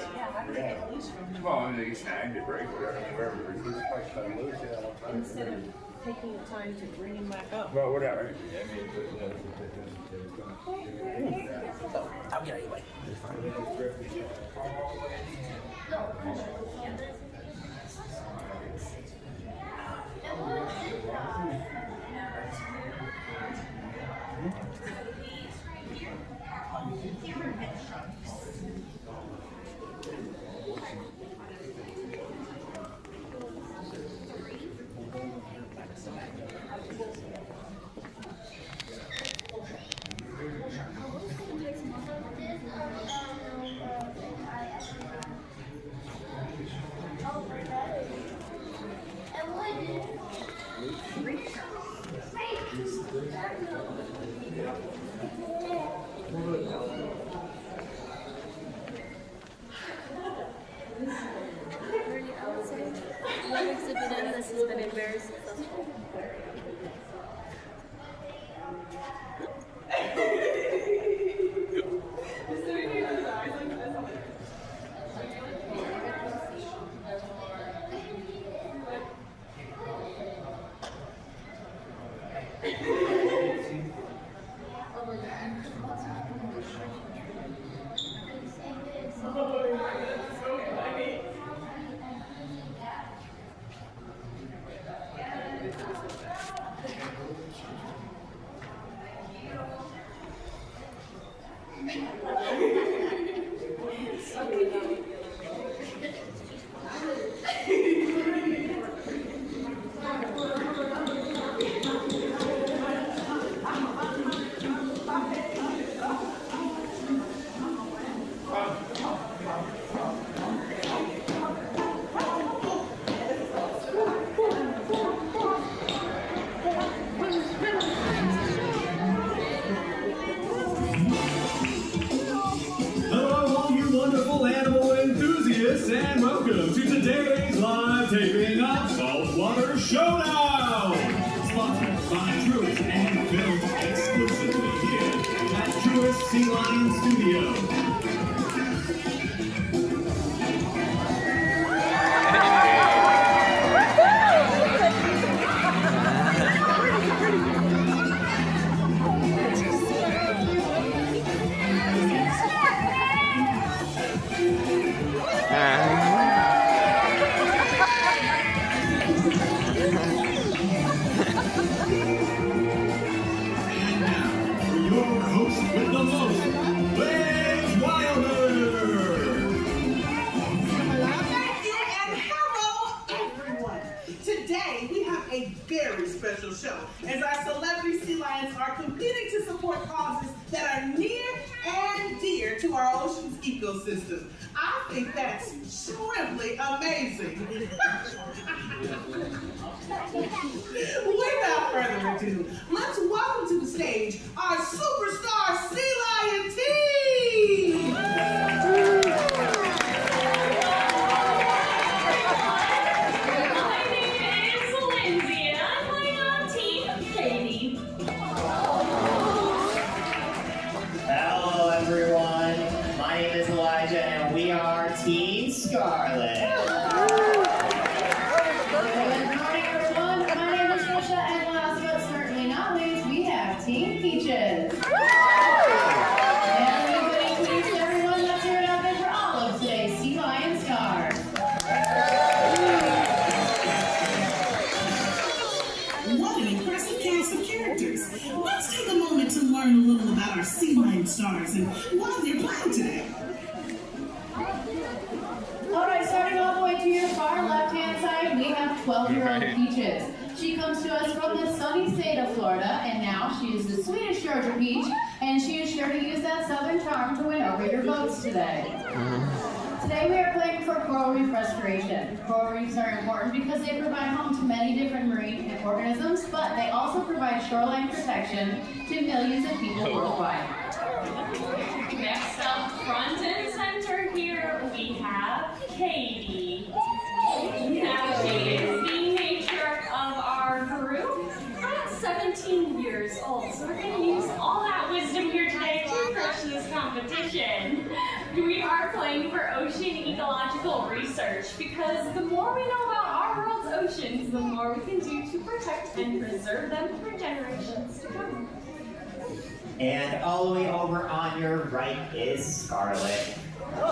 Yeah. Well, I mean, they get snagged, they break, wherever. It's quite fun to lose, yeah, all the time. Instead of taking the time to bring him back up. Well, whatever. I mean, I'll get anyway. One exhibit in this has been very successful. Sea Lion Studio. Your host with the most, Liz Wilder! Thank you and hello everyone. Today we have a very special show as our celebrity sea lions are competing to support causes that are near and dear to our ocean's ecosystem. I think that's simply amazing. Without further ado, let's welcome to the stage our superstar sea lion team. My name is Lindsay, and I'm playing on Team Katie. Hello everyone, my name is Elijah and we are Team Scarlet. Good morning, everyone. My name is Trisha, and last but certainly not least, we have Team Peaches. And everybody, please, everyone, let's hear it out there for all of today's Sea Lion stars. What an impressive cast of characters. Let's take a moment to learn a little about our sea lion stars and why they're playing today. Alright, starting all the way to your far left-hand side, we have 12-year-old Peaches. She comes to us from the sunny state of Florida, and now she is the Swedish Georgia Peach, and she is sure to use that southern charm to win over your votes today. Today we are playing for coral reef restoration. Coral reefs are important because they provide home to many different marine organisms, but they also provide shoreline protection to millions of people worldwide. Next up, front and center here, we have Katie. Now, she is the matriarch of our group. At 17 years old, so we're going to use all that wisdom here today to crush this competition. We are playing for ocean ecological research because the more we know about our world's oceans, the more we can do to protect and preserve them for generations to come. And all the way over on your right is Scarlet.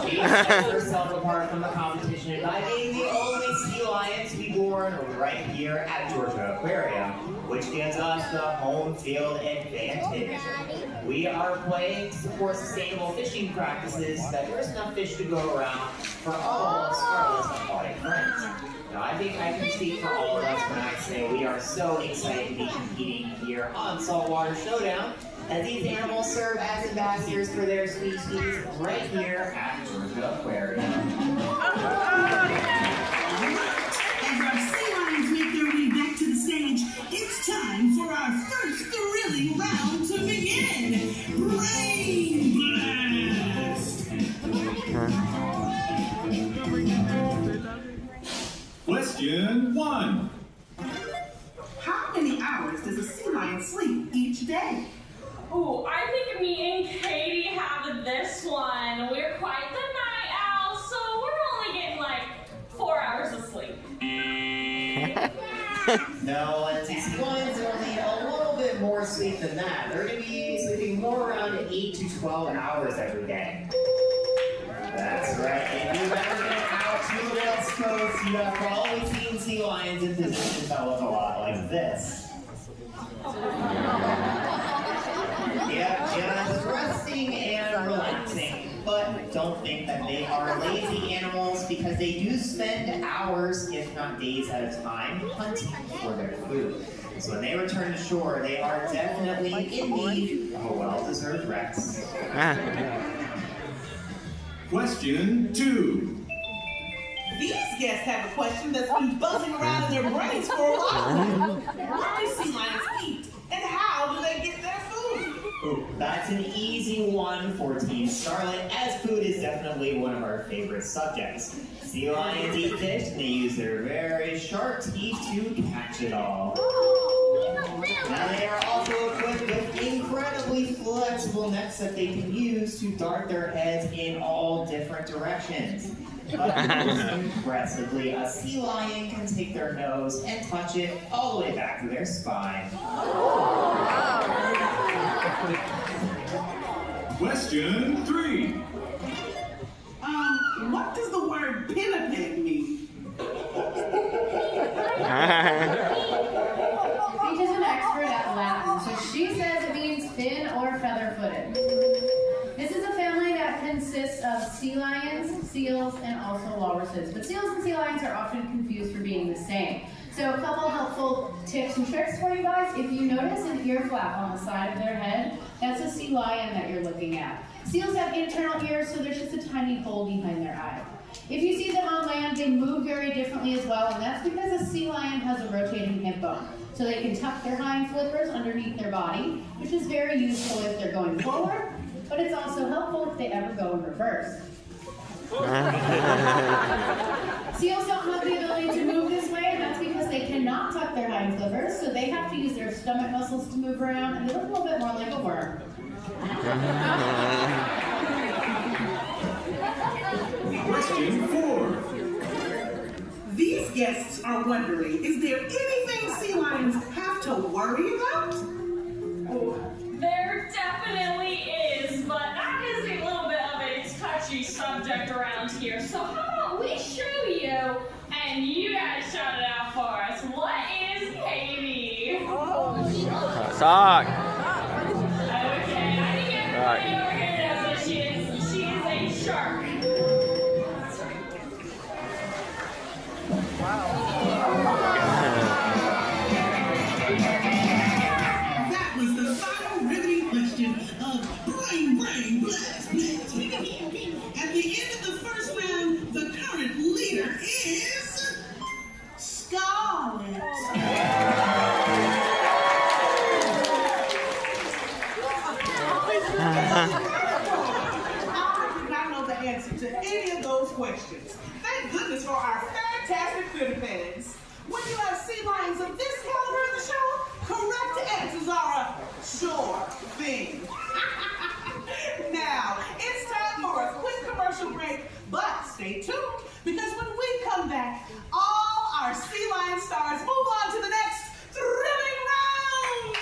She sets herself apart from the competition by being the only sea lion to be born right here at Georgia Aquarium, which gives us the home field advantage. We are playing to support sustainable fishing practices so that there's enough fish to go around for all of Scarlet's aquatic friends. Now, I think I can speak for all of us when I say we are so excited to be competing here on Saltwater Showdown, as these animals serve as ambassadors for their species right here at Georgia Aquarium. As our sea lions make their way back to the stage, it's time for our first thrilling round to begin. Brain Blast! Question 1. How many hours does a sea lion sleep each day? Ooh, I think me and Katie have this one. We're quite the night owl, so we're only getting like 4 hours of sleep. No, and sea lions are only a little bit more sleep than that. They're going to be sleeping more around 8 to 12 hours every day. That's right. If you've ever been out to the West Coast, you have probably seen sea lions in positions that look a lot like this. Yeah, just resting and relaxing. But don't think that they are lazy animals because they do spend hours, if not days at a time, hunting for their food. So when they return to shore, they are definitely in need of a well-deserved rest. Question 2. These guests have a question that's been buzzing around in their brains for a while. What do sea lions eat, and how do they get their food? Ooh, that's an easy one for Team Scarlet, as food is definitely one of our favorite subjects. Sea lions eat fish, and they use their very sharp teeth to catch it all. Now they are also equipped with incredibly flexible flexible necks that they can use to dart their heads in all different directions. But most impressively, a sea lion can take their nose and touch it all the way back to their spine. Question 3. What does the word pinniped mean? Peach is an expert at Latin, so she says it means fin or feather-footed. This is a family that consists of sea lions, seals, and also walruses. But seals and sea lions are often confused for being the same. So a couple helpful tips and tricks for you guys. If you notice an ear flap on the side of their head, that's a sea lion that you're looking at. Seals have internal ears, so there's just a tiny hole behind their eye. If you see them on land, they move very differently as well, and that's because a sea lion has a rotating hip bone. So they can tuck their hind flippers underneath their body, which is very useful if they're going forward, but it's also helpful if they ever go in reverse. Seals don't have the ability to move this way, and that's because they cannot tuck their hind flippers, so they have to use their stomach muscles to move around, and they look a little bit more like a worm. Question 4. These guests are wondering, is there anything sea lions have to worry about? There definitely is, but that is a little bit of a touchy subject around here. So how about we show you, and you guys shout it out for us. What is Katie? Sock. Okay, I think everybody over here knows what she is. She is a shark. That was the final riveting question of Brain Blast. At the end of the first round, the current leader is Scarlet. I did not know the answer to any of those questions. Thank goodness for our fantastic pinnipeds. When you have sea lions of this caliber in the show, correct answers are a sure thing. Now, it's time for a quick commercial break, but stay tuned, because when we come back, all our sea lion stars move on to the next thrilling round.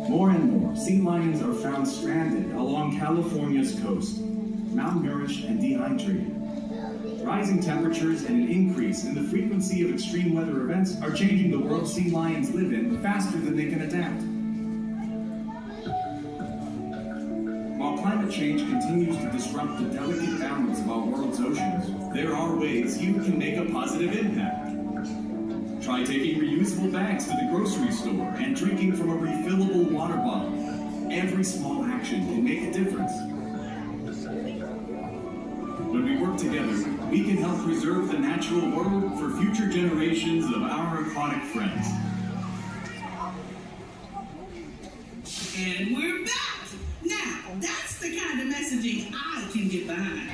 More and more, sea lions are found stranded along California's coast, malnourished and dehydrated. Rising temperatures and an increase in the frequency of extreme weather events are changing the world sea lions live in faster than they can adapt. While climate change continues to disrupt the delicate balance of our world's oceans, there are ways you can make a positive impact. Try taking reusable bags to the grocery store and drinking from a refillable water bottle. Every small action can make a difference. When we work together, we can help preserve the natural world for future generations of our aquatic friends. And we're back! Now, that's the kind of messaging I can get behind.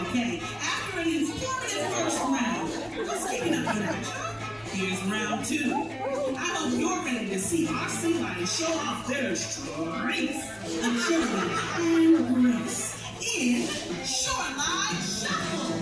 Okay, after an informative first round, let's kick it up a notch. Here's round 2. I hope you're ready to see our sea lions show off their strength, agility, and grace in Shoreline Shuffle.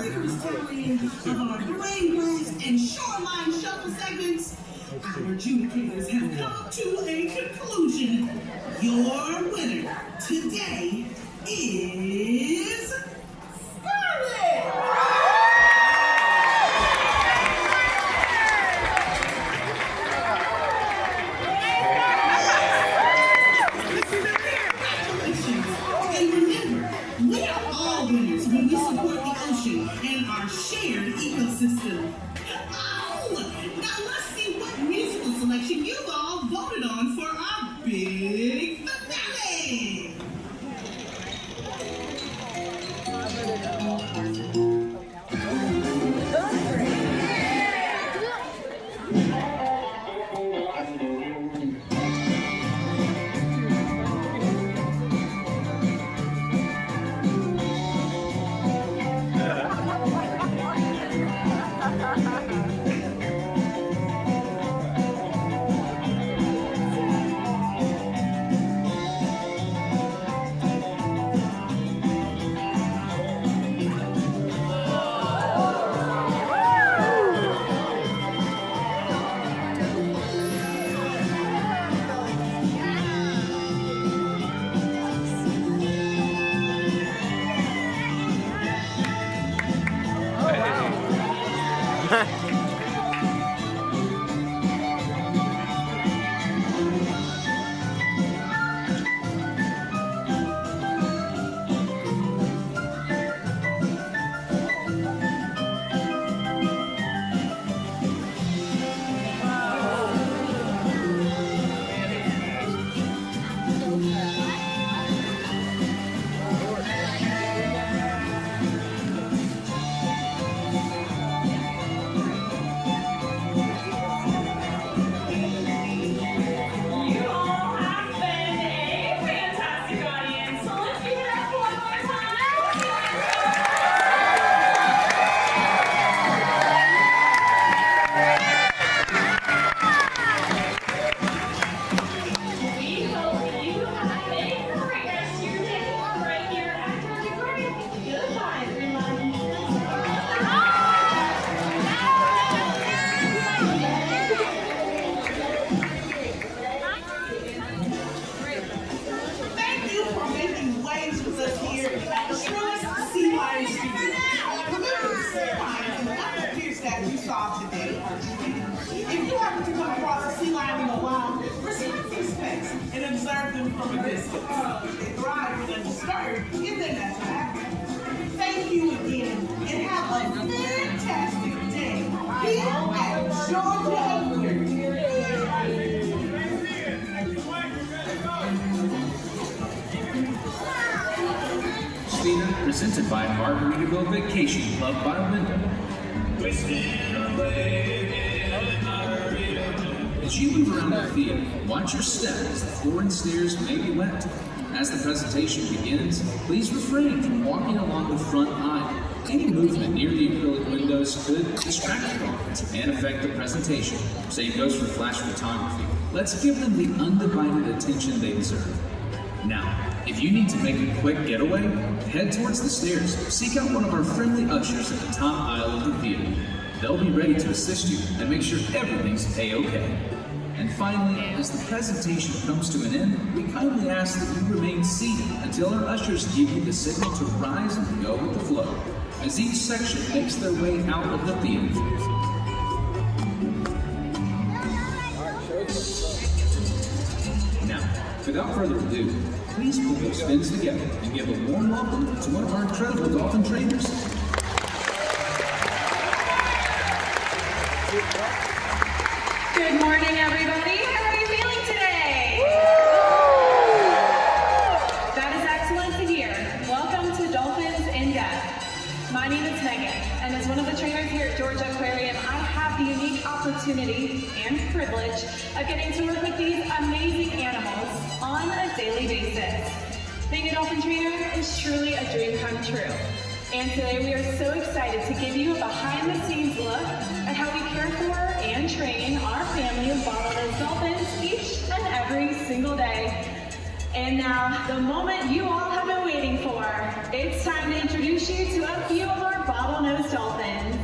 rigorous time of our brain blast and shoreline shuffle segments, our adjudicators have come to a conclusion. Your winner today is Scarlett! And remember, we are all winners when we support the ocean and our shared ecosystem. Oh, now let's see what musical selection you all voted on for our big finale. Thank you for making waves with us here at the Trust Sea Lion Studio. Remember the sea lions and other deer statues you saw today. If you happen to come across a sea lion in the wild, respect their space and observe them from a distance. They thrive when undisturbed in their natural habitat. Thank you again, and have a fantastic day here at Georgia Aquarium. Christina, presented by Margaritaville Vacation Club by Wyndham. As you move around the theater, watch your step as the floor and stairs may be wet. As the presentation begins, please refrain from walking along the front aisle. Any movement near the acrylic windows could distract the dolphins and affect the presentation. Same goes for flash photography. Let's give them the undivided attention they deserve. Now, if you need to make a quick getaway, head towards the stairs. Seek out one of our friendly ushers at the top aisle of the theater. They'll be ready to assist you and make sure everything's A-OK. And finally, as the presentation comes to an end, we kindly ask that you remain seated until our ushers give you the signal to rise and go with the flow, as each section makes their way out of the theater. Now, without further ado, please put those fins together and give a warm welcome to one of our incredible dolphin trainers. Good morning, everybody. How are you feeling today? That is excellent to hear. Welcome to Dolphins in Depth. My name is Megan, and as one of the trainers here at Georgia Aquarium, I have the unique opportunity and privilege of getting to work with these amazing animals on a daily basis. Being a dolphin trainer is truly a dream come true. And today we are so excited to give you a behind-the-scenes look at how we care for and train our family of bottlenose dolphins each and every single day. And now, the moment you all have been waiting for. It's time to introduce you to a few of our bottlenose dolphins.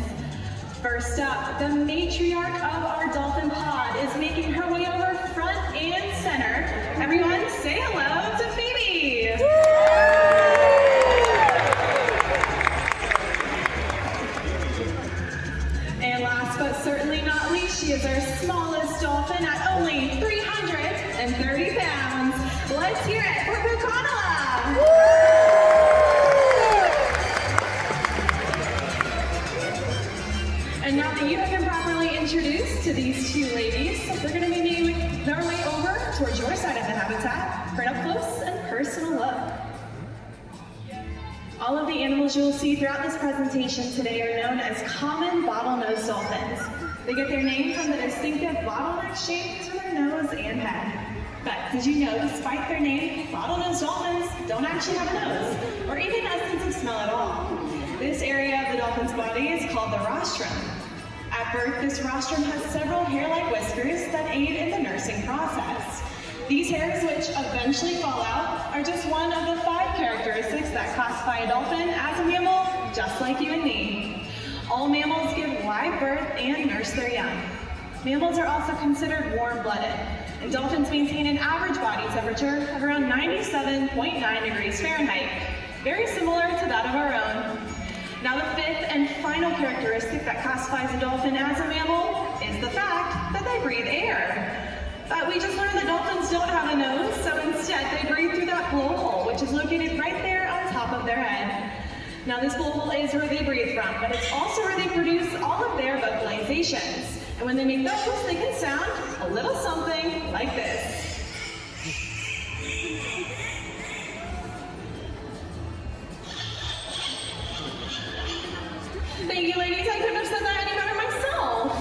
First up, the matriarch of our dolphin pod is making her way over front and center. Everyone say hello to Phoebe. And last but certainly not least, she is our smallest dolphin at only 330 pounds. Let's hear it for Aquanaut. And now that you have been properly introduced to these two ladies, we're going to be making our way over towards your side of the habitat for an up-close and personal look. All of the animals you will see throughout this presentation today are known as common bottlenose dolphins. They get their name from the distinctive bottleneck shape to their nose and head. But did you know, despite their name, bottlenose dolphins don't actually have a nose, or even a sense of smell at all. This area of the dolphin's body is called the rostrum. At birth, this rostrum has several hair-like whiskers that aid in the nursing process. These hairs, which eventually fall out, are just one of the 5 characteristics that classify a dolphin as a mammal, just like you and me. All mammals give live birth and nurse their young. Mammals are also considered warm-blooded, and dolphins maintain an average body temperature of around 97.9 degrees Fahrenheit, very similar to that of our own. Now, the 5th and final characteristic that classifies a dolphin as a mammal is the fact that they breathe air. But we just learned that dolphins don't have a nose, so instead they breathe through that blowhole, which is located right there on top of their head. Now, this blowhole is where they breathe from, but it's also where they produce all of their vocalizations. And when they make those, they can sound a little something like this. Thank you, ladies. I couldn't have said that any better myself.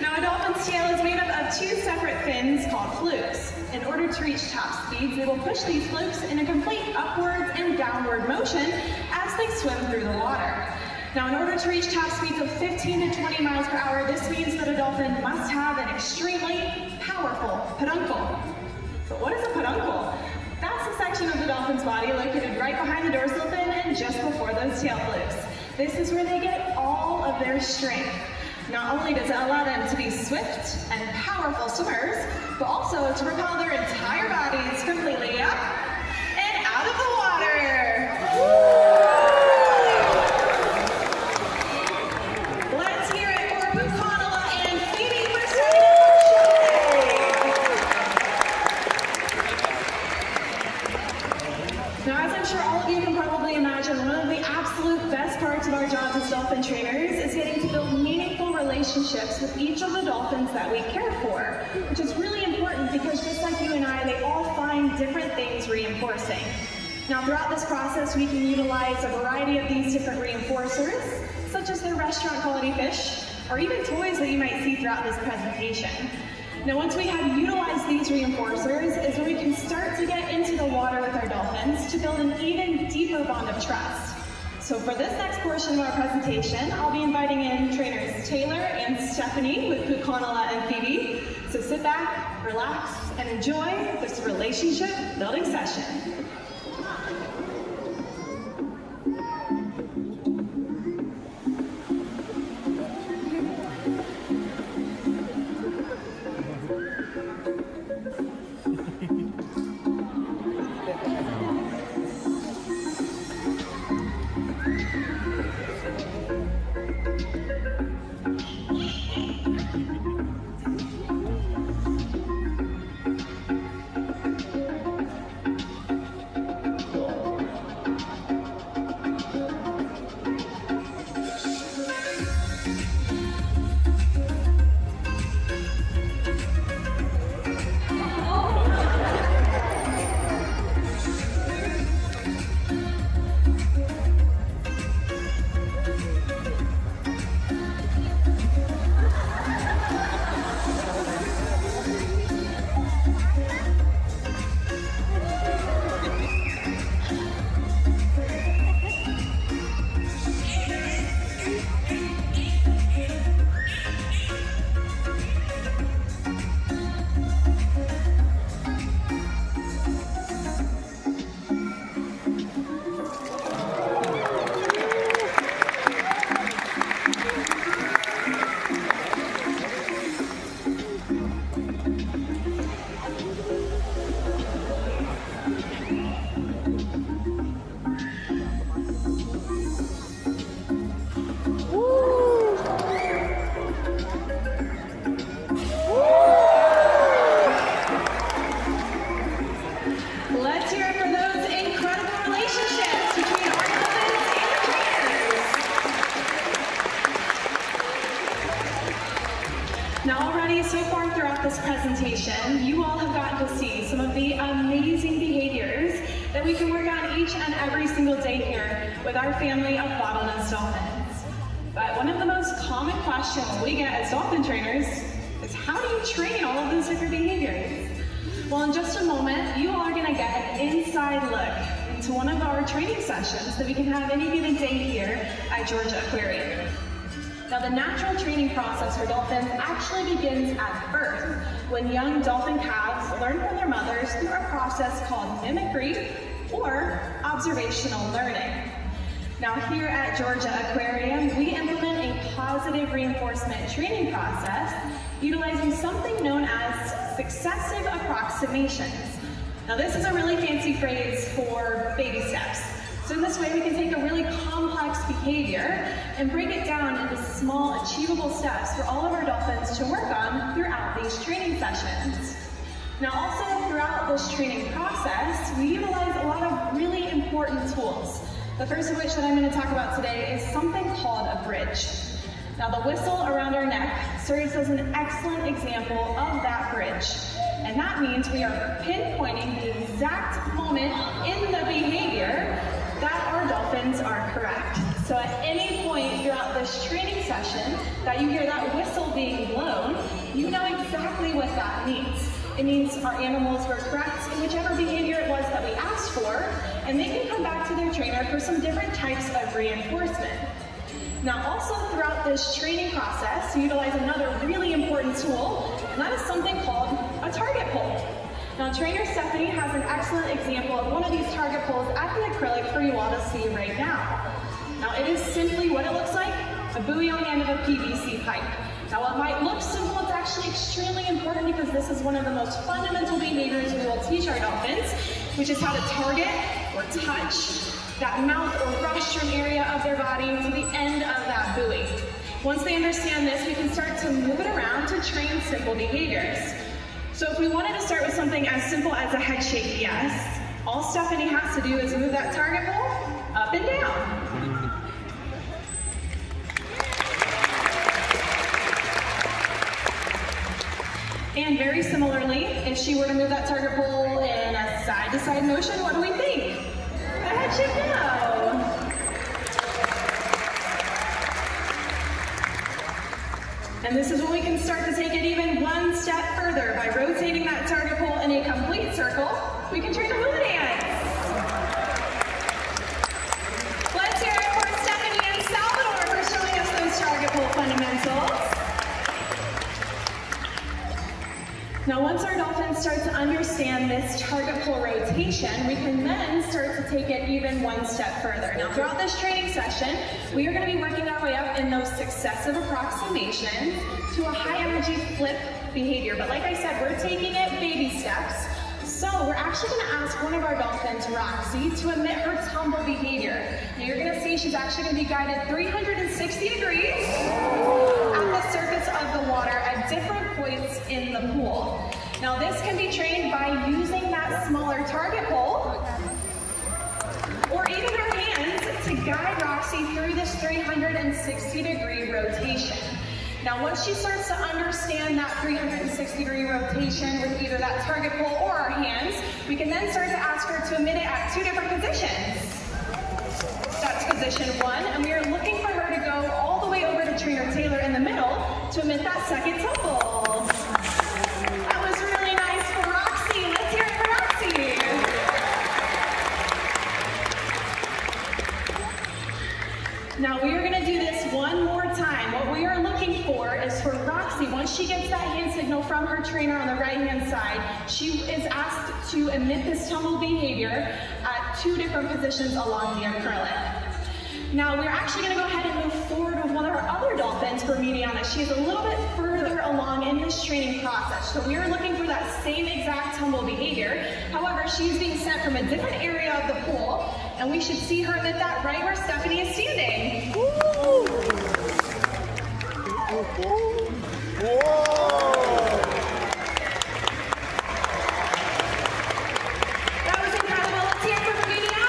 Now, a dolphin's tail is made up of 2 separate fins called flukes. In order to reach top speeds, they will push these flukes in a complete upwards and downward motion as they swim through the water. Now, in order to reach top speeds of 15 to 20 miles per hour, this means that a dolphin must have an extremely powerful peduncle. But what is a peduncle? That's a section of the dolphin's body located right behind the dorsal fin and just before those tail flukes. This is where they get all of their strength. Not only does it allow them to be swift and powerful swimmers, but also to propel their entire bodies completely up and out of the water. Let's hear it for Aquanaut and Phoebe for starting our show. Now, as I'm sure all of you can probably imagine, one of the absolute best parts of our jobs as dolphin trainers is getting to build meaningful relationships with each of the dolphins that we care for, which is really important because just like you and I, they all find different things reinforcing. Now, throughout this process, we can utilize a variety of these different reinforcers, such as their restaurant quality fish, or even toys that you might see throughout this presentation. Now, once we have utilized these reinforcers is when we can start to get into the water with our dolphins to build an even deeper bond of trust. So for this next portion of our presentation, I'll be inviting in trainers Taylor and Stephanie with Aquanaut and Phoebe. So sit back, relax, and enjoy this relationship building session. already so far throughout this presentation, you all have gotten to see some of the amazing behaviors that we can work on each and every single day here with our family of bottlenose dolphins. But one of the most common questions we get as dolphin trainers is how do you train all of those different behaviors? Well, in just a moment, you all are going to get an inside look into one of our training sessions that we can have any given day here at Georgia Aquarium. Now, the natural training process for dolphins actually begins at birth, when young dolphin calves learn from their mothers through a process called mimicry or observational learning. Now, here at Georgia Aquarium, we implement a positive reinforcement training process utilizing something known as successive approximations. Now, this is a really fancy phrase for baby steps. So in this way, we can take a really complex behavior and break it down into small, achievable steps for all of our dolphins to work on throughout these training sessions. Now, also throughout this training process, we utilize a lot of really important tools. The first of which that I'm going to talk about today is something called a bridge. Now, the whistle around our neck serves as an excellent example of that bridge. And that means we are pinpointing the exact moment in the behavior that our dolphins are correct. So at any point throughout this training session that you hear that whistle being blown, you know exactly what that means. It means our animals were correct in whichever behavior it was that we asked for, and they can come back to their trainer for some different types of reinforcement. Now, also throughout this training process, we utilize another really important tool, and that is something called a target pull. Now, trainer Stephanie has an excellent example of one of these target pulls at the acrylic for you all to see right now. Now, it is simply what it looks like, a buoy on the end of a PVC pipe. Now, while it might look simple, it's actually extremely important because this is one of the most fundamental behaviors we will teach our dolphins, which is how to target or touch that mouth or rostrum area of their body to the end of that buoy. Once they understand this, we can start to move it around to train simple behaviors. So if we wanted to start with something as simple as a head shake yes, all Stephanie has to do is move that target pole up and down. And very similarly, if she were to move that target pole in a side-to-side motion, what do we think? A head shake no. And this is when we can start to take it even one step further. By rotating that target pole in a complete circle, we can train a hula dance. Let's hear it for Stephanie and Salvador for showing us those target pole fundamentals. Now, once our dolphins start to understand this target pull rotation, we can then start to take it even one step further. Now, throughout this training session, we are going to be working our way up in those successive approximations to a high energy flip behavior. But like I said, we're taking it baby steps. So we're actually going to ask one of our dolphins, Roxy, to emit her tumble behavior. Now, you're going to see she's actually going to be guided 360 degrees at the surface of the water at different points in the pool. Now, this can be trained by using that smaller target pole or even our hands to guide Roxy through this 360 degree rotation. Now, once she starts to understand that 360 degree rotation with either that target pole or our hands, we can then start to ask her to emit it at two different positions. That's position one, and we are looking for her to go all the way over to Trainer Taylor in the middle to emit that second tumble. That was really nice for Roxy. Let's hear it for Roxy. Now, we are going to do this one more time. What we are looking for is for Roxy, once she gets that hand signal from her trainer on the right-hand side, she is asked to emit this tumble behavior at two different positions along the acrylic. Now, we're actually going to go ahead and move forward with one of our other dolphins for Mediana. She's a little bit further along in this training process. So we are looking for that same exact tumble behavior. However, she's being sent from a different area of the pool, and we should see her emit that right where Stephanie is standing. Woo! Whoa! That was incredible. Let's hear it for Mediana.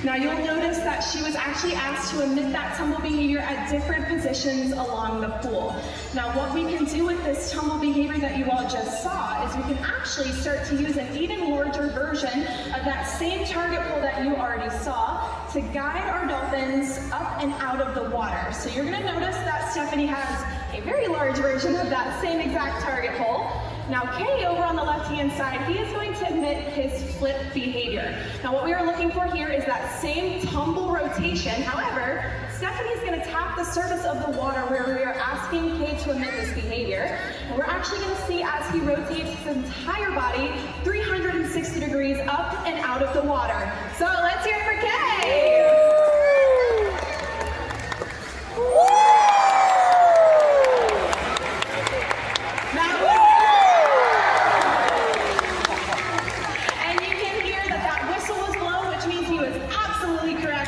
Now, you'll notice that she was actually asked to emit with that tumble behavior at different positions along the pool. Now what we can do with this tumble behavior that you all just saw is we can actually start to use an even larger version of that same target pull that you already saw to guide our dolphins up and out of the water. So you're going to notice that Stephanie has a very large version of that same exact target pull. Now Kay over on the left-hand side, he is going to emit his flip behavior. Now what we are looking for here is that same tumble rotation. However, Stephanie's going to tap the surface of the water where we are asking Kay to emit this behavior. And we're actually going to see as he rotates his entire body 360 degrees up and out of the water. So let's hear it for Kay!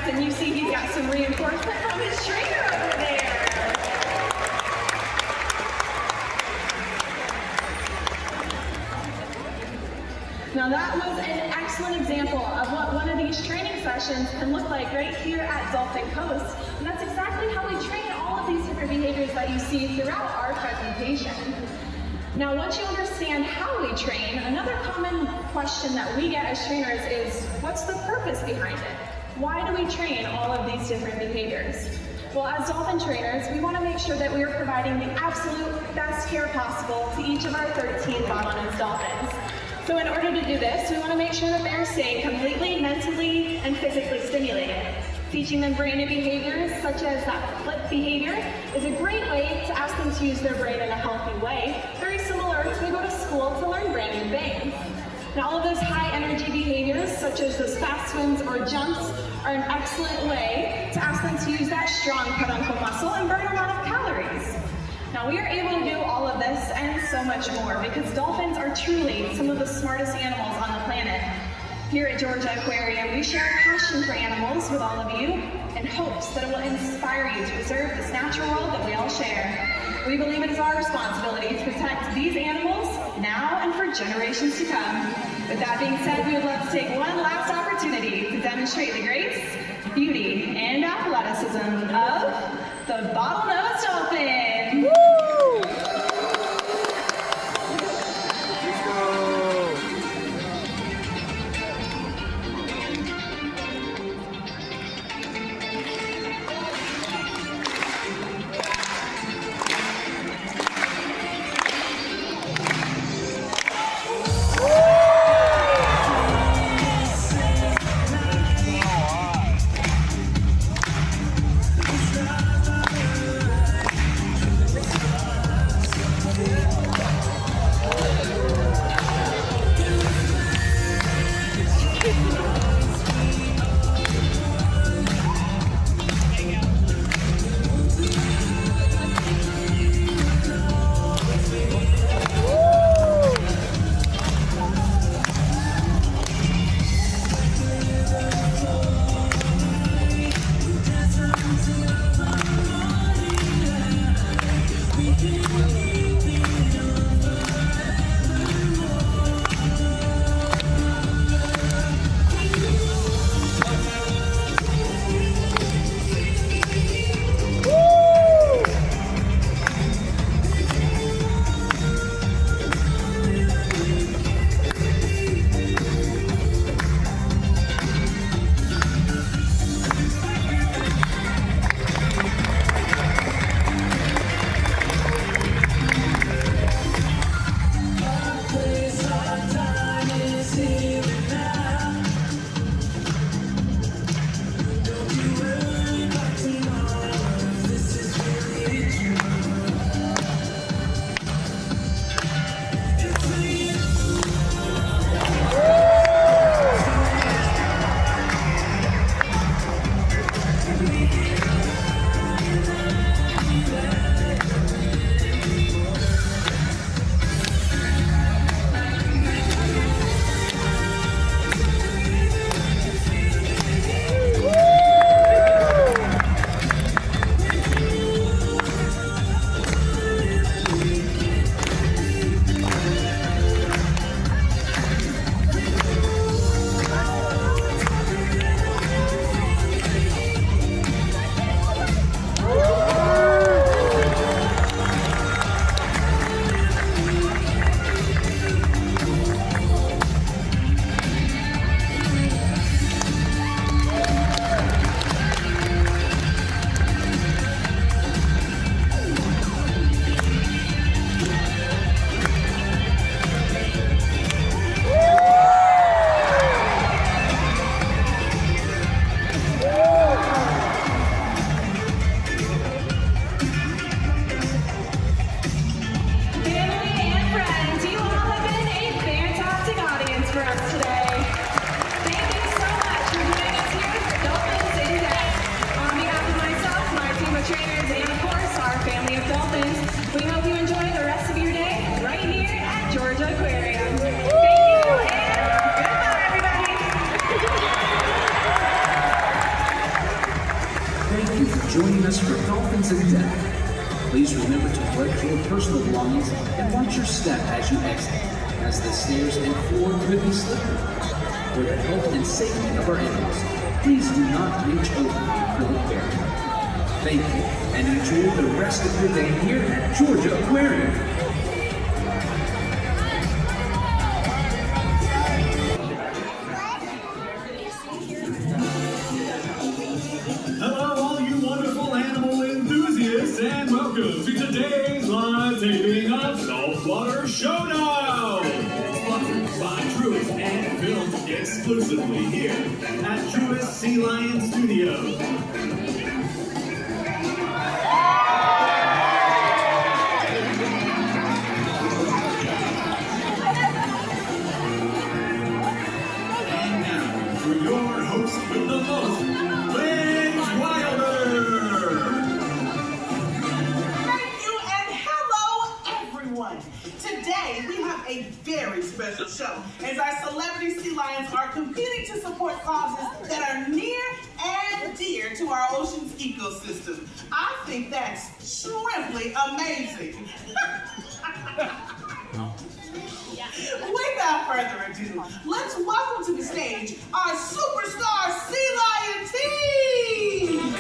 And you see he's got some reinforcement from his trainer over there. Now that was an excellent example of what one of these training sessions can look like right here at Dolphin Coast. And that's exactly how we train all of these different behaviors that you see throughout our presentation. Now, once you understand how we train, another common question that we get as trainers is, what's the purpose behind it? Why do we train all of these different behaviors? Well, as dolphin trainers, we want to make sure that we are providing the absolute best care possible to each of our 13 bottlenose dolphins. So in order to do this, we want to make sure that they are staying completely mentally and physically stimulated. Teaching them brand new behaviors, such as that flip behavior, is a great way to ask them to use their brain in a healthy way, very similar to they go to school to learn brand new things. Now, all of those high energy behaviors, such as those fast swims or jumps, are an excellent way to ask them to use that strong peduncle muscle and burn a lot of calories. Now, we are able to do all of this and so much more because dolphins are truly some of the smartest animals on the planet. Here at Georgia Aquarium, we share a passion for animals with all of you in hopes that it will inspire you to preserve this natural world that we all share. We believe it is our responsibility to protect these animals now and for generations to come. With that being said, we would love to take one last opportunity to demonstrate the grace, beauty, and athleticism of the bottlenose dolphin. Woo! joining us for Dolphins in Deck. Please remember to collect your personal belongings and watch your step as you exit, as the stairs and floor could be slippery. For the health and safety of our animals, please do not reach over the acrylic barrier. Thank you, and enjoy the rest of your day here at Georgia Aquarium. Hello, all you wonderful animal enthusiasts, and welcome to today's live taping of Saltwater Showdown! Sponsored by Truist and filmed exclusively here at Truist Sea Lion Studios. And now, for your host with the most, Today, we have a very special show as our celebrity sea lions are competing to support causes that are near and dear to our ocean's ecosystem. I think that's shrimply amazing. Without further ado, let's welcome to the stage our superstar sea lion team!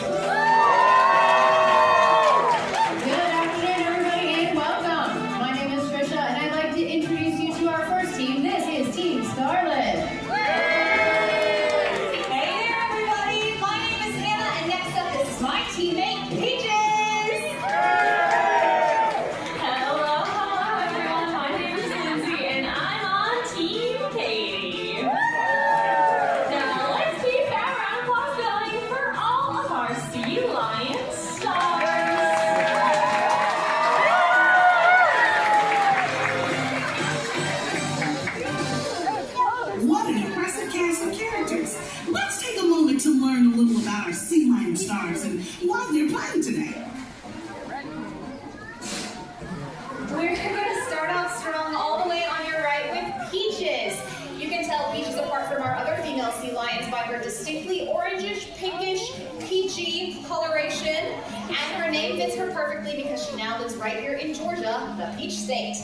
Distinctly orangish, pinkish, peachy coloration, and her name fits her perfectly because she now lives right here in Georgia, the Peach State.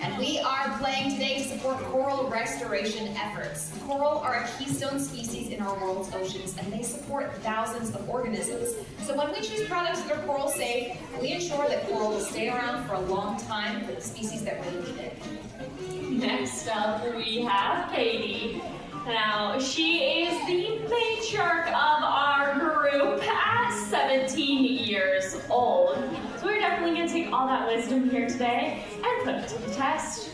And we are playing today to support coral restoration efforts. Coral are a keystone species in our world's oceans, and they support thousands of organisms. So when we choose products that are coral safe, we ensure that coral will stay around for a long time for the species that really need it. Next up, we have Katie. Now, she is the matriarch of our group at 17 years old. So we're definitely going to take all that wisdom here today and put it to the test.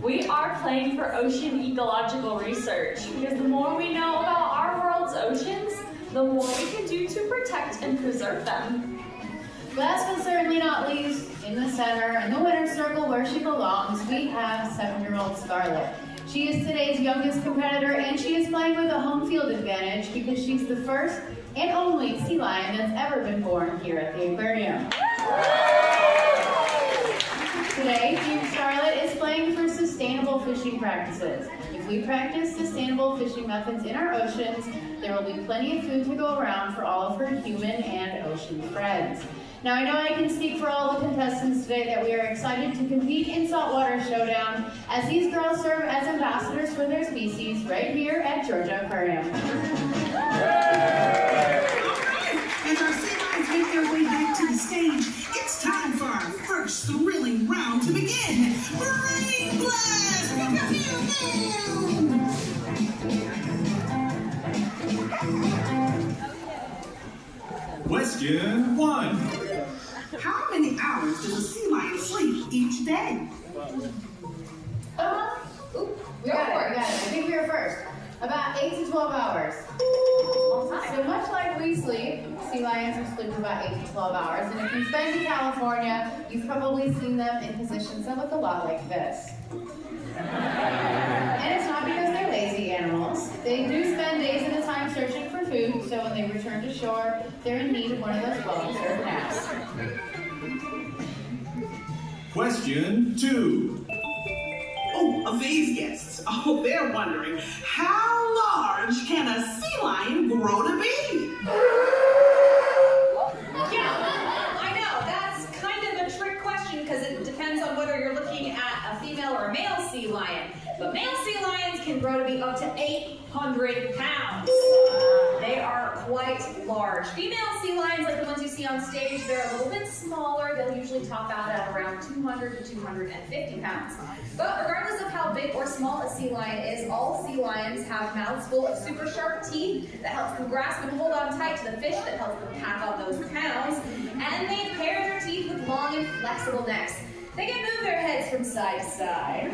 We are playing for ocean ecological research because the more we know about our world's oceans, the more we can do to protect and preserve them. Last but certainly not least, in the center, in the winner's circle where she belongs, we have 7-year-old Scarlett. She is today's youngest competitor, and she is playing with a home field advantage because she's the first and only sea lion that's ever been born here at the aquarium. Today, Team Scarlett is playing for sustainable fishing practices. If we practice sustainable fishing methods in our oceans, there will be plenty of food to go around for all of her human and ocean friends. Now, I know I can speak for all the contestants today that we are excited to compete in Saltwater Showdown as these girls serve as ambassadors for their species right here at Georgia Aquarium. As our sea lions make their way back to the stage, it's time for our first thrilling round to begin. Brain Blast! Question 1. How many hours does a sea lion sleep each day? We got it. I think we were first. About 8 to 12 hours. So much like we sleep, sea lions are sleeping about 8 to 12 hours. And if you've been to California, you've probably seen them in positions that look a lot like this. And it's not because they're lazy animals. They do spend days at a time searching for food, so when they return to shore, they're in need of one of those well-deserved naps. Question 2. Oh, of these guests, they're wondering, how large can a sea lion grow to be? sea lion. But male sea lions can grow to be up to 800 pounds. They are quite large. Female sea lions, like the ones you see on stage, they're a little bit smaller. They'll usually top out at around 200 to 250 pounds. But regardless of how big or small a sea lion is, all sea lions have mouths full of super sharp teeth that helps them grasp and hold on tight to the fish that helps them pack on those pounds. And they pair their teeth with long and flexible necks. They can move their heads from side to side.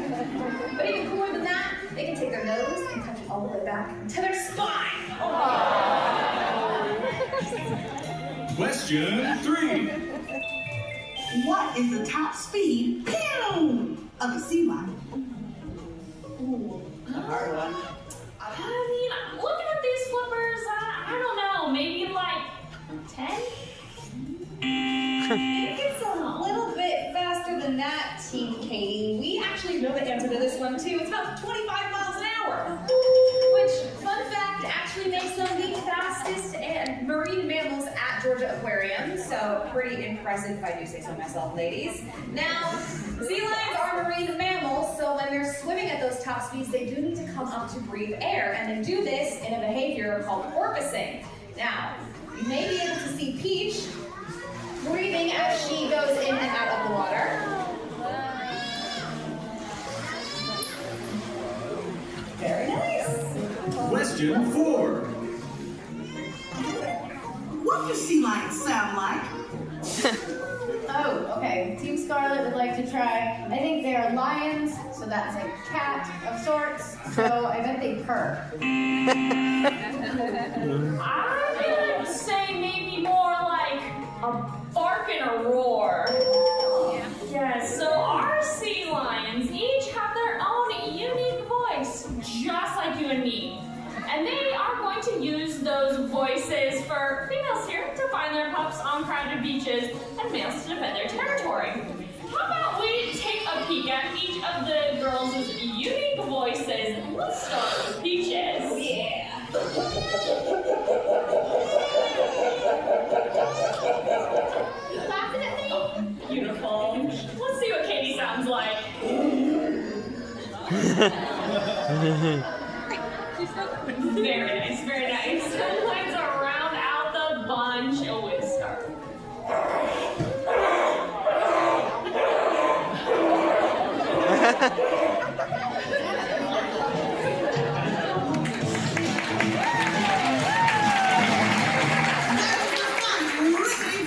But even cooler than that, they can take their nose and touch it all the way back to their spine. Question 3. What is the top speed pew, of a sea lion? Hard one. I mean, looking at these flippers, I don't know, maybe like 10? It's a little bit faster than that, Team Katie. We actually know the answer to this one too. It's about 25 miles an hour. Which, fun fact, actually makes them the fastest marine mammals at Georgia Aquarium. So pretty impressive if I do say so myself, ladies. Now, sea lions are marine mammals, so when they're swimming at those top speeds, they do need to come up to breathe air, and they do this in a behavior called porpoising. Now, you may be able to see Peach breathing as she goes in and out of the water. Very nice. Question 4. What do sea lions sound like? Oh, okay. Team Scarlet would like to try. I think they are lions, so that's a cat of sorts. So I bet they purr. I would say maybe more like a bark and a roar. Yes, so our sea lions each have their own unique voice, just like you and me. And they are going to use those voices for females here to find their pups on crowded beaches and males to defend their territory. How about we take a peek at each of the girls' unique voices? We'll start with Peaches. Yeah. Laughing at me? Beautiful. Let's see what Katie sounds like. Very nice, very nice. Let's round out the bunch with Scarlet.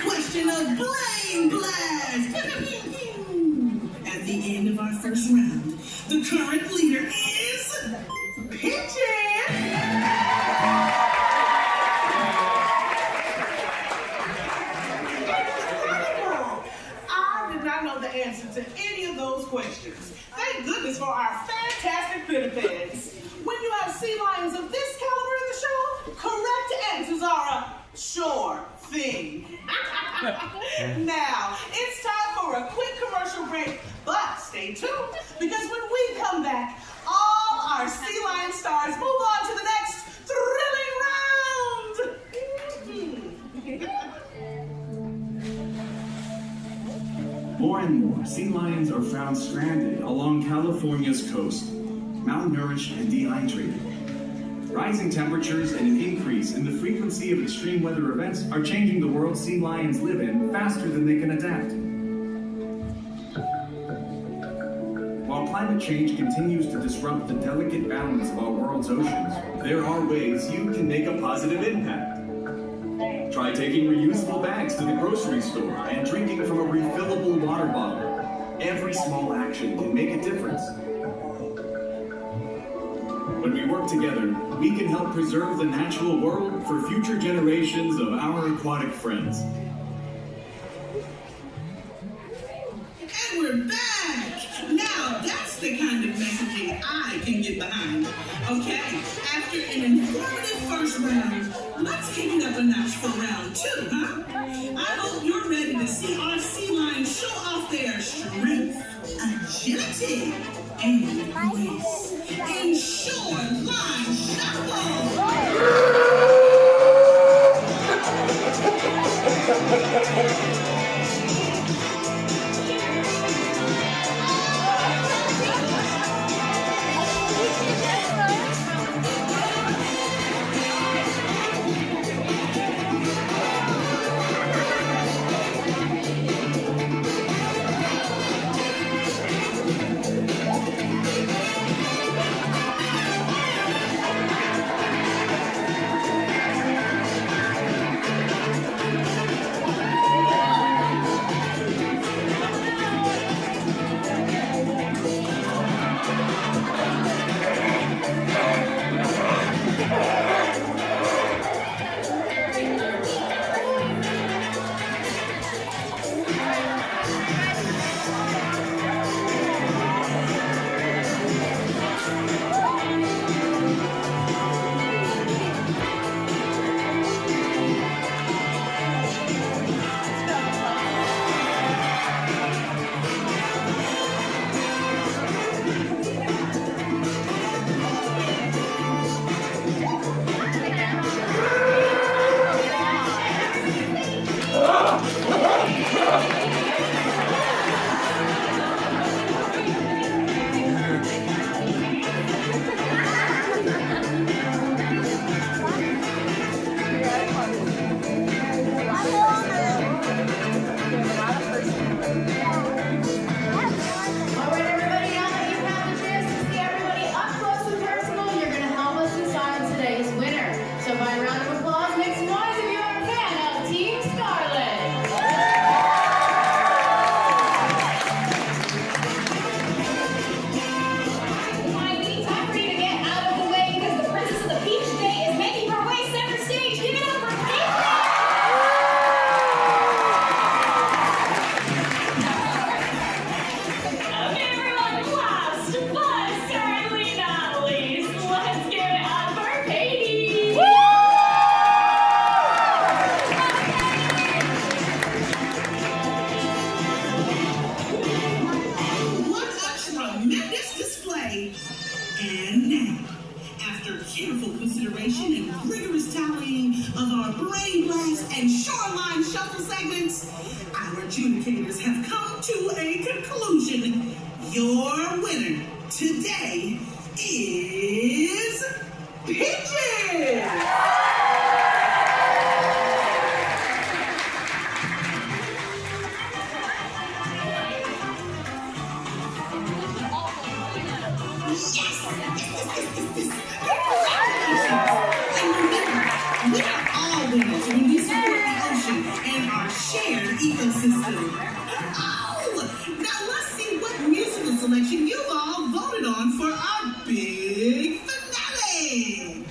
Question of Blame Blast! At the end of our first round, the current leader is Peaches! I did not know the answer to any of those questions. Thank goodness for our fantastic pinnipeds. When you have sea lions of this caliber in the show, correct answers are a sure thing. Now, it's time for a quick commercial break, but stay tuned, because when we come back, all our sea lion stars move on to the next thrilling round. More and more, sea lions are found stranded along California's coast, malnourished and dehydrated. Rising temperatures and an increase in the frequency of extreme weather events are changing the world sea lions live in faster than they can adapt. While climate change continues to disrupt the delicate balance of our world's oceans, there are ways you can make a positive impact. Try taking reusable bags to the grocery store and drinking from a refillable water bottle. Every small action can make a difference. When we work together, we can help preserve the natural world for future generations of our aquatic friends. And we're back! Now that's the kind of messaging I can get behind. Okay, after an informative first round, let's kick it up a notch for round 2, huh? I hope you're ready to see our sea lions show off their strength, agility, and grace. In short line shuffle! segments, our adjudicators have come to a conclusion. Your winner today is Pigeon! We are all winners when we support the ocean and our shared ecosystem. Oh, now let's see what musical selection you all voted on for our big finale.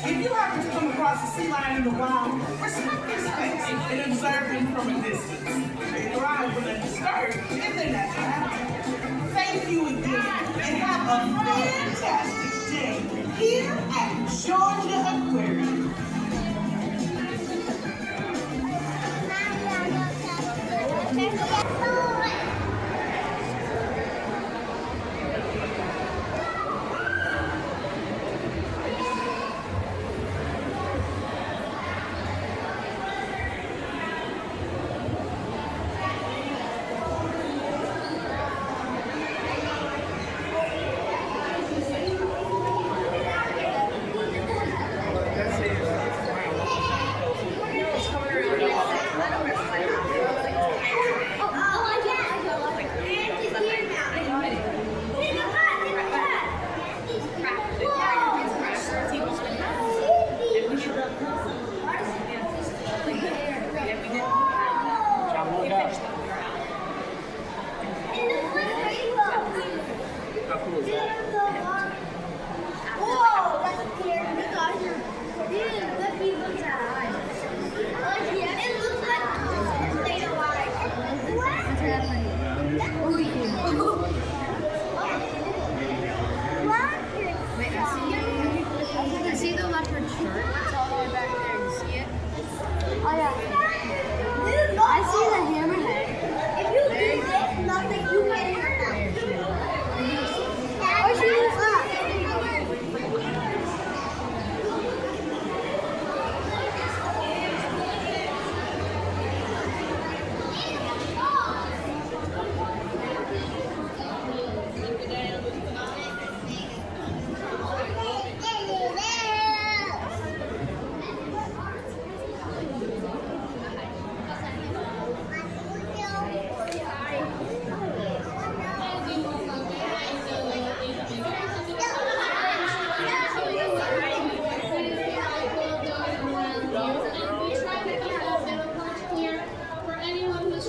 If you happen to come across a sea lion in the wild, respect their space and observe them from a distance. They thrive when undisturbed in their natural habitat. Thank you again, and have a fantastic day here at Georgia Aquarium. That's it.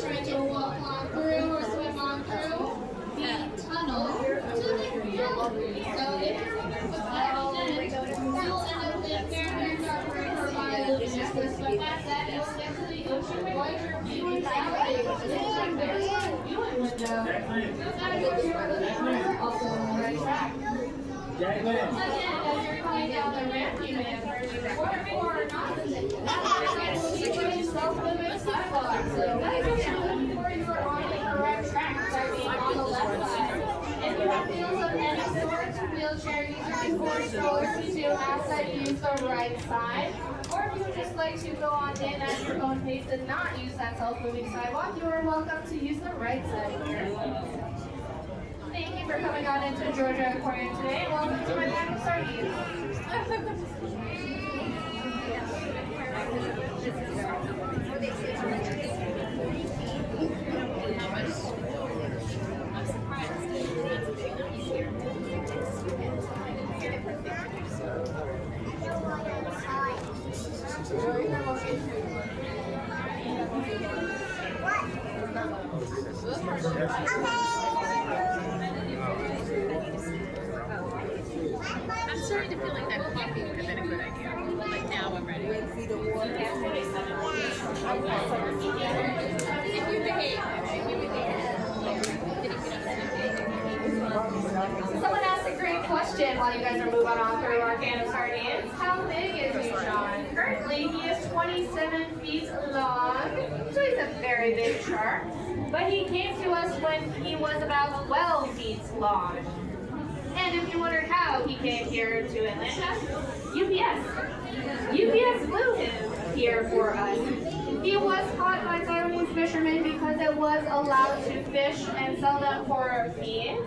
trying to walk on through or swim on through the tunnel to the pier. So if you're with that, then you'll end up with very dark for bioluminescence. But that said, you'll get to the ocean Voyager viewing gallery, which is like their viewing window. That is also on the right track. Again, as you're coming down the ramp, you may have heard me before or not. Self-moving sidewalks. So that's actually before you are on the correct track, starting on the left side. If you have wheels of any sort, wheelchair users or strollers, we do ask that you use the right side. Or if you would just like to go on in at your own pace and not use that self-moving sidewalk, you are welcome to use the right side here. Thank you for coming on into Georgia Aquarium today. Welcome to my bag of sardines. I'm starting to feel like that coffee would have been a good idea. Like now I'm ready. If you behave. Someone asked a great question while you guys are moving on through our can of sardines. How big is Yushan? Currently, he is 27 feet long, so he's a very big shark. But he came to us when he was about 12 feet long. And if you wondered how he came here to Atlanta, UPS. UPS flew him here for us. He was caught by Taiwanese fishermen because it was allowed to fish and sell them for meat.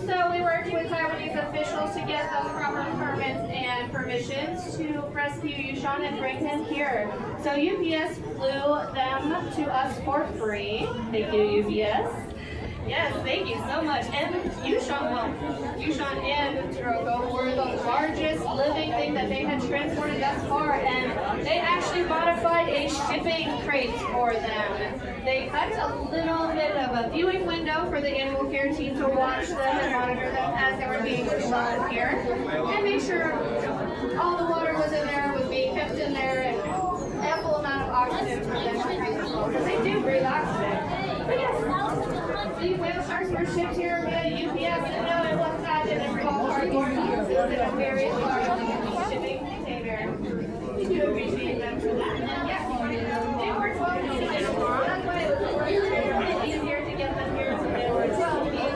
So we worked with Taiwanese officials to get the proper permits and permissions to rescue Yushan and bring him here. So UPS flew them to us for free. Thank you, UPS. Yes, thank you so much. And Yushan and Turoko were the largest living thing that they had transported thus far, and they actually modified a shipping crate for them. They cut a little bit of a viewing window for the animal care team to watch them and monitor them as they were being brought here, and make sure all the water was in there, was being kept in there, and ample amount of oxygen for them to breathe as well, because they do breathe oxygen. But yes, the whale sharks were shipped here via UPS, and no, it wasn't that in a small cargo. It was in a very large shipping container. We do appreciate them for that. And yes, they were 12 feet long. That's why it was easier to get them here. So they were 12 feet.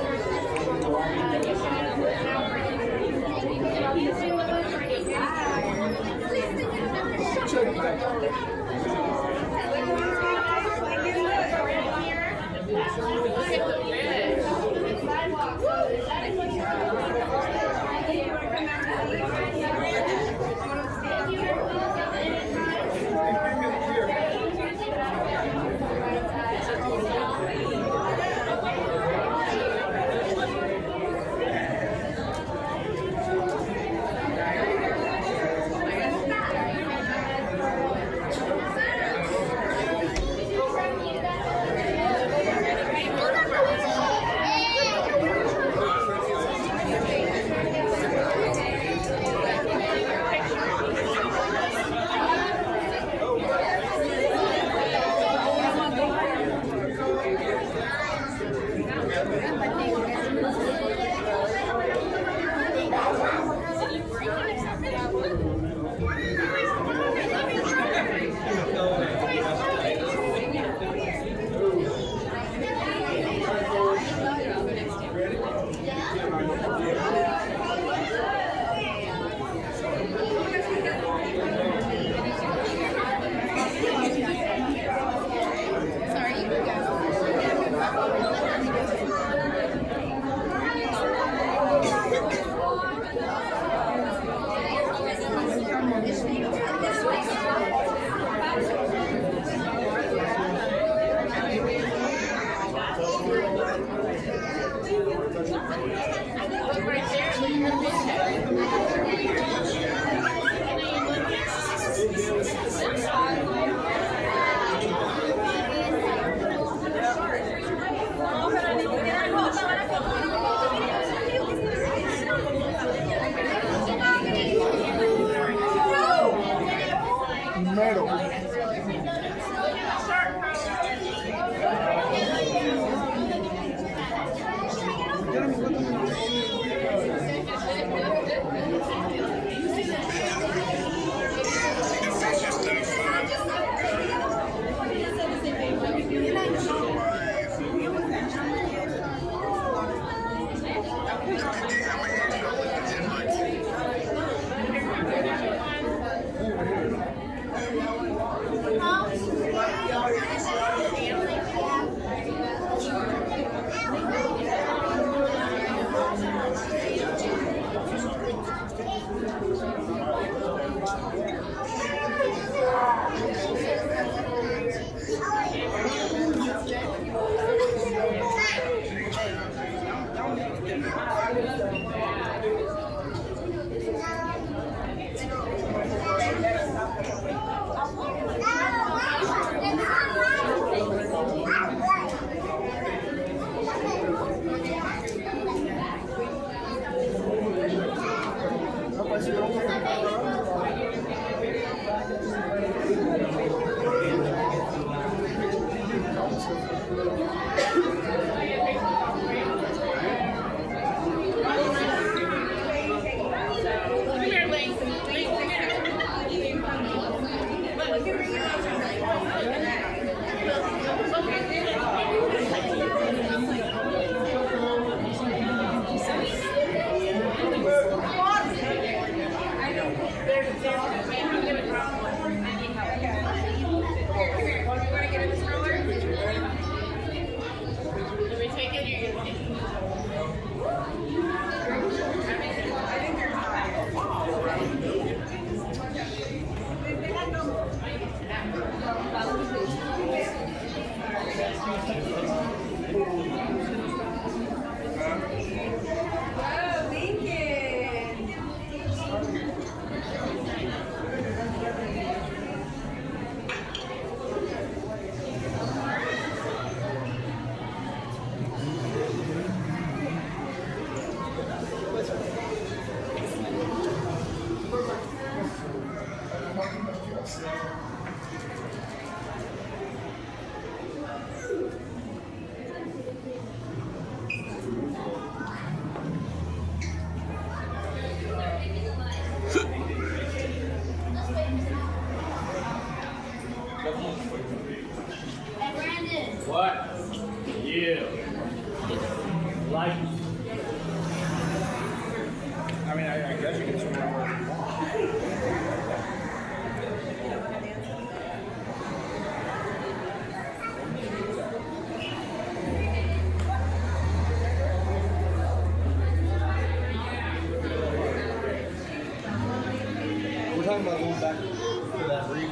What? You. Like. I mean, I guess you can swim around. We're talking about going back to that reef.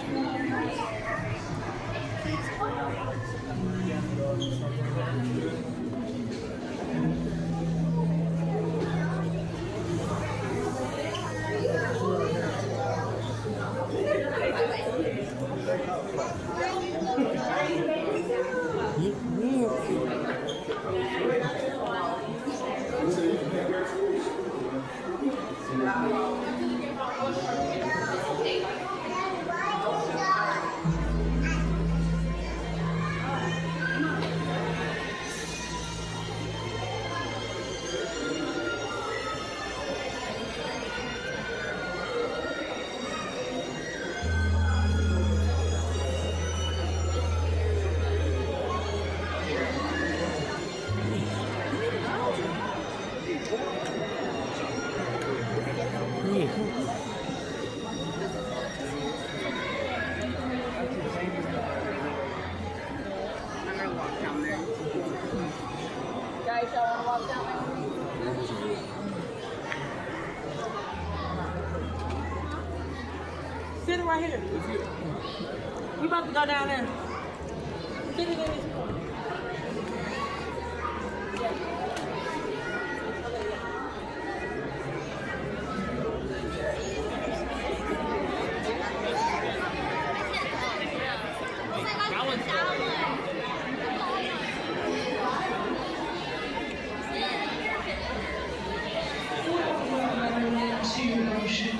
Guys, y'all want to walk down there? Sit right here. We about to go down there. Sit in this corner.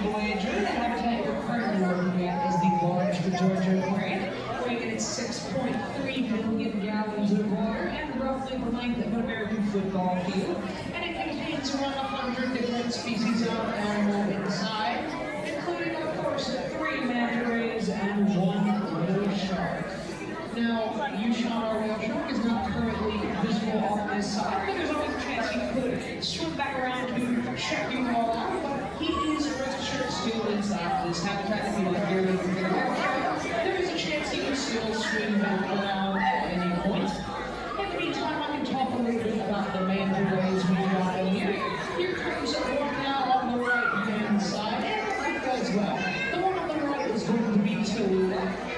Voyager, the habitat we're currently working at is the large Voyager Aquarium, weighing at 6.3 billion gallons of water and roughly the length of an American football field. And it contains around 100 different species of animal inside, including, of course, 3 manta rays and 1 whale shark. Now, our whale shark is not currently visible on this side, but there's always a chance he could swim back around to check you all out. But he is registered still inside this habitat. If you like here, there is a chance he can still swim back around at any point. In the meantime, I can talk a little bit about the manta rays we got in here. Here comes one now on the right-hand side, and the left as well. The one on the right is going to be Toby.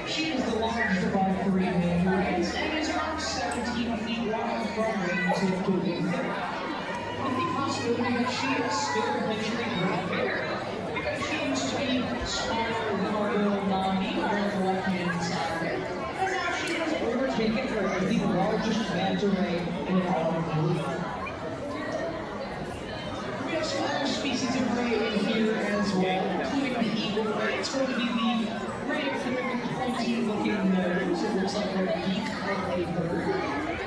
She is the largest of our 3 manta rays and is around 17 feet wide from wing to wing. With the possibility that she is still eventually right there, because she used to be smaller than our little Nani on the left-hand side there. And now she has overtaken her as the largest manta ray in all of the world. We have some other species of ray in here as well, including the eagle ray. It's going to be the ray of the pointy-looking nose. It looks like a beak of a bird.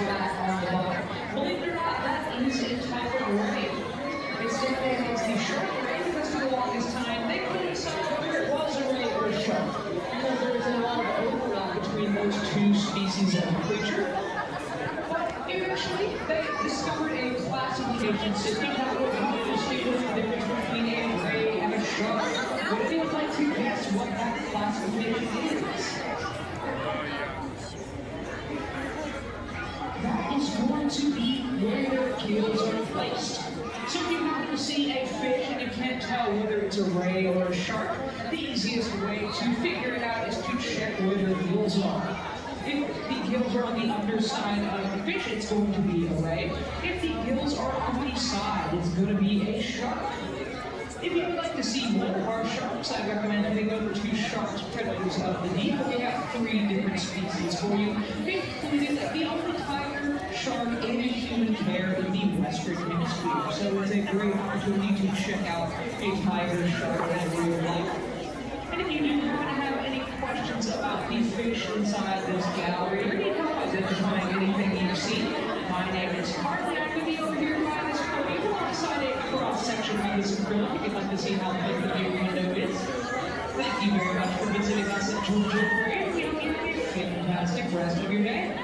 flat on the bottom. Believe it or not, that is a type of ray. It's nicknamed as the shark ray because for the longest time they couldn't decide whether it was a ray or a shark. Because there is a lot of overlap between those two species of creature. But eventually they discovered a classification system that would help distinguish the difference between a ray and a shark. Would you like to guess what that classification is? That is going to be where their gills are placed. So if you happen to see a fish and you can't tell whether it's a ray or a shark, the easiest way to figure it out is to check where their gills are. If the gills are on the underside of the fish, it's going to be a ray. If the gills are on the side, it's going to be a shark. If you would like to see more of our sharks, I recommend heading over to Sharks Predators of the Deep. We have 3 different species for you, including the only tiger shark in human care in the Western Hemisphere. So it's a great opportunity to check out a tiger shark in real life. And if you do happen to have any questions about the fish inside this gallery, or need help identifying anything you've seen, my name is Harley. I'm going to be over here by this podium alongside a cross-section of this acrylic if you'd like to see how big the view window is. Thank you very much for visiting us at Georgia Aquarium. We hope you have a fantastic rest of your day.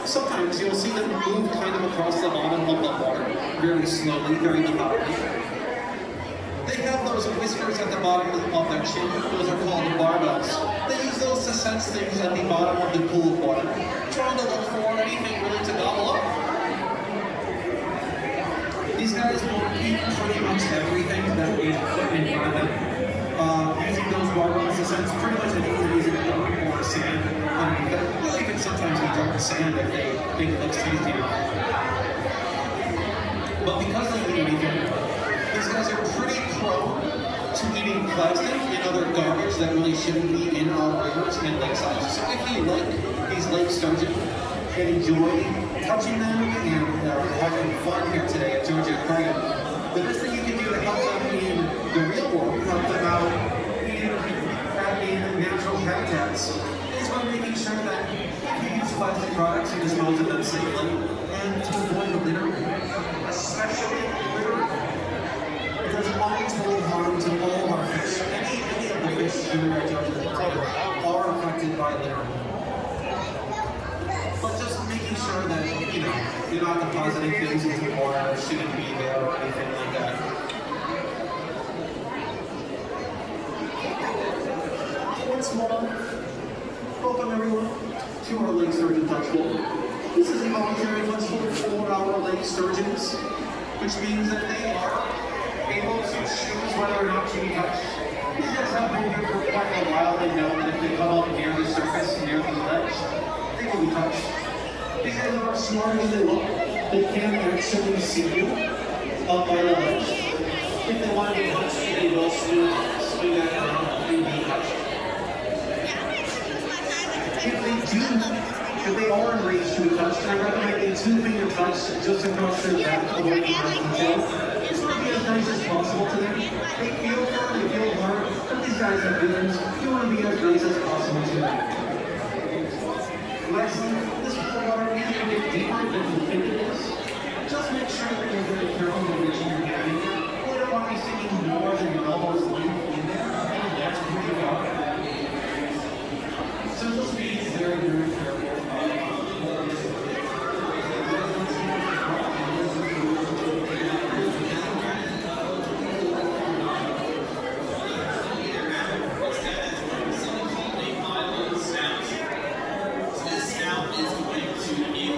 Sometimes you'll see them move kind of across the bottom of the water, very slowly, very methodically. They have those whiskers at the bottom of their chin. Those are called barbels. They use those to sense things at the bottom of the pool of water, trying to look for anything really to gobble up. These guys will eat pretty much everything that we put in front of them. Using those barbels to sense pretty much anything using dirt or sand. Well, even sometimes we drop sand if they think it looks tasty enough. But because they eat anything, these guys are pretty prone to eating plastic and other garbage that really shouldn't be in our rivers and lakesides. So if you like these lake sturgeon and enjoy touching them and having fun here today at Georgia Aquarium, the best thing you can do to help them in the real world, help them out in natural habitats, is by making sure that you use plastic products and dispose of them safely, and to avoid litter, especially litter. There's untold harm to all our fish. Any of the fish here at Georgia are affected by litter. But just making sure that, you're not depositing things into the water that shouldn't be there or anything like that. Once more, welcome everyone to our Lake Sturgeon Touch Bowl. This is a voluntary touch bowl for our lake sturgeons, which means that they are able to choose whether or not to be touched. These guys have been here for quite a while. They know that if they come up near the surface, near the ledge, they will be touched. These guys are smart as they look. They can actually see you up by the ledge. If they want to be touched, they will swing that around and be touched. if they are in range to a touch, I recommend a two-finger touch just across their back away from the tail. It's going to be as nice as possible to them. They feel firm, they feel hard, but these guys have feelings. You want to be as nice as possible to them. Lastly, this water is a bit deeper than you think it is. Just make sure that you're very careful when reaching your hand in there. You don't want to be sticking more than your elbows length in there, and that's where you are. So just be very, very careful. This snout is going to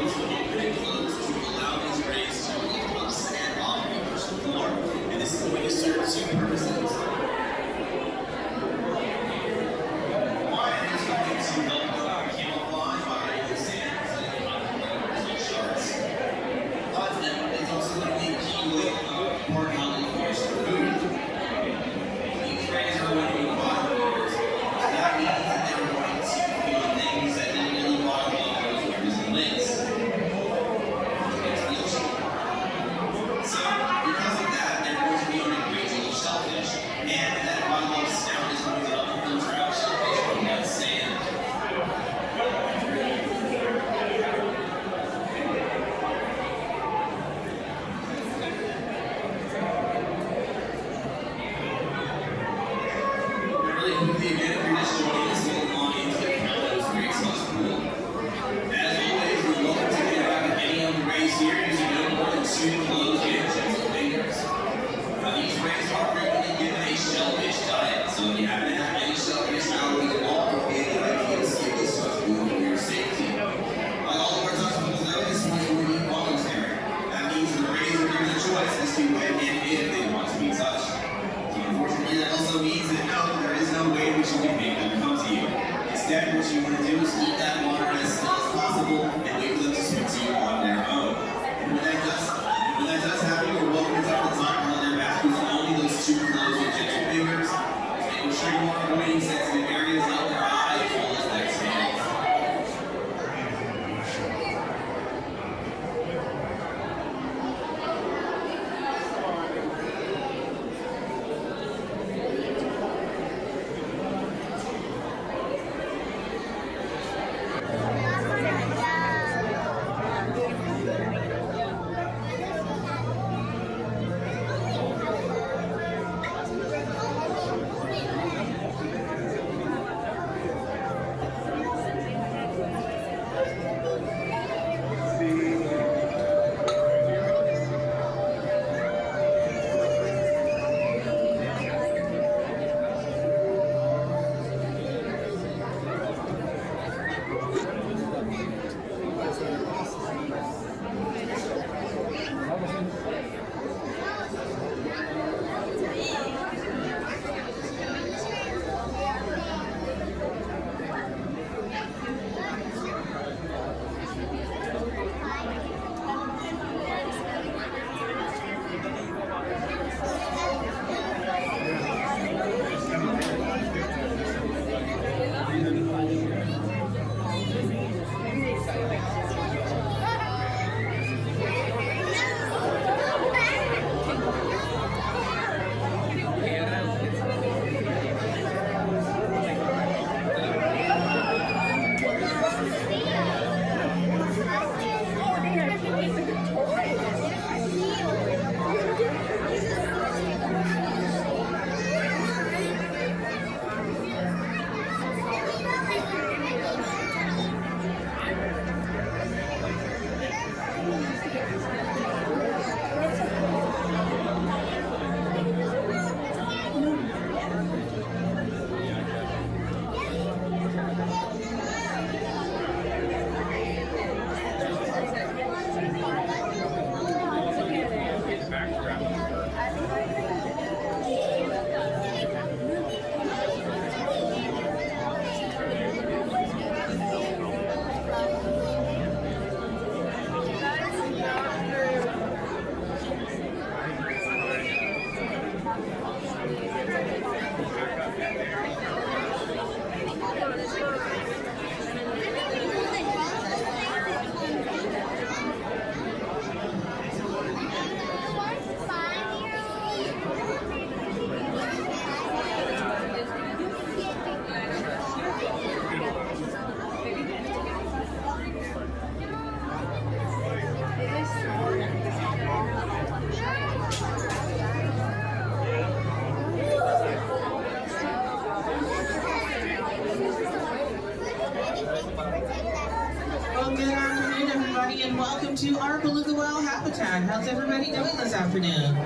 and welcome to our beluga whale habitat. How's everybody doing this afternoon?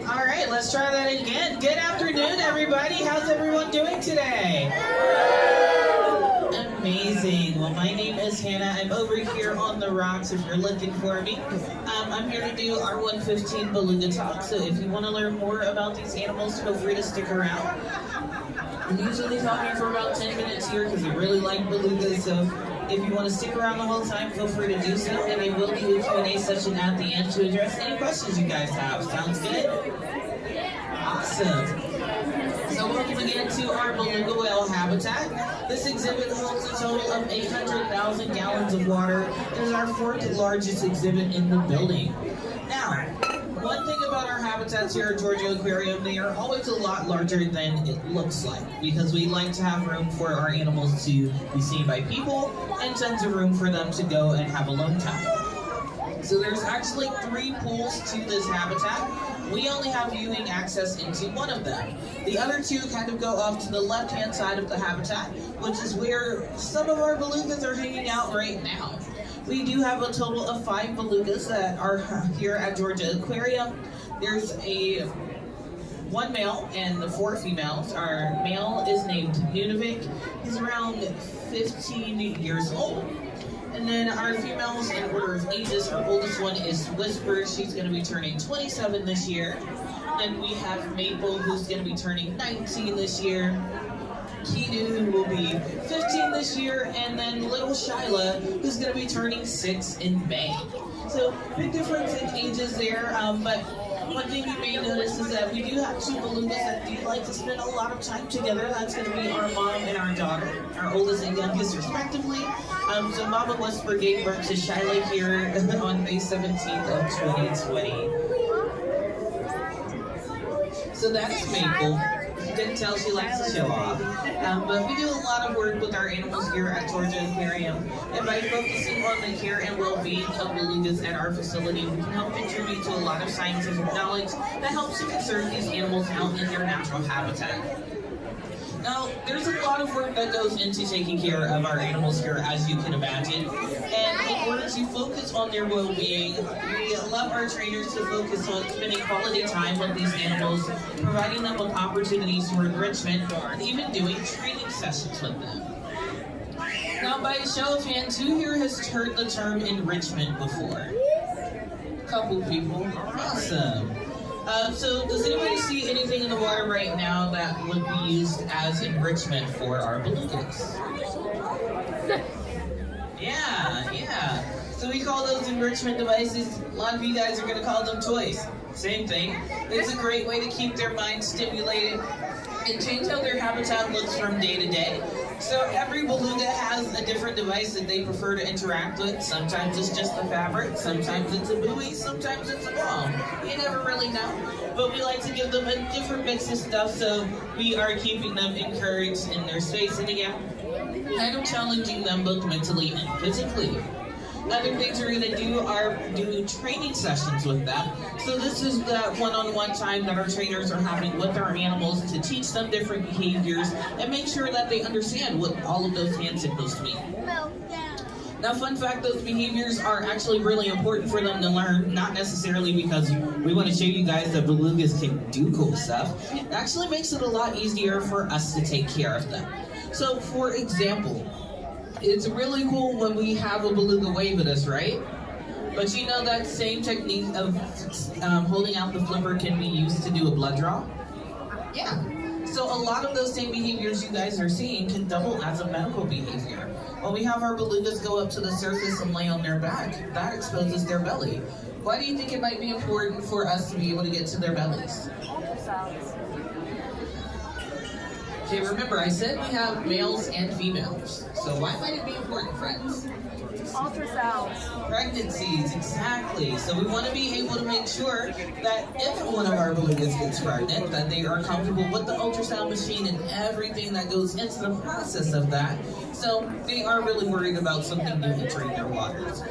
All right, let's try that again. Good afternoon, everybody. How's everyone doing today? Amazing. Well, my name is Hannah. I'm over here on the rocks if you're looking for me. I'm here to do our 115 Beluga Talk, so if you want to learn more about these animals, feel free to stick around. I'm usually talking for about 10 minutes here because I really like belugas, so if you want to stick around the whole time, feel free to do so, and I will do a Q&A session at the end to address any questions you guys have. Sounds good? Awesome. So welcome again to our beluga whale habitat. This exhibit holds a total of 800,000 gallons of water. It is our 4th largest exhibit in the building. Now, one thing about our habitats here at Georgia Aquarium, they are always a lot larger than it looks like because we like to have room for our animals to be seen by people and tons of room for them to go and have alone time. So there's actually 3 pools to this habitat. We only have viewing access into one of them. The other 2 kind of go off to the left-hand side of the habitat, which is where some of our belugas are hanging out right now. We do have a total of 5 belugas that are here at Georgia Aquarium. There's one male and the 4 females. Our male is named Nunavik. He's around 15 years old. And then our females in order of ages, our oldest one is Whisper. She's going to be turning 27 this year. Then we have Maple, who's going to be turning 19 this year. Keanu, who will be 15 this year, and then little Shyla, who's going to be turning 6 in May. So, big difference in ages there, but one thing you may notice is that we do have 2 belugas that do like to spend a lot of time together. That's going to be our mom and our daughter, our oldest and youngest respectively. So Mama Whisper gave birth to Shyla here on May 17th of 2020. So that's Maple. You can tell she likes to show off. But we do a lot of work with our animals here at Georgia Aquarium. And by focusing on the care and well-being of belugas at our facility, we can help contribute to a lot of scientific knowledge that helps to conserve these animals out in their natural habitat. Now, there's a lot of work that goes into taking care of our animals here, as you can imagine. And in order to focus on their well-being, we love our trainers to focus on spending quality time with these animals, providing them with opportunities for enrichment, and even doing training sessions with them. Now, by a show of hands, who here has heard the term enrichment before? A couple people. Awesome. So does anybody see anything in the water right now that would be used as enrichment for our belugas? Yeah. So we call those enrichment devices. A lot of you guys are going to call them toys. Same thing. It's a great way to keep their minds stimulated and change how their habitat looks from day to day. So every beluga has a different device that they prefer to interact with. Sometimes it's just the fabric, sometimes it's a buoy, sometimes it's a bomb. You never really know. But we like to give them a different mix of stuff so we are keeping them encouraged in their space. And again, kind of challenging them both mentally and physically. Other things we're going to do are do training sessions with them. So this is the one-on-one time that our trainers are having with our animals to teach them different behaviors and make sure that they understand what all of those hand signals mean. Now, fun fact, those behaviors are actually really important for them to learn, not necessarily because we want to show you guys that belugas can do cool stuff. It actually makes it a lot easier for us to take care of them. So, for example, it's really cool when we have a beluga wave at us, right? But you know that same technique of holding out the flipper can be used to do a blood draw? Yeah. So a lot of those same behaviors you guys are seeing can double as a medical behavior. When we have our belugas go up to the surface and lay on their back, that exposes their belly. Why do you think it might be important for us to be able to get to their bellies? Okay, remember I said we have males and females. So why might it be important, friends? Ultrasounds. Pregnancies, exactly. So we want to be able to make sure that if one of our belugas gets pregnant, that they are comfortable with the ultrasound machine and everything that goes into the process of that. So they are really worried about something new entering their waters.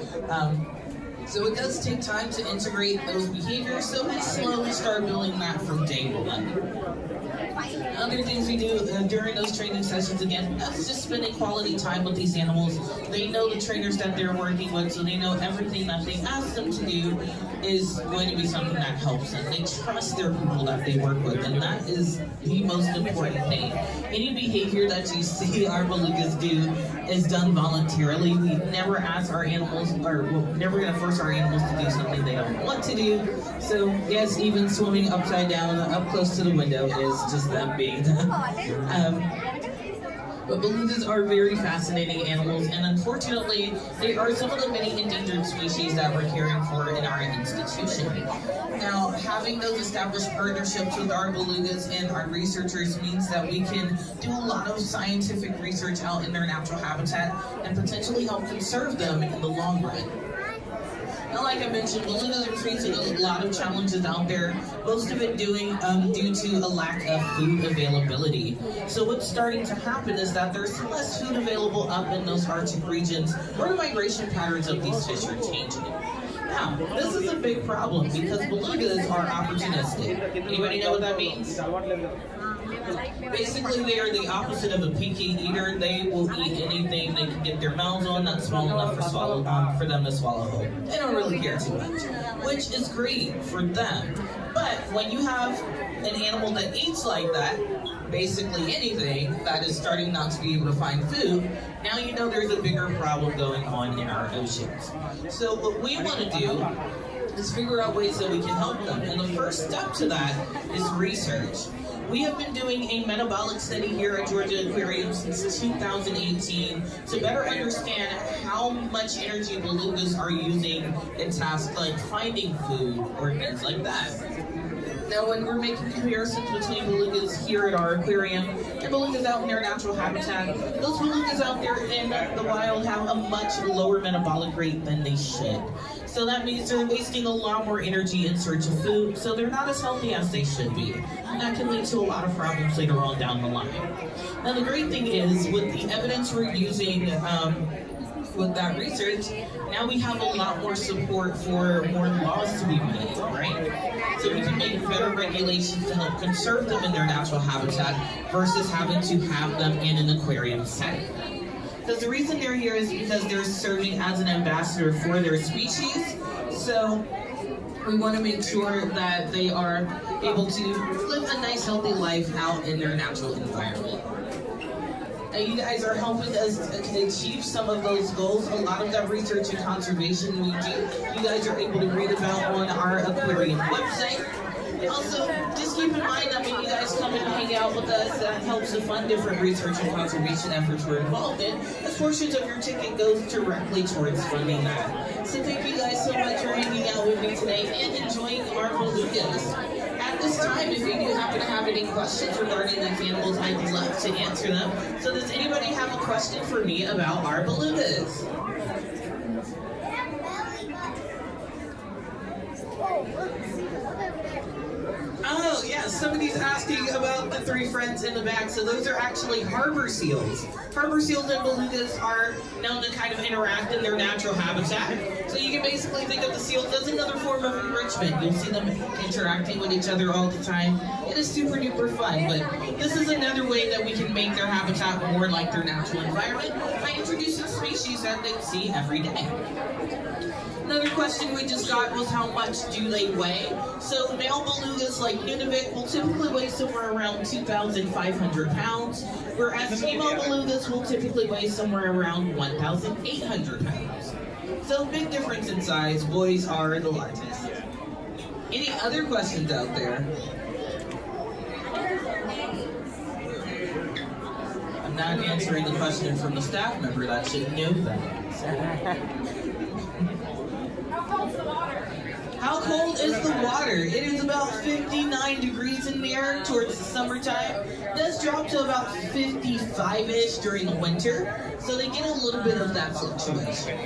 So it does take time to integrate those behaviors, so we slowly start building that from day one. Other things we do during those training sessions, again, that's just spending quality time with these animals. They know the trainers that they're working with, so they know everything that they ask them to do is going to be something that helps them. They trust their people that they work with, and that is the most important thing. Any behavior that you see our belugas do is done voluntarily. We never ask our animals, or we're never going to force our animals to do something they don't want to do. So yes, even swimming upside down up close to the window is just them being but belugas are very fascinating animals, and unfortunately, they are some of the many endangered species that we're caring for in our institution. Now, having those established partnerships with our belugas and our researchers means that we can do a lot of scientific research out in their natural habitat and potentially help conserve them in the long run. Now, like I mentioned, belugas are facing a lot of challenges out there, most of it due to a lack of food availability. So what's starting to happen is that there's less food available up in those Arctic regions, or the migration patterns of these fish are changing. Now, this is a big problem because belugas are opportunistic. Anybody know what that means? Basically, they are the opposite of a picky eater. They will eat anything they can get their mouths on that's small enough for them to swallow whole. They don't really care too much, which is great for them. But when you have an animal that eats like that, basically anything that is starting not to be able to find food, now you know there's a bigger problem going on in our oceans. So what we want to do is figure out ways that we can help them. And the first step to that is research. We have been doing a metabolic study here at Georgia Aquarium since 2018 to better understand how much energy belugas are using in tasks like finding food or things like that. Now, when we're making comparisons between belugas here at our aquarium and belugas out in their natural habitat, those belugas out there in the wild have a much lower metabolic rate than they should. So that means they're wasting a lot more energy in search of food, so they're not as healthy as they should be. And that can lead to a lot of problems later on down the line. Now, the great thing is, with the evidence we're using with that research, now we have a lot more support for more laws to be made, right? So we can make better regulations to help conserve them in their natural habitat versus having to have them in an aquarium setting. Because the reason they're here is because they're serving as an ambassador for their species. So we want to make sure that they are able to live a nice, healthy life out in their natural environment. Now, you guys are helping us achieve some of those goals. A lot of that research and conservation we do, you guys are able to read about on our aquarium website. Also, just keep in mind that when you guys come and hang out with us, that helps to fund different research and conservation efforts we're involved in, as portions of your ticket goes directly towards funding that. So thank you guys so much for hanging out with me today and enjoying our belugas. At this time, if you do happen to have any questions regarding these animals, I'd love to answer them. So does anybody have a question for me about our belugas? Oh, yeah, somebody's asking about the three friends in the back. So those are actually harbor seals. Harbor seals and belugas are known to kind of interact in their natural habitat. So you can basically think of the seals as another form of enrichment. You'll see them interacting with each other all the time. It is super duper fun, but this is another way that we can make their habitat more like their natural environment by introducing species that they see every day. Another question we just got was how much do they weigh? So male belugas like Nunavik will typically weigh somewhere around 2,500 pounds, whereas female belugas will typically weigh somewhere around 1,800 pounds. So big difference in size, boys are the largest. Any other questions out there? I'm not answering the question from the staff member that should know that. How cold is the water? It is about 59 degrees in there towards the summertime. It does drop to about 55-ish during the winter, so they get a little bit of that fluctuation.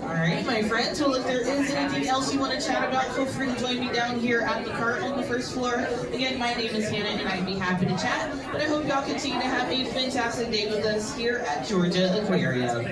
Alright, my friends, well, if there is anything else you want to chat about, feel free to join me down here at the cart on the first floor. Again, my name is Hannah, and I'd be happy to chat. But I hope y'all continue to have a fantastic day with us here at Georgia Aquarium.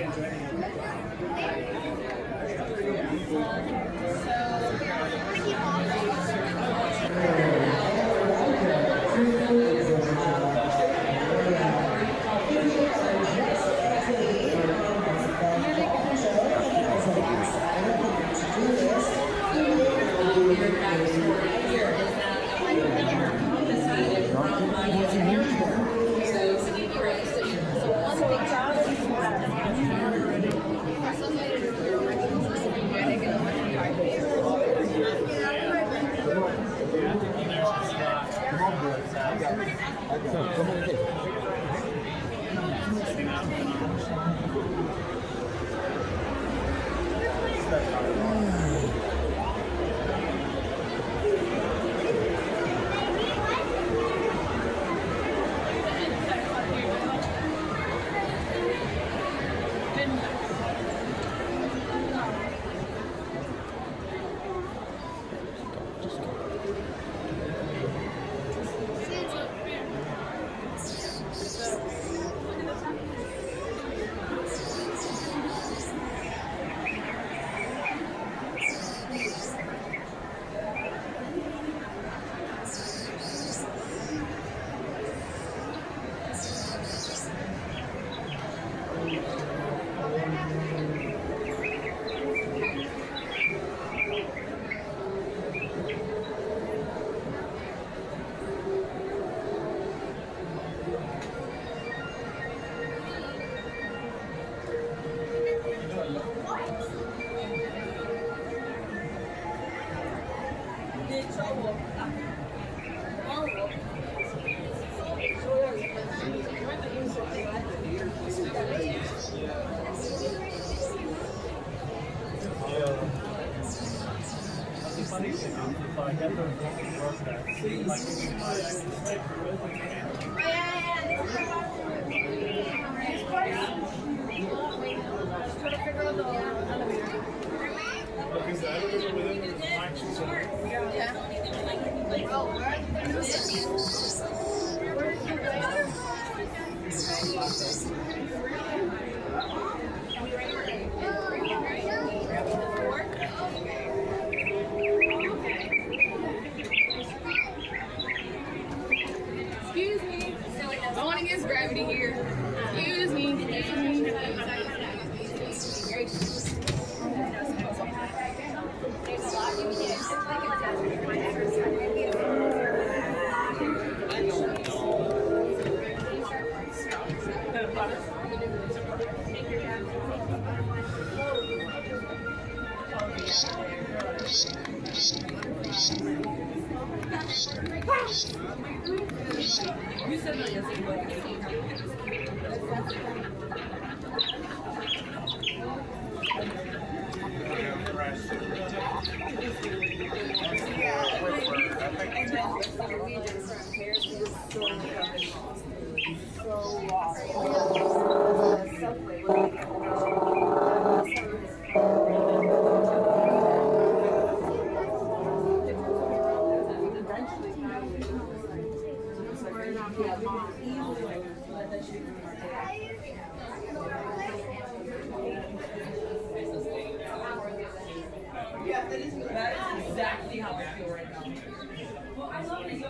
Excuse me. Going against gravity here. Excuse me. Yeah, that is exactly how I feel right now. Well, I love it.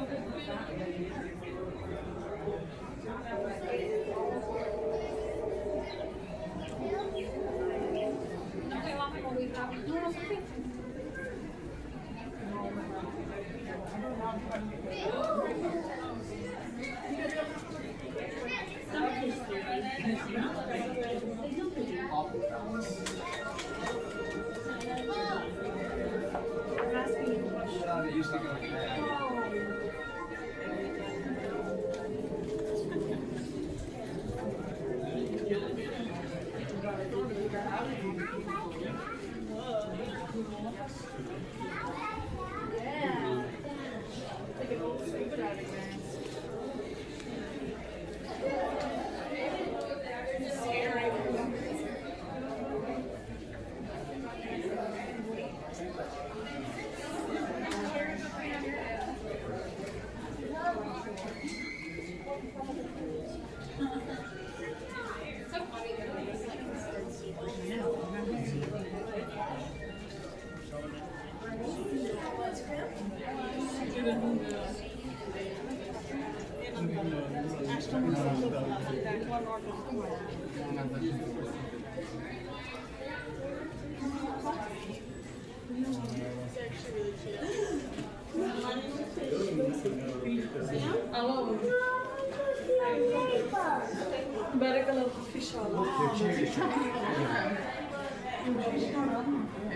Better color fish all.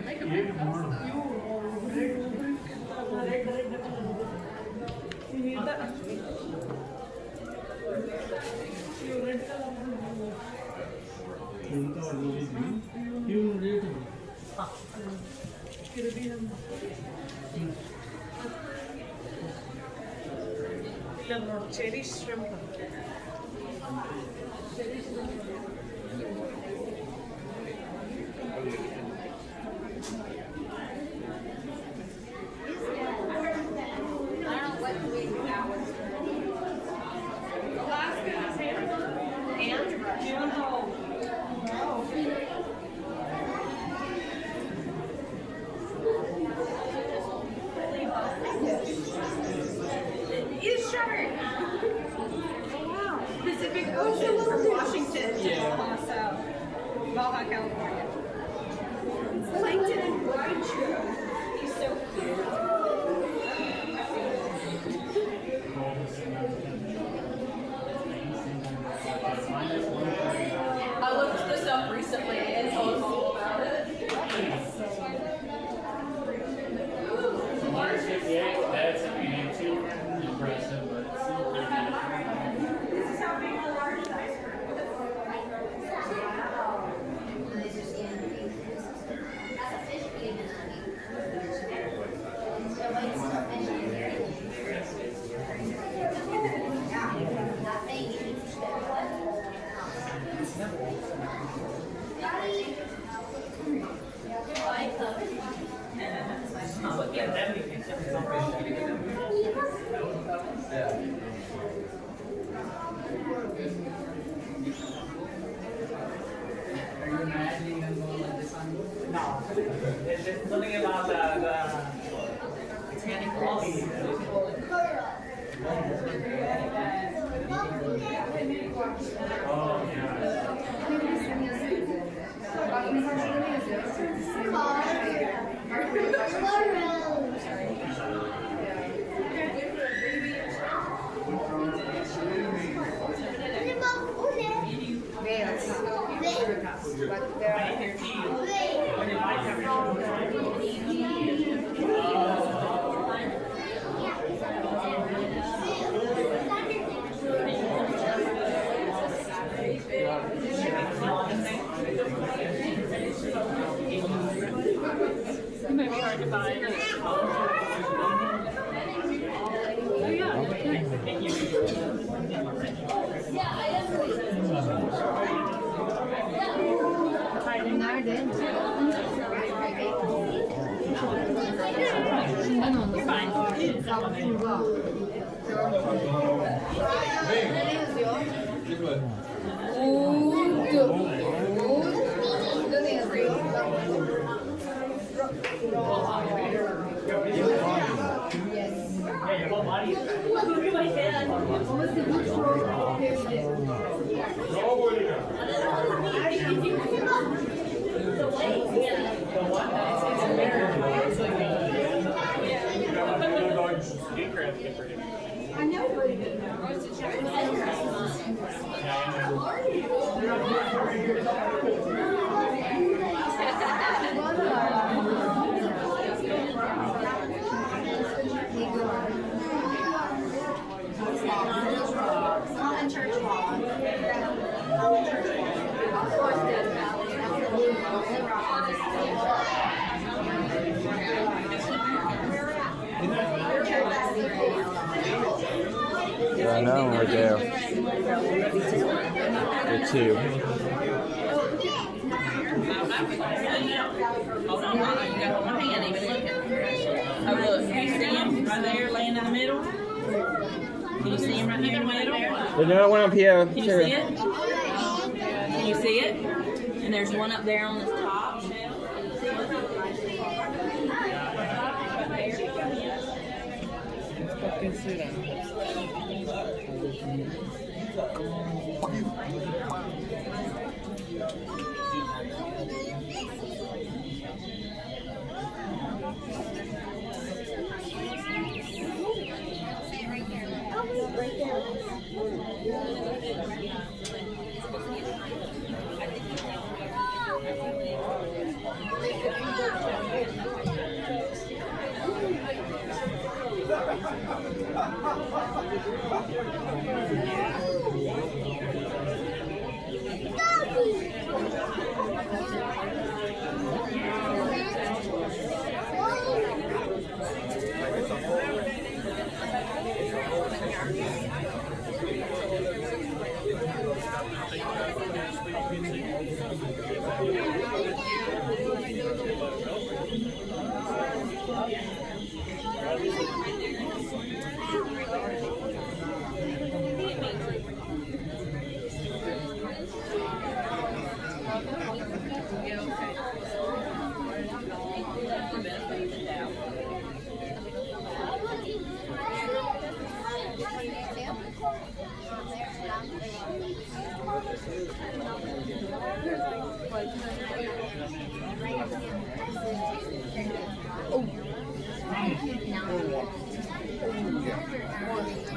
Make a big Little cherry shrimp. It's short. Pacific Ocean from Washington to Baja California. Plankton and Voyager. He's so cute. I looked this up recently and told all about it. That's too impressive, but This is how big the largest iceberg is. are you imagining them going like this on? No. It's just something about the Santa Claus. Oh, It might be hard to find. Look at my head. I know what it is. I know we're there. The two. Hold on, Mama. You got one hand even looking. Oh, look. You see him right there laying in the middle? Can you see him right there in the middle? There's another one up here. Can you see it? Can you see it? And there's one up there on the top shelf. See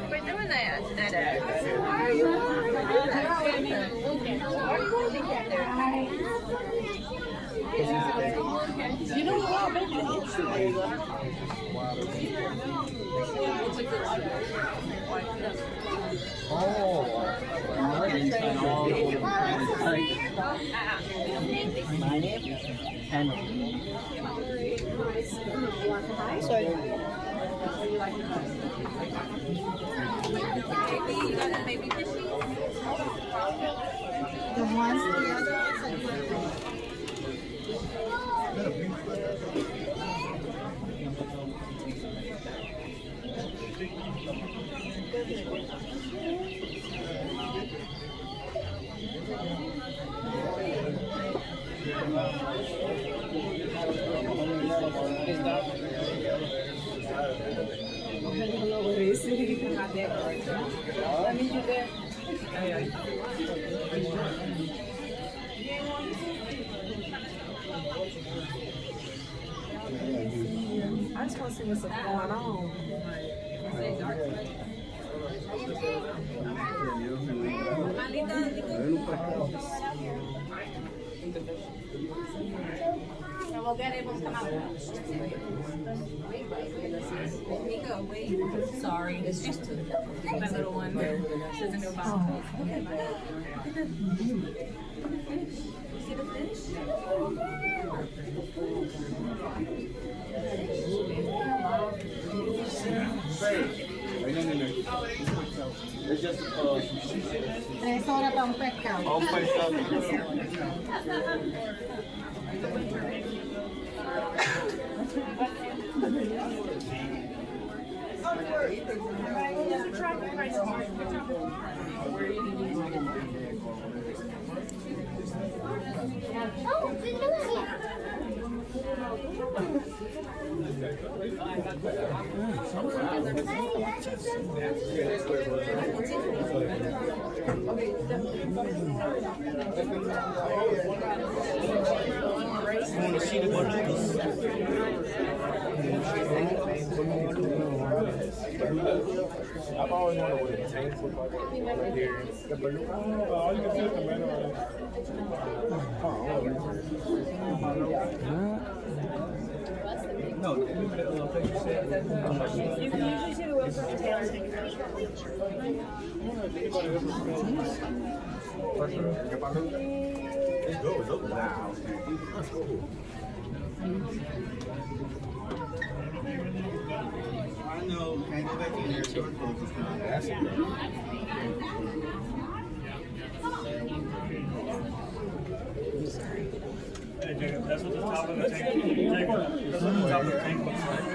Quit doing that. Why are you You know what? Maybe My name is Henry. Maybe fishy. The ones, the others. I just want to see what's going on. Nico, wait. Sorry, it's just that little one doesn't know about See the fish? It's just 3 horas para un pescado. I've always wondered what the tanks look like right here. The Beluga. Oh, you can see the tomato on it. No, remember that little thing you said? You can usually see the wheels from the tail. It's good. It's open now. That's cool. I know. Can't go back in there. Door closes now. That's it. Hey, dude, that's what the top of the tank. That's what the top of the tank looks like.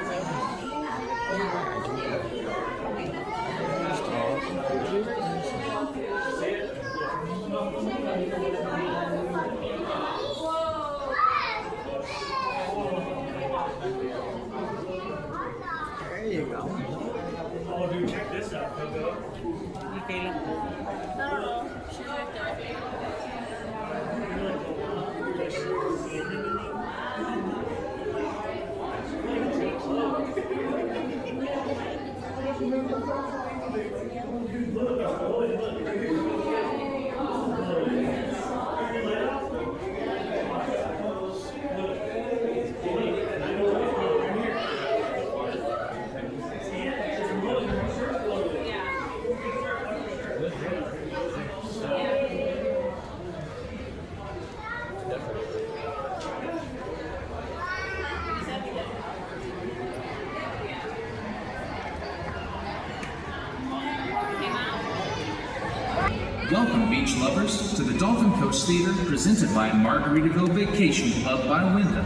There you go. Oh, dude, check this out, Coco. No, she's right there. Welcome, beach lovers, to the Dolphin Coast Theater presented by Margaritaville Vacation Club by Wyndham.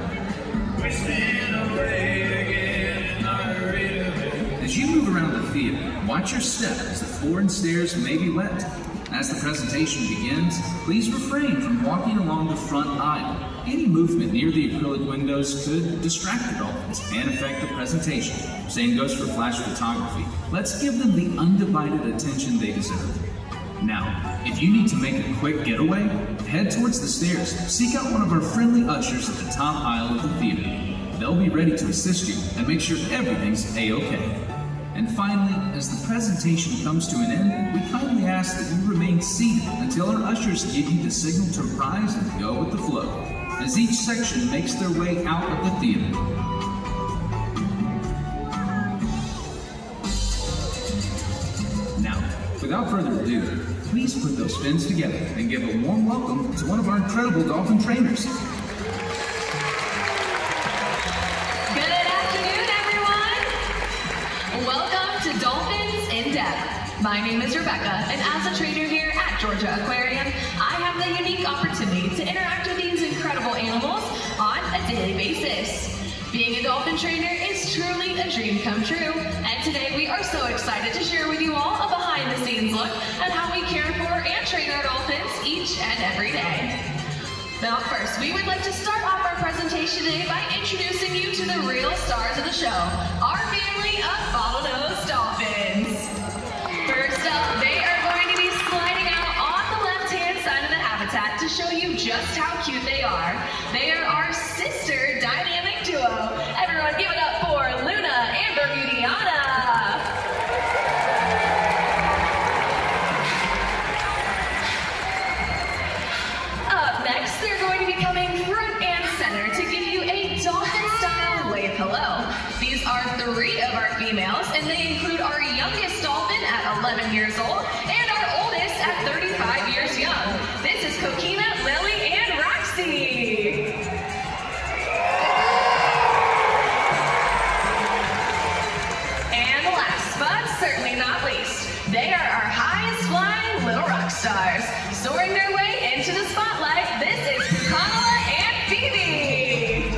As you move around the theater, watch your step as the floor and stairs may be wet. As the presentation begins, please refrain from walking along the front aisle. Any movement near the acrylic windows could distract the dolphins and affect the presentation. Same goes for flash photography. Let's give them the undivided attention they deserve. Now, if you need to make a quick getaway, head towards the stairs. Seek out one of our friendly ushers at the top aisle of the theater. They'll be ready to assist you and make sure everything's A-OK. And finally, as the presentation comes to an end, we kindly ask that you remain seated until our ushers give you the signal to rise and go with the flow, as each section makes their way out of the theater. Now, without further ado, please put those fins together and give a warm welcome to one of our incredible dolphin trainers. Good afternoon, everyone. Welcome to Dolphins in Depth. My name is Rebecca, and as a trainer here at Georgia Aquarium, I have the unique opportunity to interact with these incredible animals on a daily basis. Being a dolphin trainer is truly a dream come true, and today we are so excited to share with you all a behind-the-scenes look at how we care for and train our dolphins each and every day. Now first, we would like to start off our presentation today by introducing you to the real stars of the show, our family of bottlenose dolphins. First up, they are going to be sliding out on the left-hand side of the habitat to show you just how cute they are. They are our sister dynamic duo. Everyone give it up for Luna and Bermudiana. Up next, they're going to be coming front and center to give you a dolphin-style wave hello. These are 3 of our females, and they include our youngest dolphin at 11 years old and our oldest at 35 years young. This is Coquina, Lily, and Roxy. And last but certainly not least, they are our highest flying little rock stars. Soaring their way into the spotlight, this is Kamala and Phoebe.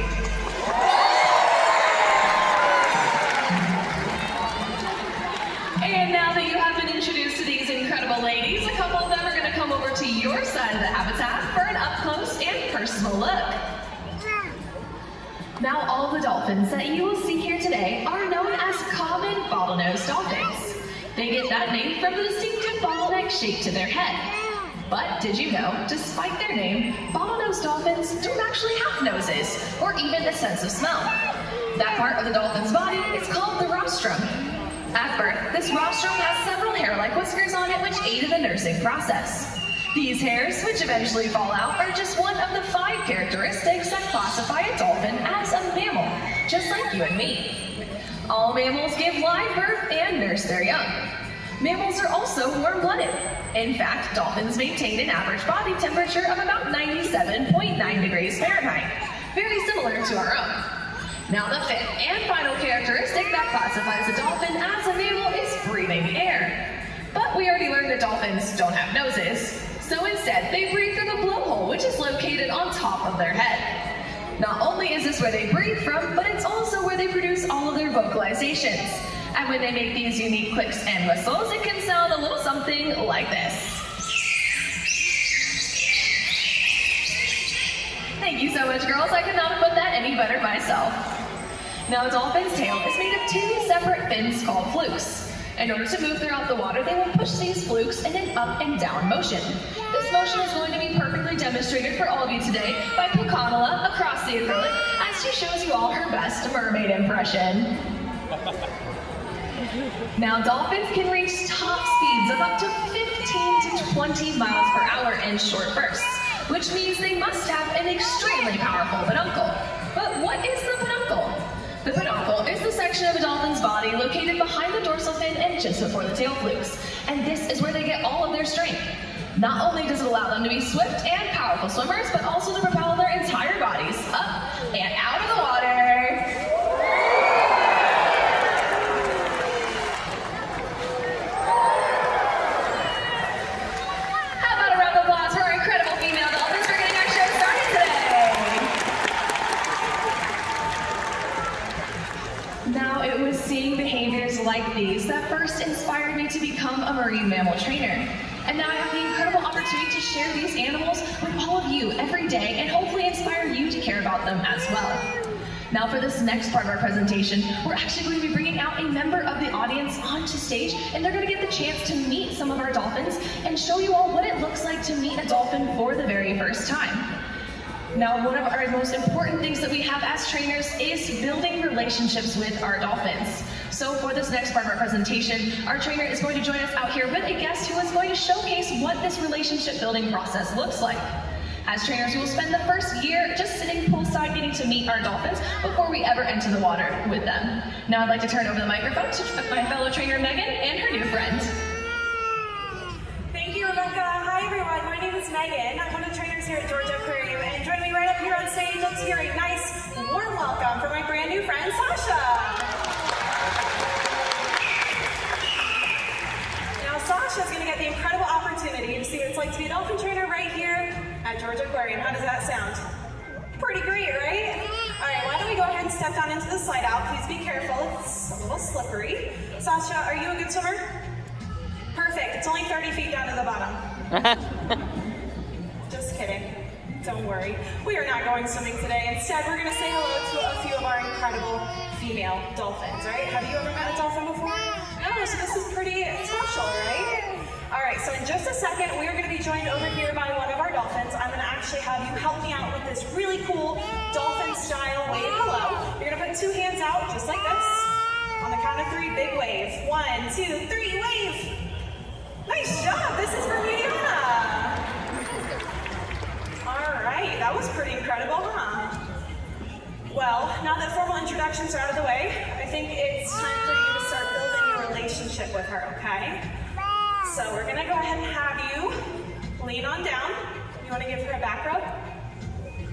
And now that you have been introduced to these incredible ladies, a couple of them are going to come over to your side of the habitat for an up-close and personal look. Now all the dolphins that you will see here today are known as common bottlenose dolphins. They get that name from the distinctive bottleneck shape to their head. But did you know, despite their name, bottlenose dolphins don't actually have noses, or even a sense of smell. That part of the dolphin's body is called the rostrum. At birth, this rostrum has several hair-like whiskers on it which aid in the nursing process. These hairs, which eventually fall out, are just one of the 5 characteristics that classify a dolphin as a mammal, just like you and me. All mammals give live birth and nurse their young. Mammals are also warm-blooded. In fact, dolphins maintain an average body temperature of about 97.9 degrees Fahrenheit, very similar to our own. Now the 5th and final characteristic that classifies a dolphin as a mammal is breathing air. But we already learned that dolphins don't have noses, so instead they breathe through the blowhole, which is located on top of their head. Not only is this where they breathe from, but it's also where they produce all of their vocalizations. And when they make these unique clicks and whistles, it can sound a little something like this. Thank you so much, girls. I could not have put that any better myself. Now, a dolphin's tail is made of 2 separate fins called flukes. In order to move throughout the water, they will push these flukes in an up and down motion. This motion is going to be perfectly demonstrated for all of you today by Kamala across the acrylic as she shows you all her best mermaid impression. Now, dolphins can reach top speeds of up to 15 to 20 miles per hour in short bursts, which means they must have an extremely powerful peduncle. But what is the peduncle? The peduncle is the section of a dolphin's body located behind the dorsal fin and just before the tail flukes. And this is where they get all of their strength. Not only does it allow them to be swift and powerful swimmers, but also to propel their entire bodies up and out of the water. How about a round of applause for our incredible female dolphins for getting our show started today. Now, it was seeing behaviors like these that first inspired me to become a marine mammal trainer. And now I have the incredible opportunity to share these animals with all of you every day and hopefully inspire you to care about them as well. Now for this next part of our presentation, we're actually going to be bringing out a member of the audience onto stage, and they're going to get the chance to meet some of our dolphins and show you all what it looks like to meet a dolphin for the very first time. Now, one of our most important things that we have as trainers is building relationships with our dolphins. So for this next part of our presentation, our trainer is going to join us out here with a guest who is going to showcase what this relationship building process looks like. As trainers, we will spend the first year just sitting poolside getting to meet our dolphins before we ever enter the water with them. Now I'd like to turn over the microphone to my fellow trainer Megan and her new friend. Thank you, Rebecca. Hi everyone, my name is Megan. I'm one of the trainers here at Georgia Aquarium, and join me right up here on stage. Let's hear a nice, warm welcome for my brand new friend, Sasha. Now Sasha's going to get the incredible opportunity to see what it's like to be a dolphin trainer right here at Georgia Aquarium. How does that sound? Pretty great, right? All right, why don't we go ahead and step down into the slide out. Please be careful, it's a little slippery. Sasha, are you a good swimmer? Perfect, it's only 30 feet down to the bottom. Just kidding, don't worry. We are not going swimming today. Instead, we're gonna say hello to a few of our incredible female dolphins, right? Have you ever met a dolphin before? No, so this is pretty special, right? All right, so in just a second, we are going to be joined over here by one of our dolphins. I'm going to actually have you help me out with this really cool dolphin-style wave hello. You're going to put two hands out, just like this. On the count of three, big wave. 1, 2, 3, wave! Nice job, this is for Mediana. All right, that was pretty incredible, huh? Well, now that formal introductions are out of the way, I think it's time for you to start building your relationship with her, okay? So we're gonna go ahead and have you lean on down. You wanna give her a back rub?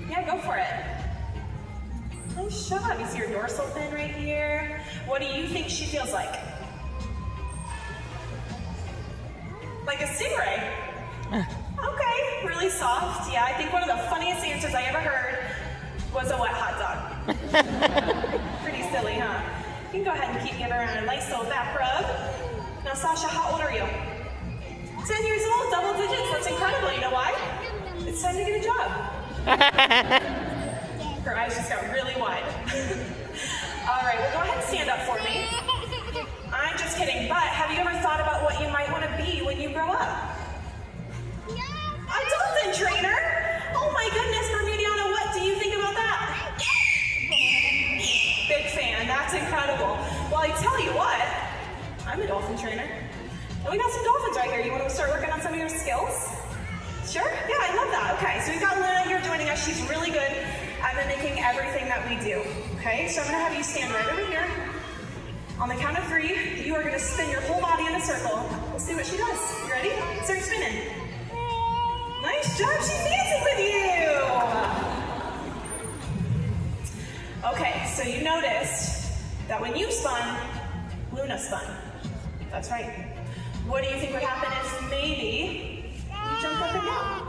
Yeah, go for it. Nice job. You see your dorsal fin right here. What do you think she feels like? Like a stingray. Okay, really soft. Yeah, I think one of the funniest answers I ever heard was a wet hot dog. Pretty silly, huh? You can go ahead and keep giving her a nice little back rub. Now, Sasha, how old are you? 10 years old, double digits. That's incredible. You know why? It's time to get a job. Her eyes just got really wide. All right, well, go ahead and stand up for me. I'm just kidding, but have you ever thought about what you might want to be when you grow up? A dolphin trainer? Oh my goodness, Bermudiana, what do you think about that? Big fan, that's incredible. Well, I tell you what, I'm a dolphin trainer. And we got some dolphins right here. You want to start working on some of your skills? Sure? Yeah, I love that. Okay, so we've got Luna here joining us. She's really good at mimicking everything that we do. Okay, so I'm going to have you stand right over here. On the count of 3, you are going to spin your whole body in a circle. We'll see what she does. You ready? Start spinning. Nice job. She's dancing with you. Okay, so you noticed that when you spun, Luna spun. That's right. What do you think would happen if maybe you jump up and down?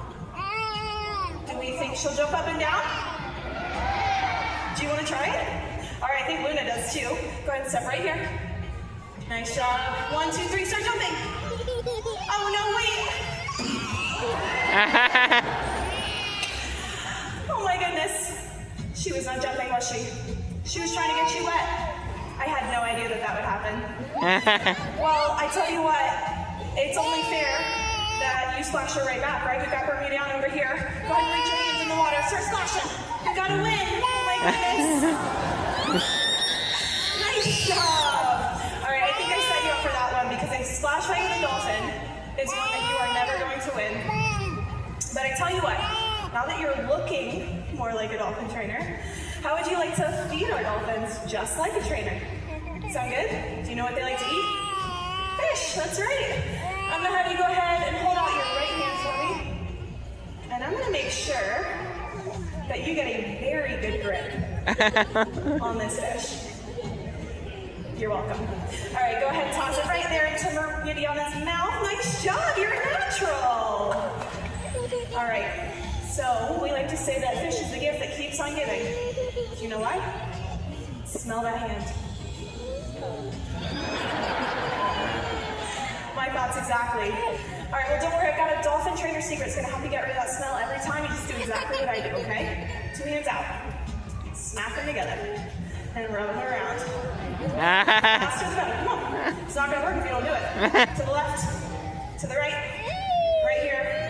Do we think she'll jump up and down? Do you want to try it? All right, I think Luna does too. Go ahead and step right here. Nice job. 1, 2, 3, start jumping. Oh no, wait. Oh my goodness. She was not jumping, was she? She was trying to get you wet. I had no idea that that would happen. Well, I tell you what, it's only fair that you splash her right back, right? We've got Bermudiana over here. Go ahead and reach your hands in the water. Start splashing. You gotta win. Oh my goodness. Nice job. All right, I think I set you up for that one because a splash fight with a dolphin is one that you are never going to win. But I tell you what, now that you're looking more like a dolphin trainer, how would you like to feed our dolphins just like a trainer? Sound good? Do you know what they like to eat? Fish, that's right. I'm gonna have you go ahead and hold out your right hand for me. And I'm gonna make sure that you get a very good grip on this fish. You're welcome. All right, go ahead and toss it right there into Bermudiana's mouth. Nice job, you're a natural. All right, so we like to say that fish is the gift that keeps on giving. Do you know why? Smell that hand. My thoughts exactly. All right, well, don't worry. I've got a dolphin trainer secret. It's going to help you get rid of that smell every time. You just do exactly what I do, okay? 2 hands out. Smack them together. And rub them around. Faster the better. Come on. It's not going to work if you don't do it. To the left. To the right. Right here.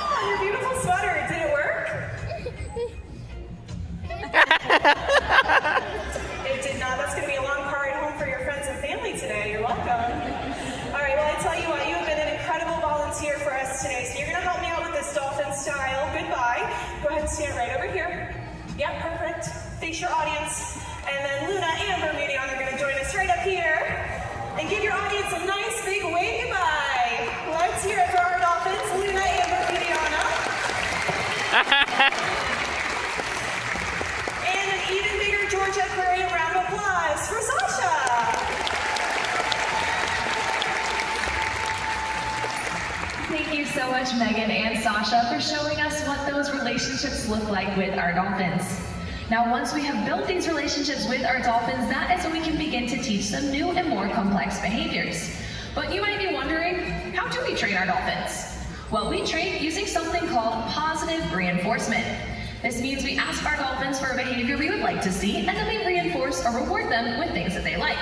Oh, your beautiful sweater. Did it work? It did not. That's going to be a long car ride home for your friends and family today. You're welcome. All right, well, I tell you what, you have been an incredible volunteer for us today, so you're going to help me out with this dolphin style. Goodbye. Go ahead and stand right over here. Yep, perfect. Face your audience. And then Luna and Bermudiana are going to join us right up here. And give your audience a nice big wave goodbye. Let's hear it for our dolphins, Luna and Bermudiana. And an even bigger Georgia Aquarium round of applause for Sasha. Thank you so much, Megan and Sasha, for showing us what those relationships look like with our dolphins. Now, once we have built these relationships with our dolphins, that is when we can begin to teach them new and more complex behaviors. But you might be wondering, how do we train our dolphins? Well, we train using something called positive reinforcement. This means we ask our dolphins for a behavior we would like to see, and then we reinforce or reward them with things that they like.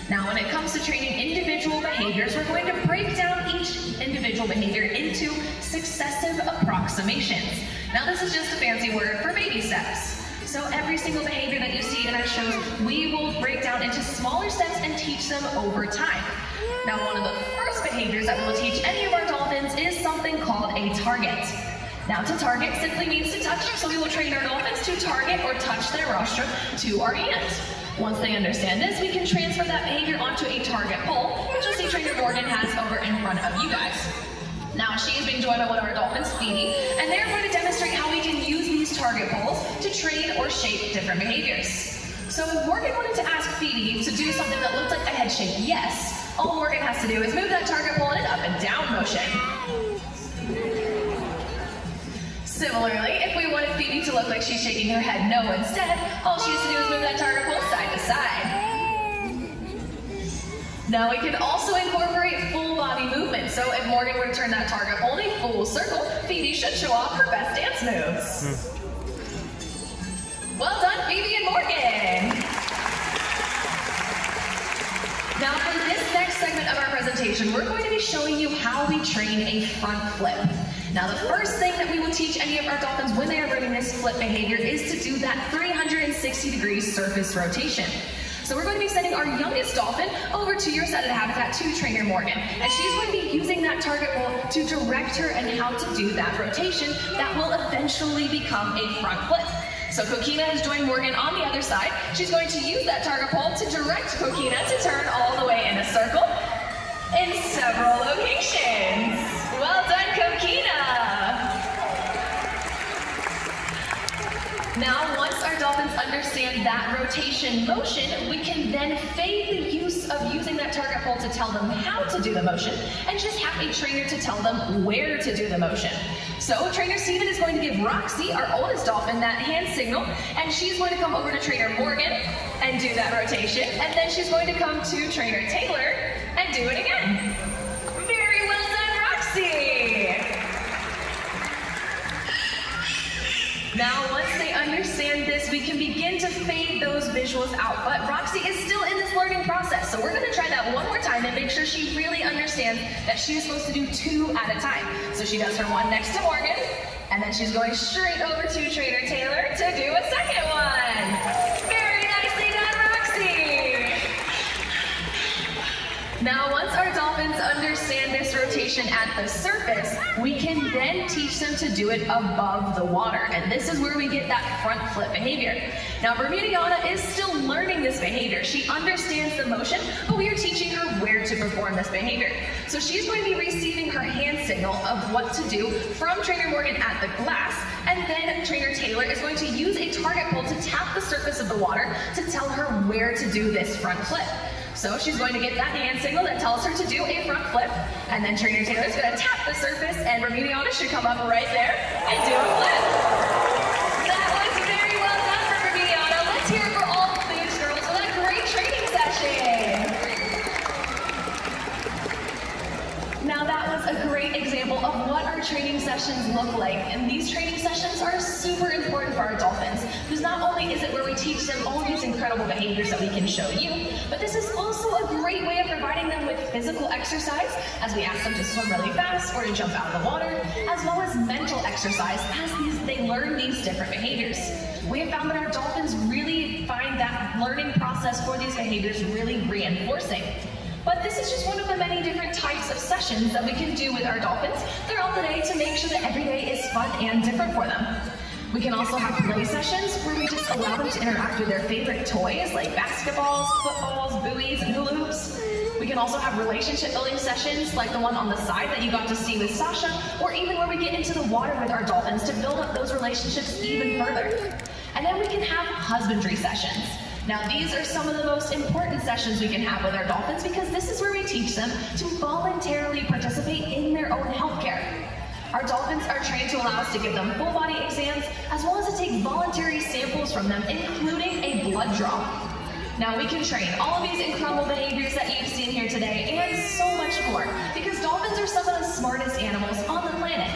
Now, when it comes to training individual behaviors, we're going to break down each individual behavior into successive approximations. Now, this is just a fancy word for baby steps. So every single behavior that you see in our shows, we will break down into smaller steps and teach them over time. Now, one of the first behaviors that we'll teach any of our dolphins is something called a target. Now, to target simply means to touch, so we will train our dolphins to target or touch their rostrum to our hand. Once they understand this, we can transfer that behavior onto a target pole, which you'll see Trainer Morgan has over in front of you guys. Now, she is being joined by one of our dolphins, Phoebe, and they're going to demonstrate how we can use these target poles to train or shape different behaviors. So Morgan wanted to ask Phoebe to do something that looked like a head shake yes. All Morgan has to do is move that target pole in an up and down motion. Similarly, if we wanted Phoebe to look like she's shaking her head no instead, all she has to do is move that target pole side to side. Now we can also incorporate full body movement. So if Morgan were to turn that target pole in a full circle, Phoebe should show off her best dance moves. Well done, Phoebe and Morgan! Now for this next segment of our presentation, we're going to be showing you how we train a front flip. Now the first thing that we will teach any of our dolphins when they are learning this flip behavior is to do that 360-degree surface rotation. So we're going to be sending our youngest dolphin over to your side of the habitat to Trainer Morgan. And she's going to be using that target pole to direct her and how to do that rotation that will eventually become a front flip. So Coquina has joined Morgan on the other side. She's going to use that target pole to direct Coquina to turn all the way in a circle in several locations. Well done, Coquina! Now, once our dolphins understand that rotation motion, we can then fade the use of using that target pole to tell them how to do the motion, and just have a trainer to tell them where to do the motion. So, Trainer Steven is going to give Roxy, our oldest dolphin, that hand signal, and she's going to come over to Trainer Morgan and do that rotation, and then she's going to come to Trainer Taylor and do it again. Very well done, Roxy! Now, once they understand this, we can begin to fade those visuals out. But Roxy is still in this learning process, so we're going to try that one more time and make sure she really understands that she is supposed to do 2 at a time. So she does her one next to Morgan, and then she's going straight over to Trainer Taylor to do a second one. Very nicely done, Roxy! Now, once our dolphins understand this rotation at the surface, we can then teach them to do it above the water. And this is where we get that front flip behavior. Now, Bermudiana is still learning this behavior. She understands the motion, but we are teaching her where to perform this behavior. So she's going to be receiving her hand signal of what to do from Trainer Morgan at the glass, and then Trainer Taylor is going to use a target pole to tap the surface of the water to tell her where to do this front flip. So she's going to get that hand signal that tells her to do a front flip, and then Trainer Taylor is going to tap the surface, and Bermudiana should come up right there and do a flip. That was very well done for Bermudiana. Let's hear it for all the Booze girls for that great training session. super important for our dolphins, because not only is it where we teach them all these incredible behaviors that we can show you, but this is also a great way of providing them with physical exercise, as we ask them to swim really fast or to jump out of the water, as well as mental exercise as they learn these different behaviors. We have found that our dolphins really find that learning process for these behaviors really reinforcing. But this is just one of the many different types of sessions that we can do with our dolphins throughout the day to make sure that every day is fun and different for them. We can also have play sessions where we just allow them to interact with their favorite toys like basketballs, footballs, buoys, and hula hoops. We can also have relationship building sessions like the one on the side that you got to see with Sasha, or even where we get into the water with our dolphins to build up those relationships even further. And then we can have husbandry sessions. Now these are some of the most important sessions we can have with our dolphins because this is where we teach them to voluntarily participate in their own healthcare. Our dolphins are trained to allow us to give them full body exams as well as to take voluntary samples from them, including a blood draw. Now we can train all of these incredible behaviors that you've seen here today and so much more because dolphins are some of the smartest animals on the planet.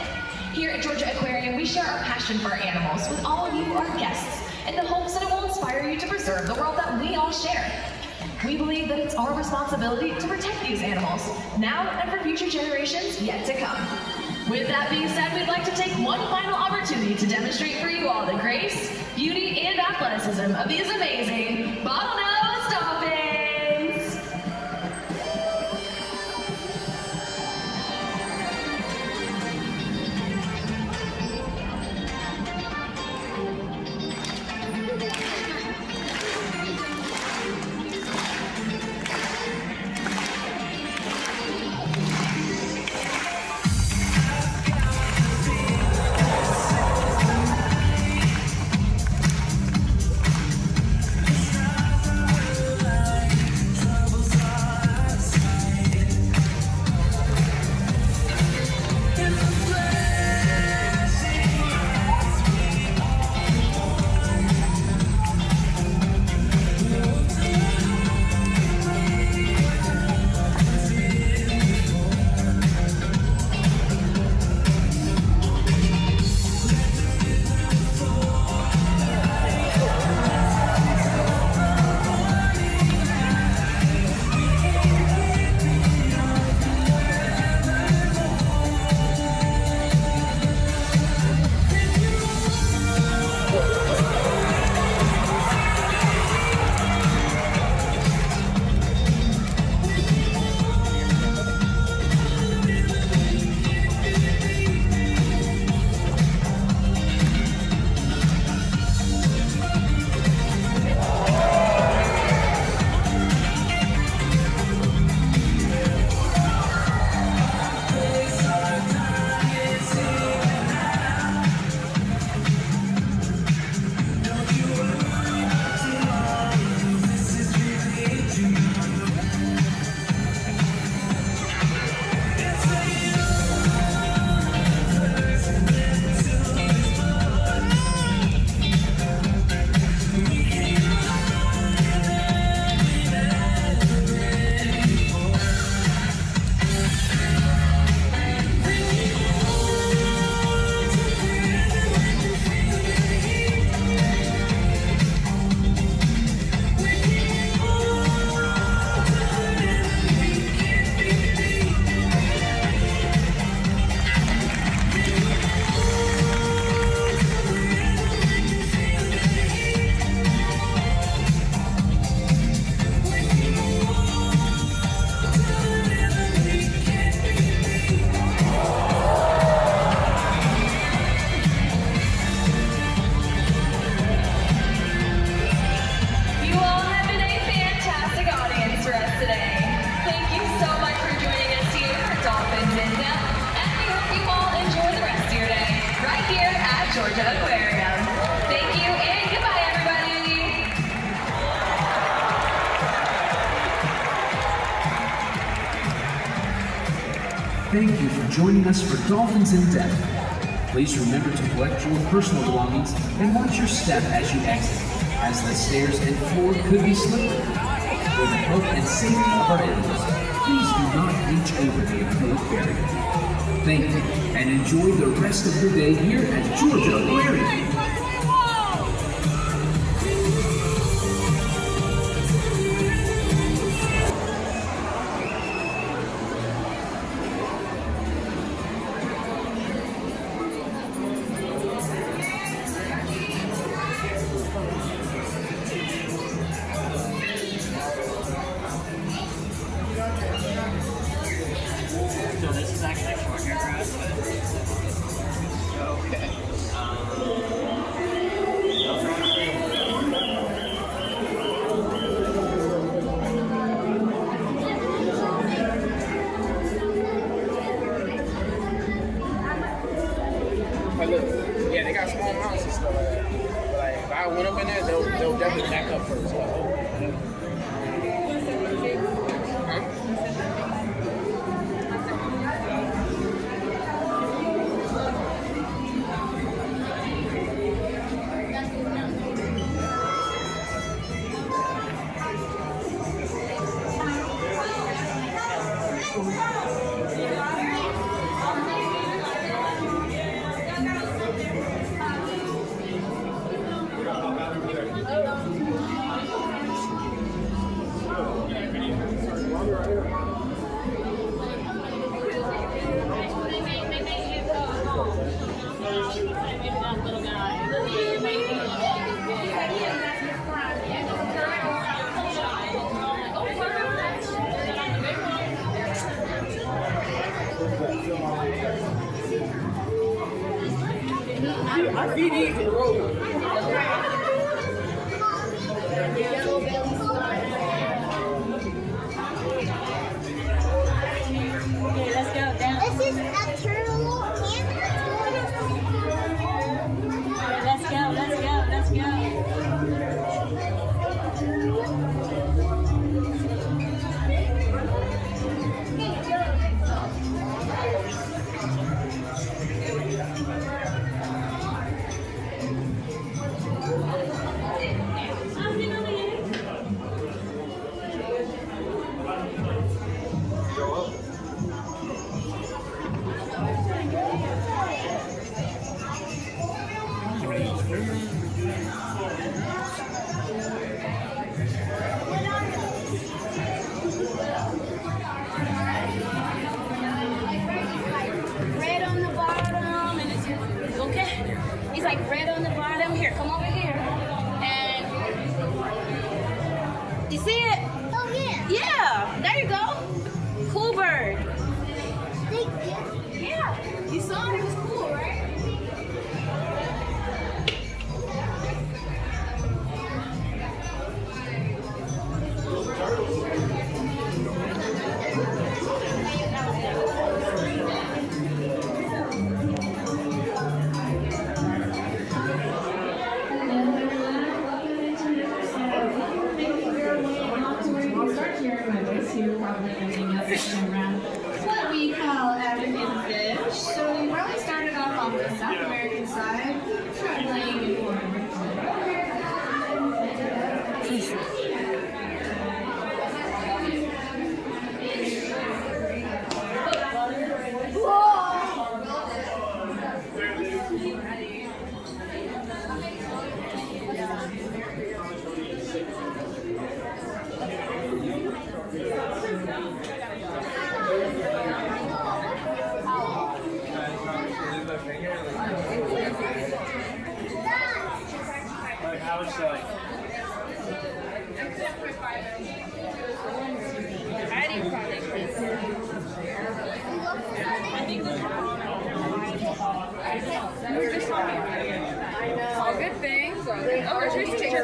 Here at Georgia Aquarium, we share our passion for our animals with all of you, our guests, in the hopes that it will inspire you to preserve the world that we all share. We believe that it's our responsibility to protect these animals, now and for future generations yet to come. With that being said, we'd like to take one final opportunity to demonstrate for you all the grace, beauty, and athleticism of these amazing bottlenose dolphins. Georgia Aquarium. Thank you and goodbye, everybody. Thank you for joining us for Dolphins in Depth. Please remember to collect your personal belongings and watch your step as you exit, as the stairs and floor could be slippery. For the health and safety of our animals, please do not reach over the acrylic barrier. Thank you, and enjoy the rest of your day here at Georgia Aquarium. got small mounts and stuff like that. But like, if I went up in there, they'll definitely back up first. I feed these to the road. Okay, let's go down. This is a turtle Let's go. Red on the bottom, and it's okay. He's like red on the bottom. Here, come over here. And you see it? Oh yeah. Yeah. There you go. Cool bird. Thank you. Yeah. You saw it. It was cool, right? What we call African fish. So we really started off on the South American side, traveling in foreign All good things. Oh, here's chicken.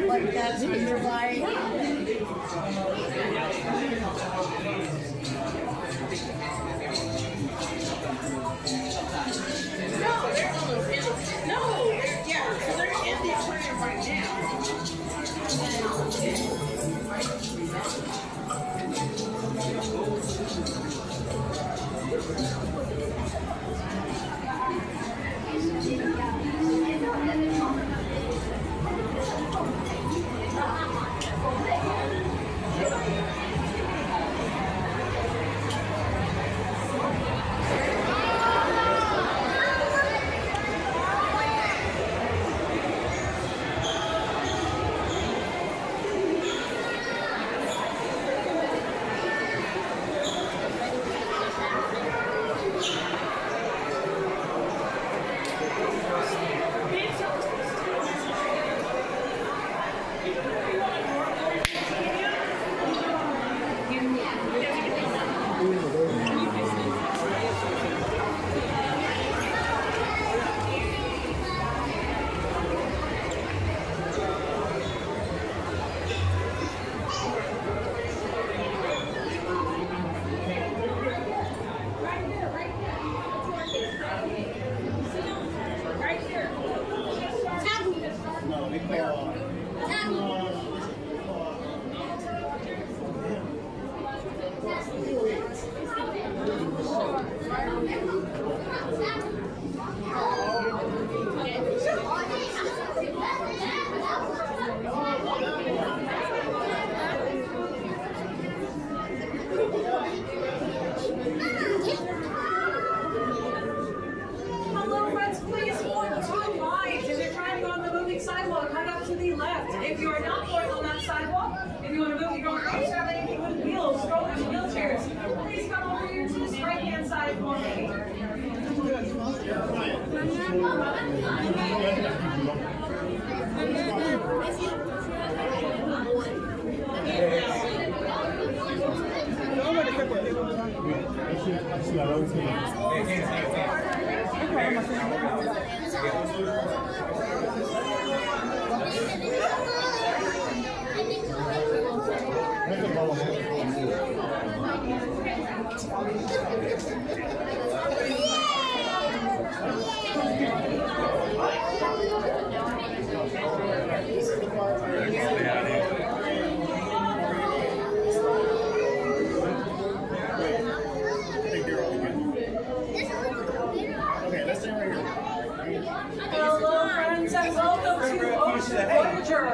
Like that's what you're buying. So they're in the aquarium right now. Hello, friends, and welcome to Voyager.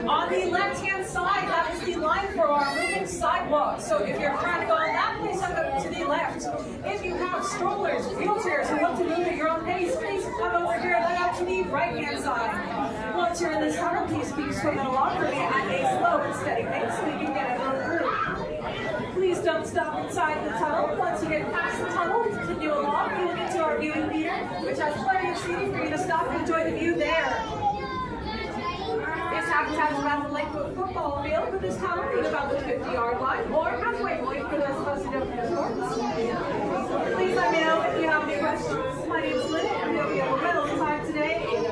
On the left-hand side, that is the line for our moving sidewalk. So if you're trying to go on that, please come up to the left. If you have strollers, wheelchairs, and want to move at your own pace, please come over here and out to the right-hand side. Once you're in this tunnel, please keep swimming along for me at a slow and steady pace so we can get everyone through. Please don't stop inside the tunnel. Once you get past the tunnel, continue along. You will get to our viewing theater, which has plenty of seating for you to stop and enjoy the view there. This habitat is around the Lakewood football field, with this tunnel being about the 50-yard line, or halfway point for those of us who don't know sports. Please let me know if you have any questions. My name is Lynn, and we'll be able to middle time today in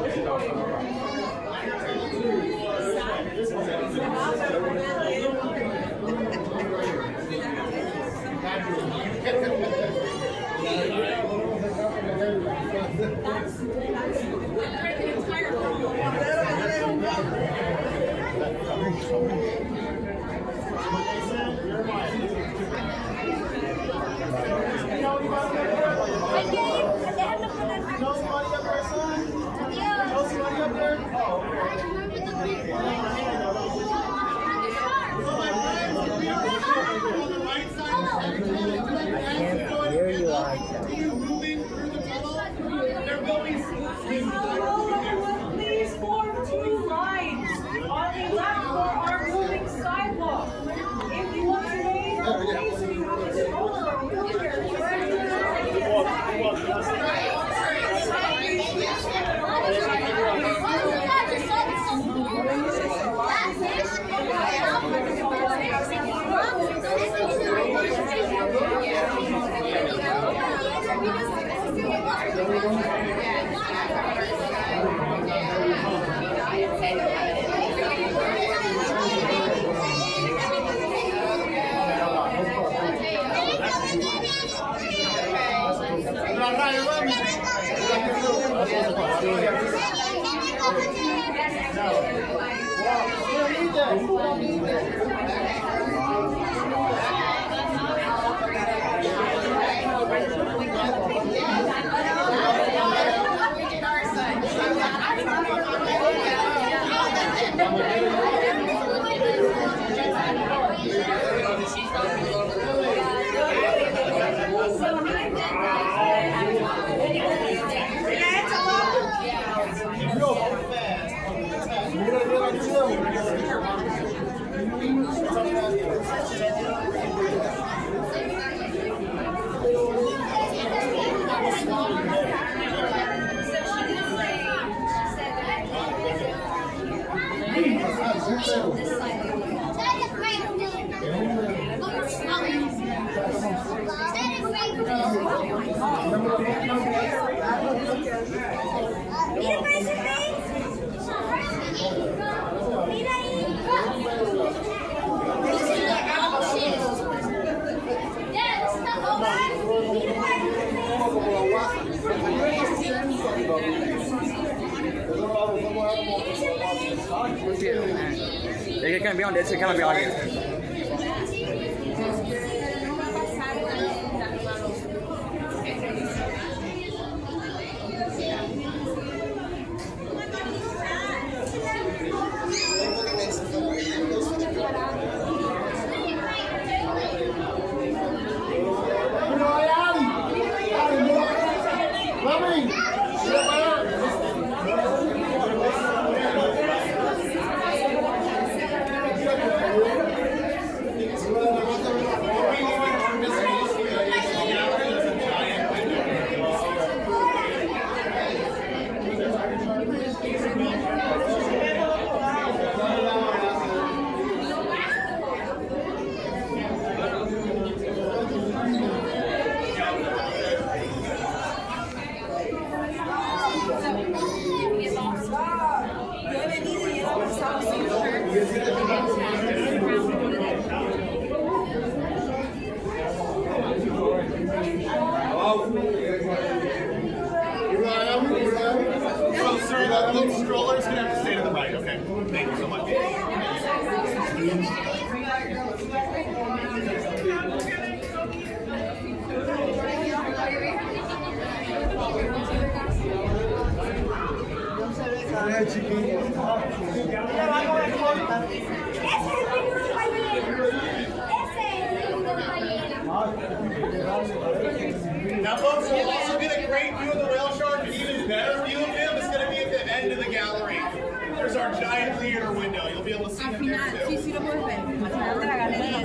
Here you are. Please form two lines. On the left for our moving sidewalk. If you want to remain on the pace and you have a stroller or wheelchair, They can't be on this, they can't be on here. Yo he venido y él ha pasado sin So, sir, that little stroller is going to have to stay to the right. Okay. Thank you so much. Now, folks, you'll also get a great view of the whale shark, and even better view of him is going to be at the end of the gallery. There's our giant theater window. You'll be able to see him there too. Sí, lo puedes ver. Al final de la galería.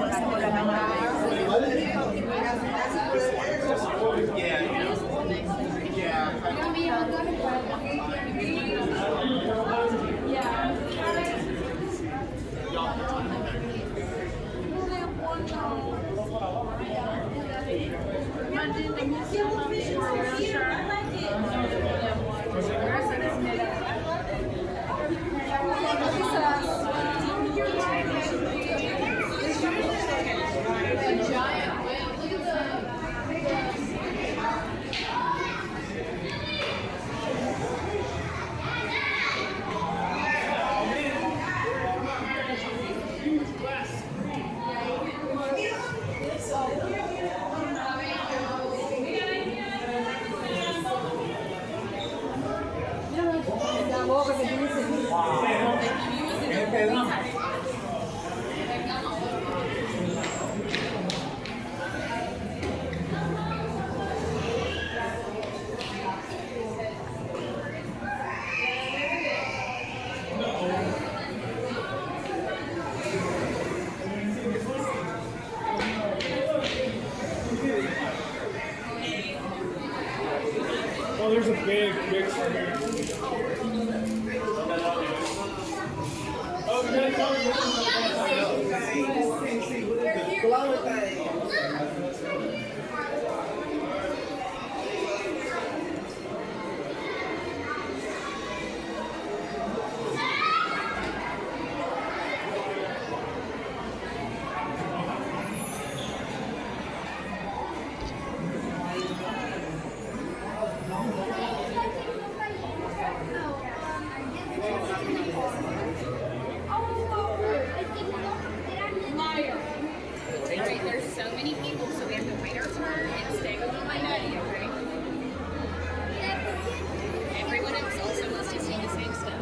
Oh, there's a big swimming. Oh, you gotta come There's so many people, so we have to wait our turn and stay with my daddy, okay? Everyone else also wants to see the same stuff.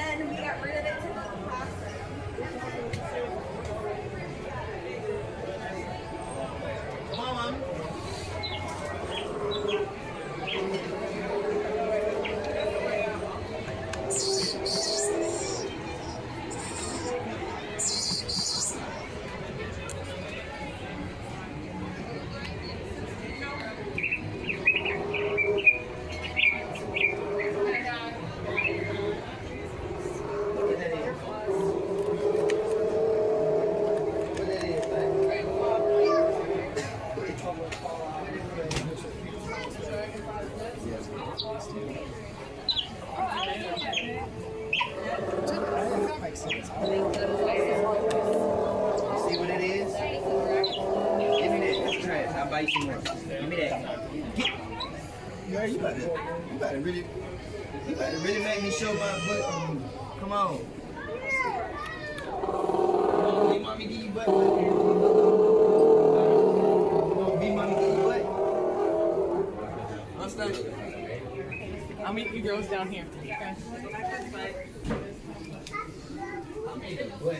then we got rid of it to the plastic. Come on, Mom. See what it is? Give me that. That's trash. I'll buy you some more. Give me that. Get. Girl, you about to really make me show my butt. Come on. Let mommy give you butt. Be mommy give you butt. Let's go. I'll meet you girls down here. Okay. What?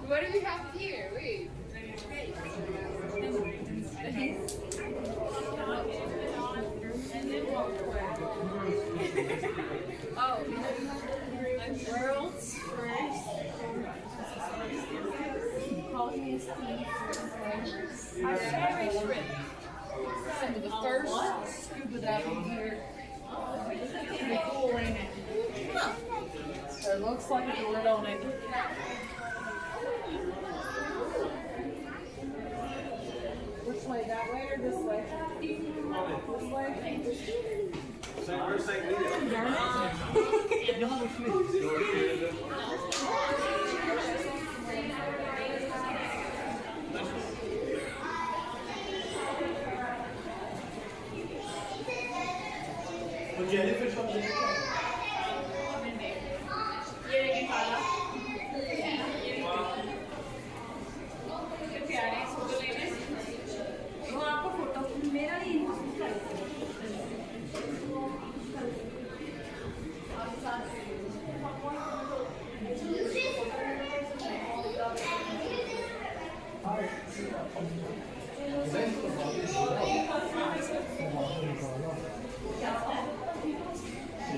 What do we have here? Wait. Oh, world's first. Our fairy shrimp. Some of the first scuba diving gear. Pretty cool, ain't it? It looks like a door on it. Which way? That way or this way? This way? Jellyfish on the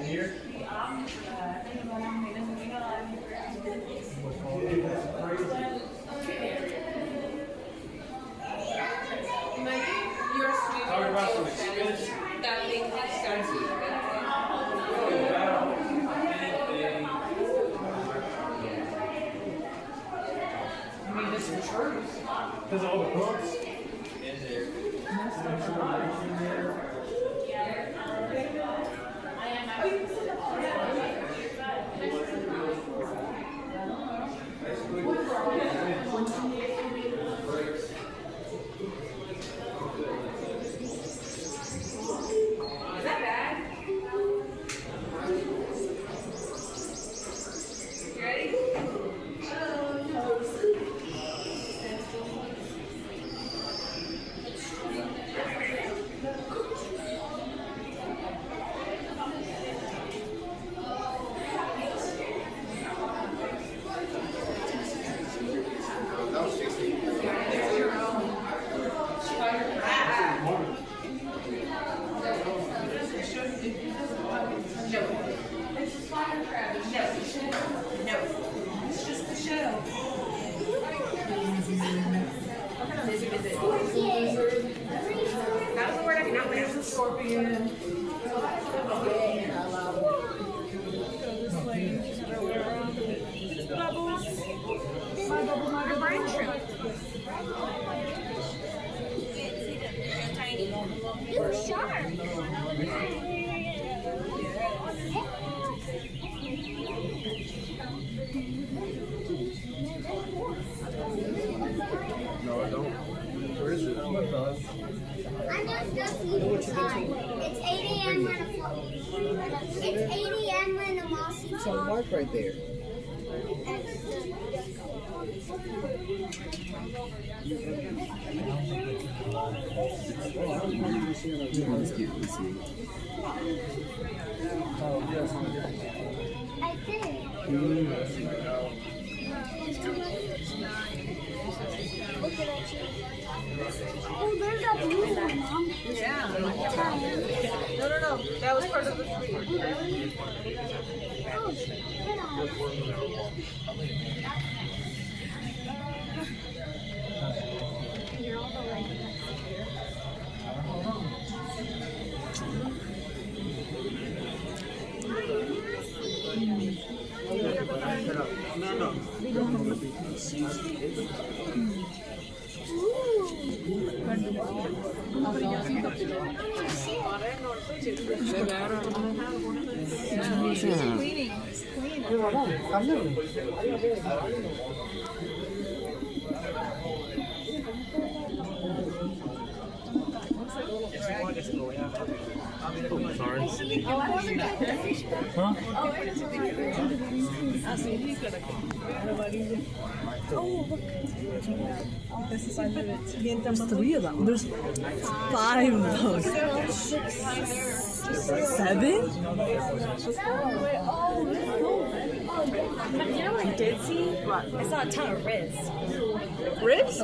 here? You're sweet. That thing is I mean, this is true. Because all the books. Is that bad? You ready? That was the word I cannot pronounce. There's a scorpion. Bubbles. My bubble, my brine shrimp. You're sharp. No, I don't. Where is it? I'm just inside. It's 8 a.m. It's 8 a.m. when the mossy It's on the mark right there. I did. Look at that. Oh, there's that blue one, Mom. Yeah. No. That was part of the tree. Oh, get on. You're all the way here. Huh? Oh, look. There's 3 of them. There's 5 of those. 7? You know what I did see? What? I saw a ton of ribs. Ribs?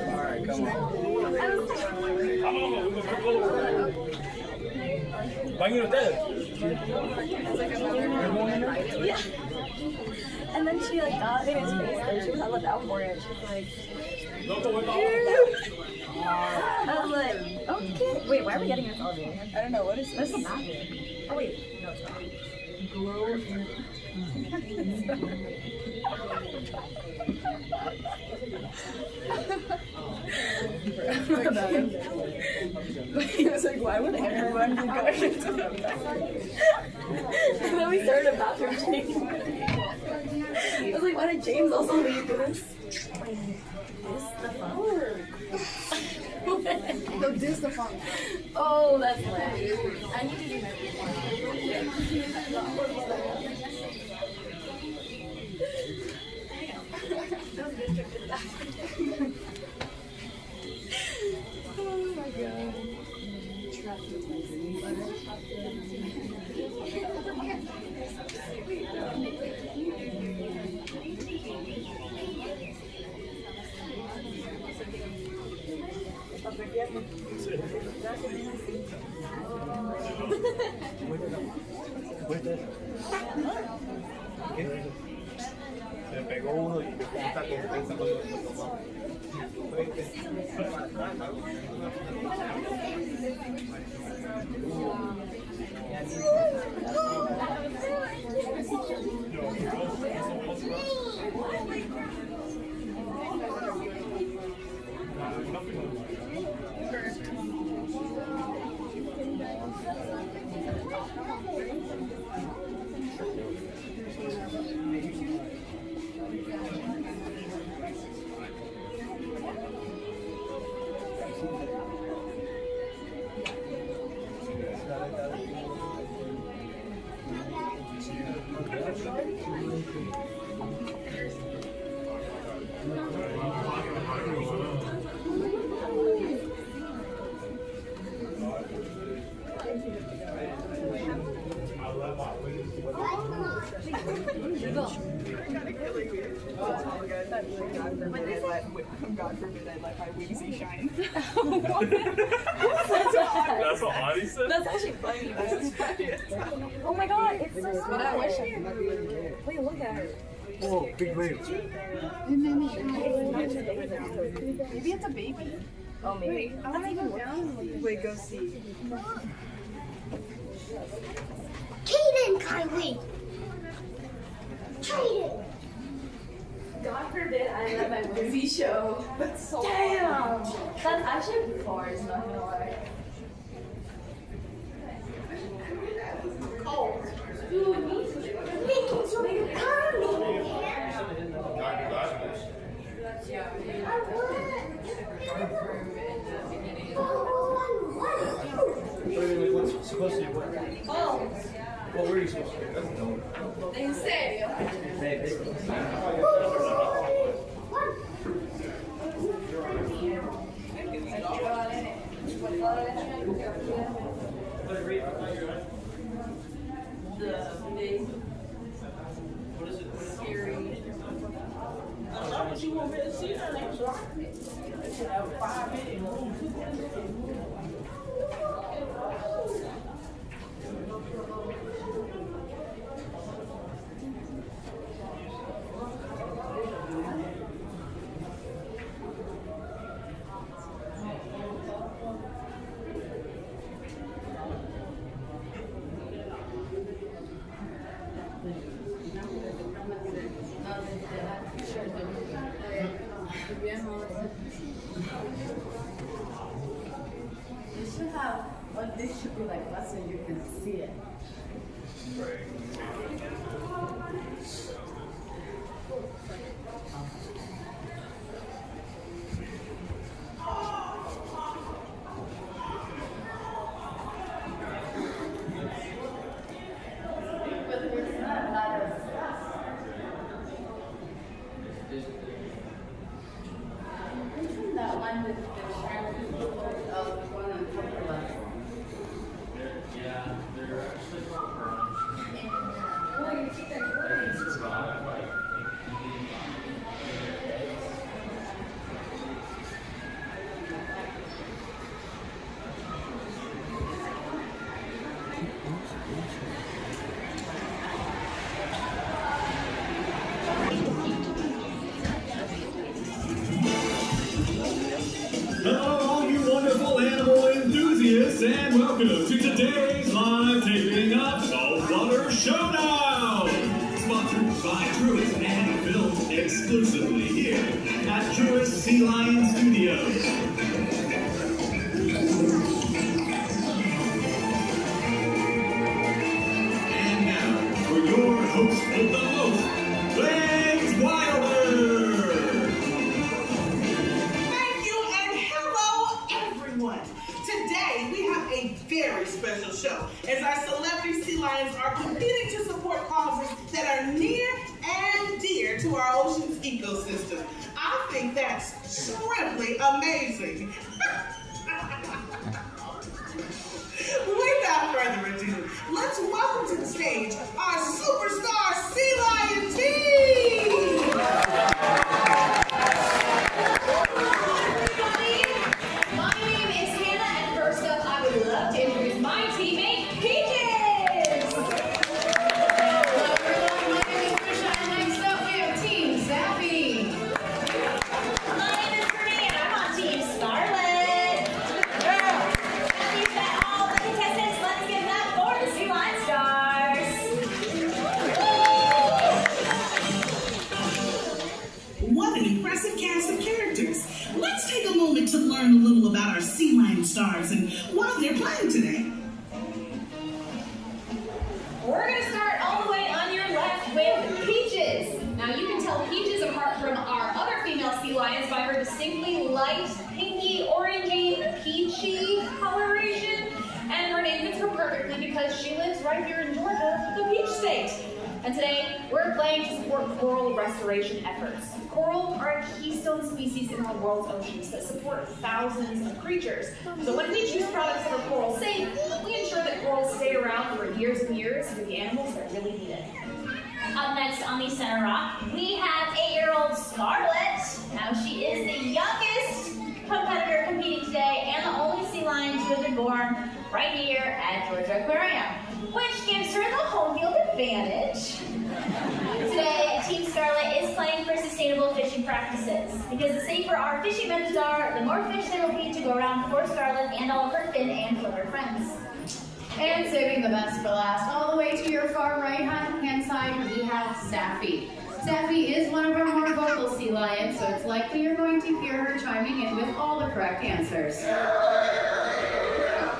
Alright, come on. ¿Van ustedes? Yeah. And then she like got in his face and she was hella down for it. She was like, I was like, okay. Wait, why are we getting this all day? I don't know. What is this? Magic. Oh wait, no, it's not. Glow in. He was like, why would everyone be going into the bathroom? And then we started a bathroom change. I was like, why did James also leave this? This the phone? No, this the phone. Oh, that's lit. I need to do Oh my god. Me pegó uno y me está pensando en God forbid I let my wings shine. That's what Audie said? That's actually funny. Oh my god, it's so small. But I wish I Wait, look at her. Oh, big whale. Maybe it's a baby. Oh, maybe. I want to go down. Wait, go see. Kaden, Kylie! Kaden! God forbid I let my movie show. That's so damn! That's actually far, it's not gonna lie. Oh, dude, making so many comments. What's supposed to be what? Oh. What were you supposed to do? You won't be able to see her next rock. They should have a 5-minute room. This should have, what this should be like less so you can see it. But there's not a lot of stuff. Isn't that one with the shampoo of one on the upper left? Yeah, they're actually not Hello, all you wonderful animal enthusiasts, and welcome to today's live taping of Saltwater Showdown! Sponsored by Truist and filmed exclusively here at Truist Sea Lion Studios. And now, for your host of the most, James Wilder! Thank you and hello everyone. Today we have a very special show as our celebrity sea lions are competing to support causes that are near and dear to our ocean's ecosystem. I think that's simply amazing. Without further ado, let's welcome to the stage our superstar sea lion team. My name is Hannah, and first up, I would love to introduce my teammate, Peaches! Hello, everyone. My name is Trisha, and next up, we have Team Zappy. My name is Brittany, and I'm on Team Scarlet. That means that all the contestants, let's give it up for the Sea Lion Stars. What an impressive cast of characters. Let's take a moment to learn a little about our sea lion stars and why they're playing today. We're going to start all the way on your left with Peaches. Now you can tell Peaches apart from our other female sea lions by her distinctly light, pinky, orangey, peachy coloration. And her name fits her perfectly because she lives right here in Georgia, the Peach State. And today, we're playing to support coral restoration efforts. Coral are a keystone species in our world's oceans that support thousands of creatures. So when we choose products that are coral safe, we ensure that corals stay around for years and years for the animals that really need it. Up next on the center rock, we have 8-year-old Scarlet. Now she is the youngest competitor competing today and the only sea lion to have been born right here at Georgia Aquarium, which gives her the home field advantage. Today, Team Scarlet is playing for sustainable fishing practices because the safer our fishing methods are, the more fish there will be to go around for Scarlet and all of her fin and flitter friends. And saving the best for last, all the way to your far right-hand side, we have Sappy. Sappy is one of our more vocal sea lions, so it's likely you're going to hear her chiming in with all the correct answers.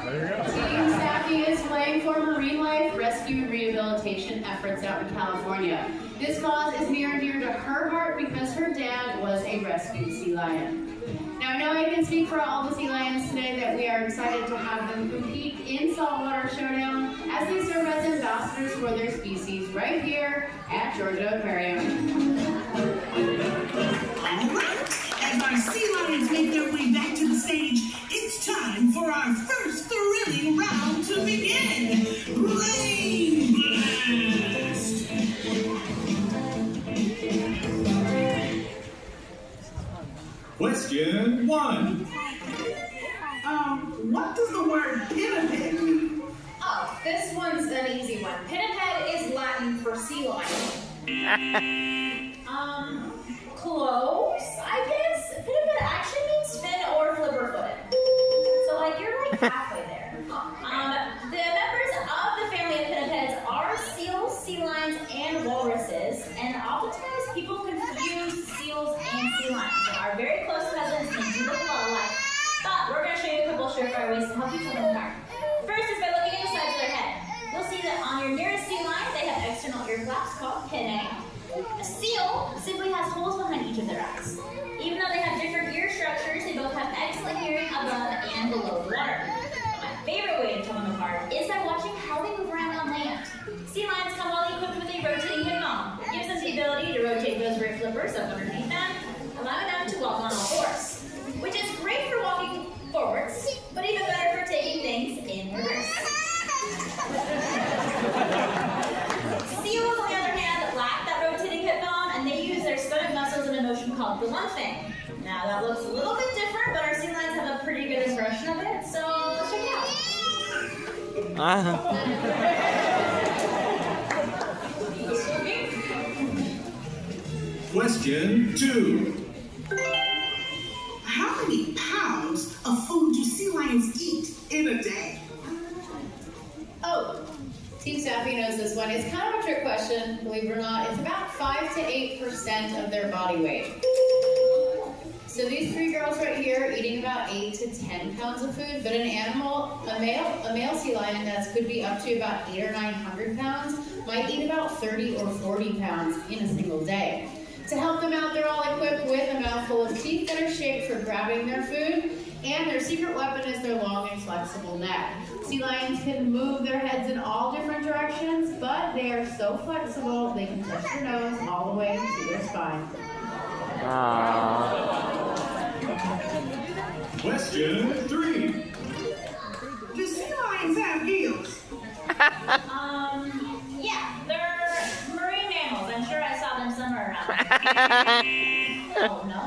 Team Sappy is playing for marine life rescue and rehabilitation efforts out in California. This cause is near and dear to her heart because her dad was a rescued sea lion. Now, Now, I know I can speak for all the sea lions today that we are excited to have them compete in Saltwater Showdown as they serve as ambassadors for their species right here at Georgia Aquarium. As our sea lions make their way back to the stage, it's time for our first thrilling round to begin. Rain Blast! Question 1. What does the word pinniped mean? Oh, this one's an easy one. Pinniped is Latin for sea lion. Close, I guess. Pinniped actually means fin or flipper-footed. So, like, you're like halfway there. The members of the family of pinnipeds are seals, sea lions, and walruses. And oftentimes people confuse seals and sea lions. They are very close cousins and do look a lot alike. But we're going to show you a couple surefire ways to help you tell them apart. First is by looking at the sides of their head. You'll see that on your nearest sea lion, they have external ear flaps called pinnae. A seal simply has holes behind each of their eyes. Even though they have different ear structures, they both have excellent hearing above and below the water. But my favorite way to tell them apart is by watching how they move around on land. Sea lions come well equipped with a rotating hip bone. It gives them the ability to rotate those rear flippers up underneath them, allowing them to walk on all fours, which is great for walking forwards, but even better for taking things in reverse. Seals, on the other hand, lack that rotating hip bone, and they use their stomach muscles in a motion called galumphing. Now, that looks a little bit different, but our sea lions have a pretty good impression of it, so let's check it out. Question 2. How many pounds of food do sea lions eat in a day? Oh, Team Sappy knows this one. It's kind of a trick question, believe it or not. It's about 5 to 8% of their body weight. So these three girls right here are eating about 8 to 10 pounds of food, but an animal, a male sea lion that could be up to about 800 or 900 pounds might eat about 30 or 40 pounds in a single day. To help them out, they're all equipped with a mouthful of teeth that are shaped for grabbing their food, and their secret weapon is their long and flexible neck. Sea lions can move their heads in all different directions, but they are so flexible they can touch their nose all the way to their spine. Question 3. Do sea lions have gills? Yeah, they're marine mammals. I'm sure I saw them somewhere around. Oh, no?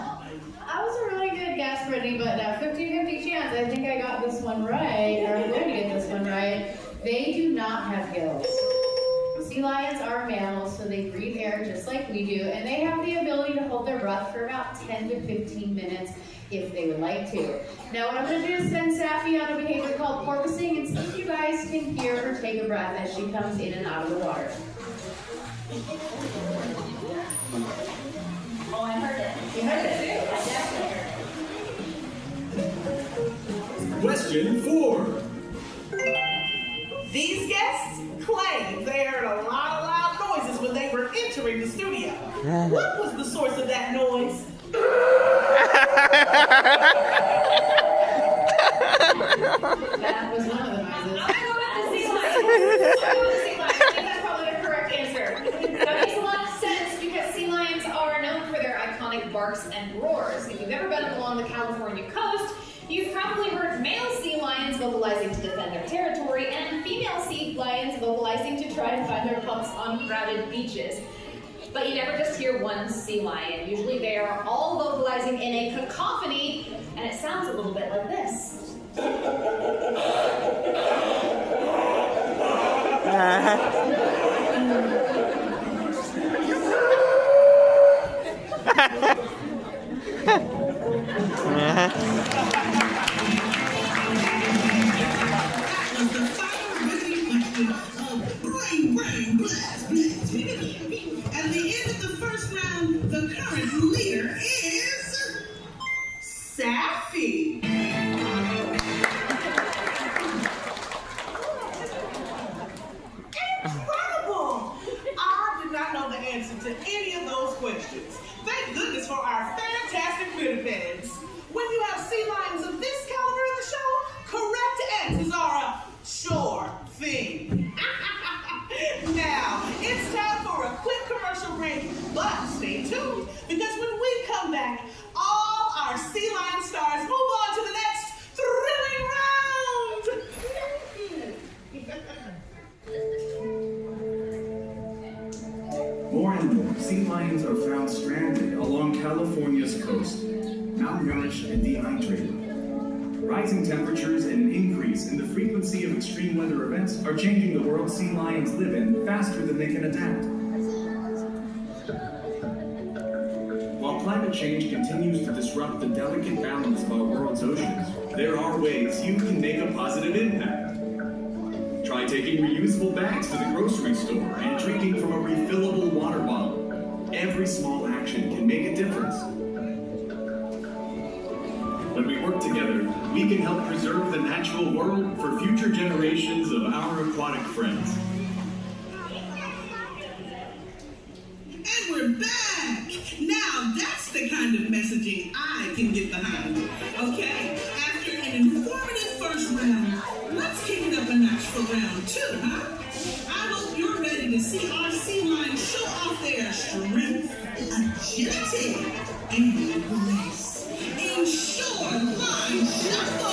That was a really good guess, Brittany, but 50-50 chance. I think I got this one right, or I'm going to get this one right. They do not have gills. Sea lions are mammals, so they breathe air just like we do, and they have the ability to hold their breath for about 10 to 15 minutes if they would like to. Now what I'm going to do is send Sappy on a behavior called porpoising and see if you guys can hear her take a breath as she comes in and out of the water. Oh, I heard it. You heard it too? I definitely heard it. Question 4. These guests claim they heard a lot of loud noises when they were entering the studio. What was the source of that noise? That was one of the noises. I'm going to go with the sea lions. I think that's probably the correct answer. That makes a lot of sense because sea lions are known for their iconic barks and roars. If you've ever been along the California coast, you've probably heard male sea lions vocalizing to defend their territory and female sea lions vocalizing to try and find their pups on crowded beaches. But you never just hear one sea lion. Usually they are all vocalizing in a cacophony, and it sounds a little bit like this. Brain blast. At the end of the first round, the current leader is Sappy. Incredible! I did not know the answer to any of those questions. Thank goodness for our fantastic pinnipeds. When you have sea lions of this caliber in the show, correct answers are a sure thing. Now, it's time for a quick commercial break, but stay tuned, because when we come back, all our sea lion stars move on to the next thrilling round. More and more sea lions are found stranded along California's coast, malnourished and dehydrated. Rising temperatures and an increase in the frequency of extreme weather events are changing the world sea lions live in faster than they can adapt. While climate change continues to disrupt the delicate balance of our world's oceans, there are ways you can make a positive impact. Try taking reusable bags to the grocery store and drinking from a refillable water bottle. Every small action can make a difference. When we work together, we can help preserve the natural world for future generations of our aquatic friends. And we're back! Now that's the kind of messaging I can get behind. Okay, after an informative first round, let's kick it up a notch for round two, huh? I hope you're ready to see our sea lions show off their strength, agility, and grace. In Shoreline Shuffle!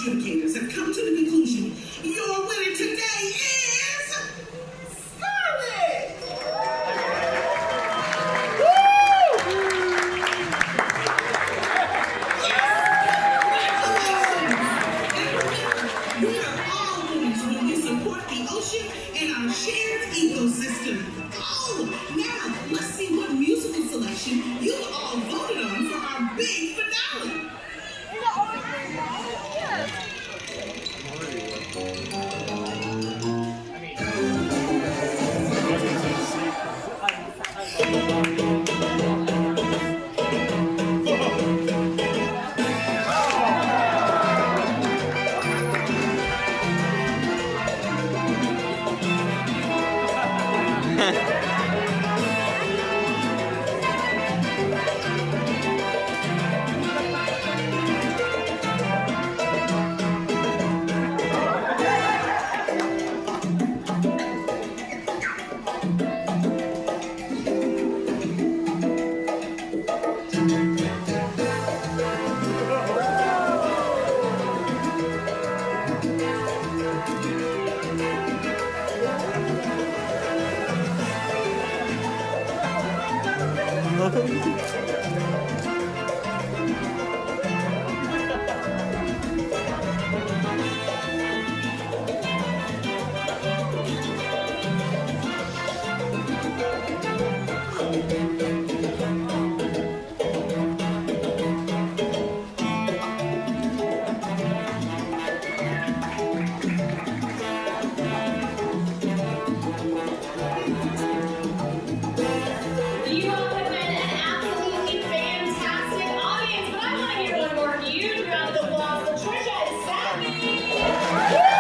Adjudicators have come to the conclusion your winner today is Scarlet! We are all winners when we support the ocean and our shared ecosystem. Oh, now let's see what musical selection you all voted on for our big finale. You all have been an absolutely fantastic audience, but I want to hear one more huge round of applause for Trisha and Sammy.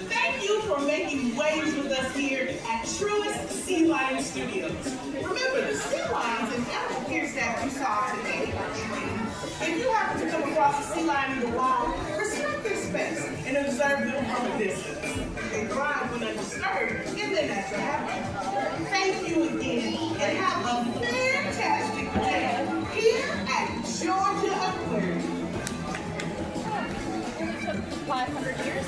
Thank you for making waves with us here at Truist Sea Lion Studios. Remember, the sea lions and alligators that you saw today are trained. If you happen to come across a sea lion in the wild, respect their space and observe them from a distance. They thrive when undisturbed in their natural habitat. Thank you again, and have a fantastic day here at Georgia Aquarium. 500 years.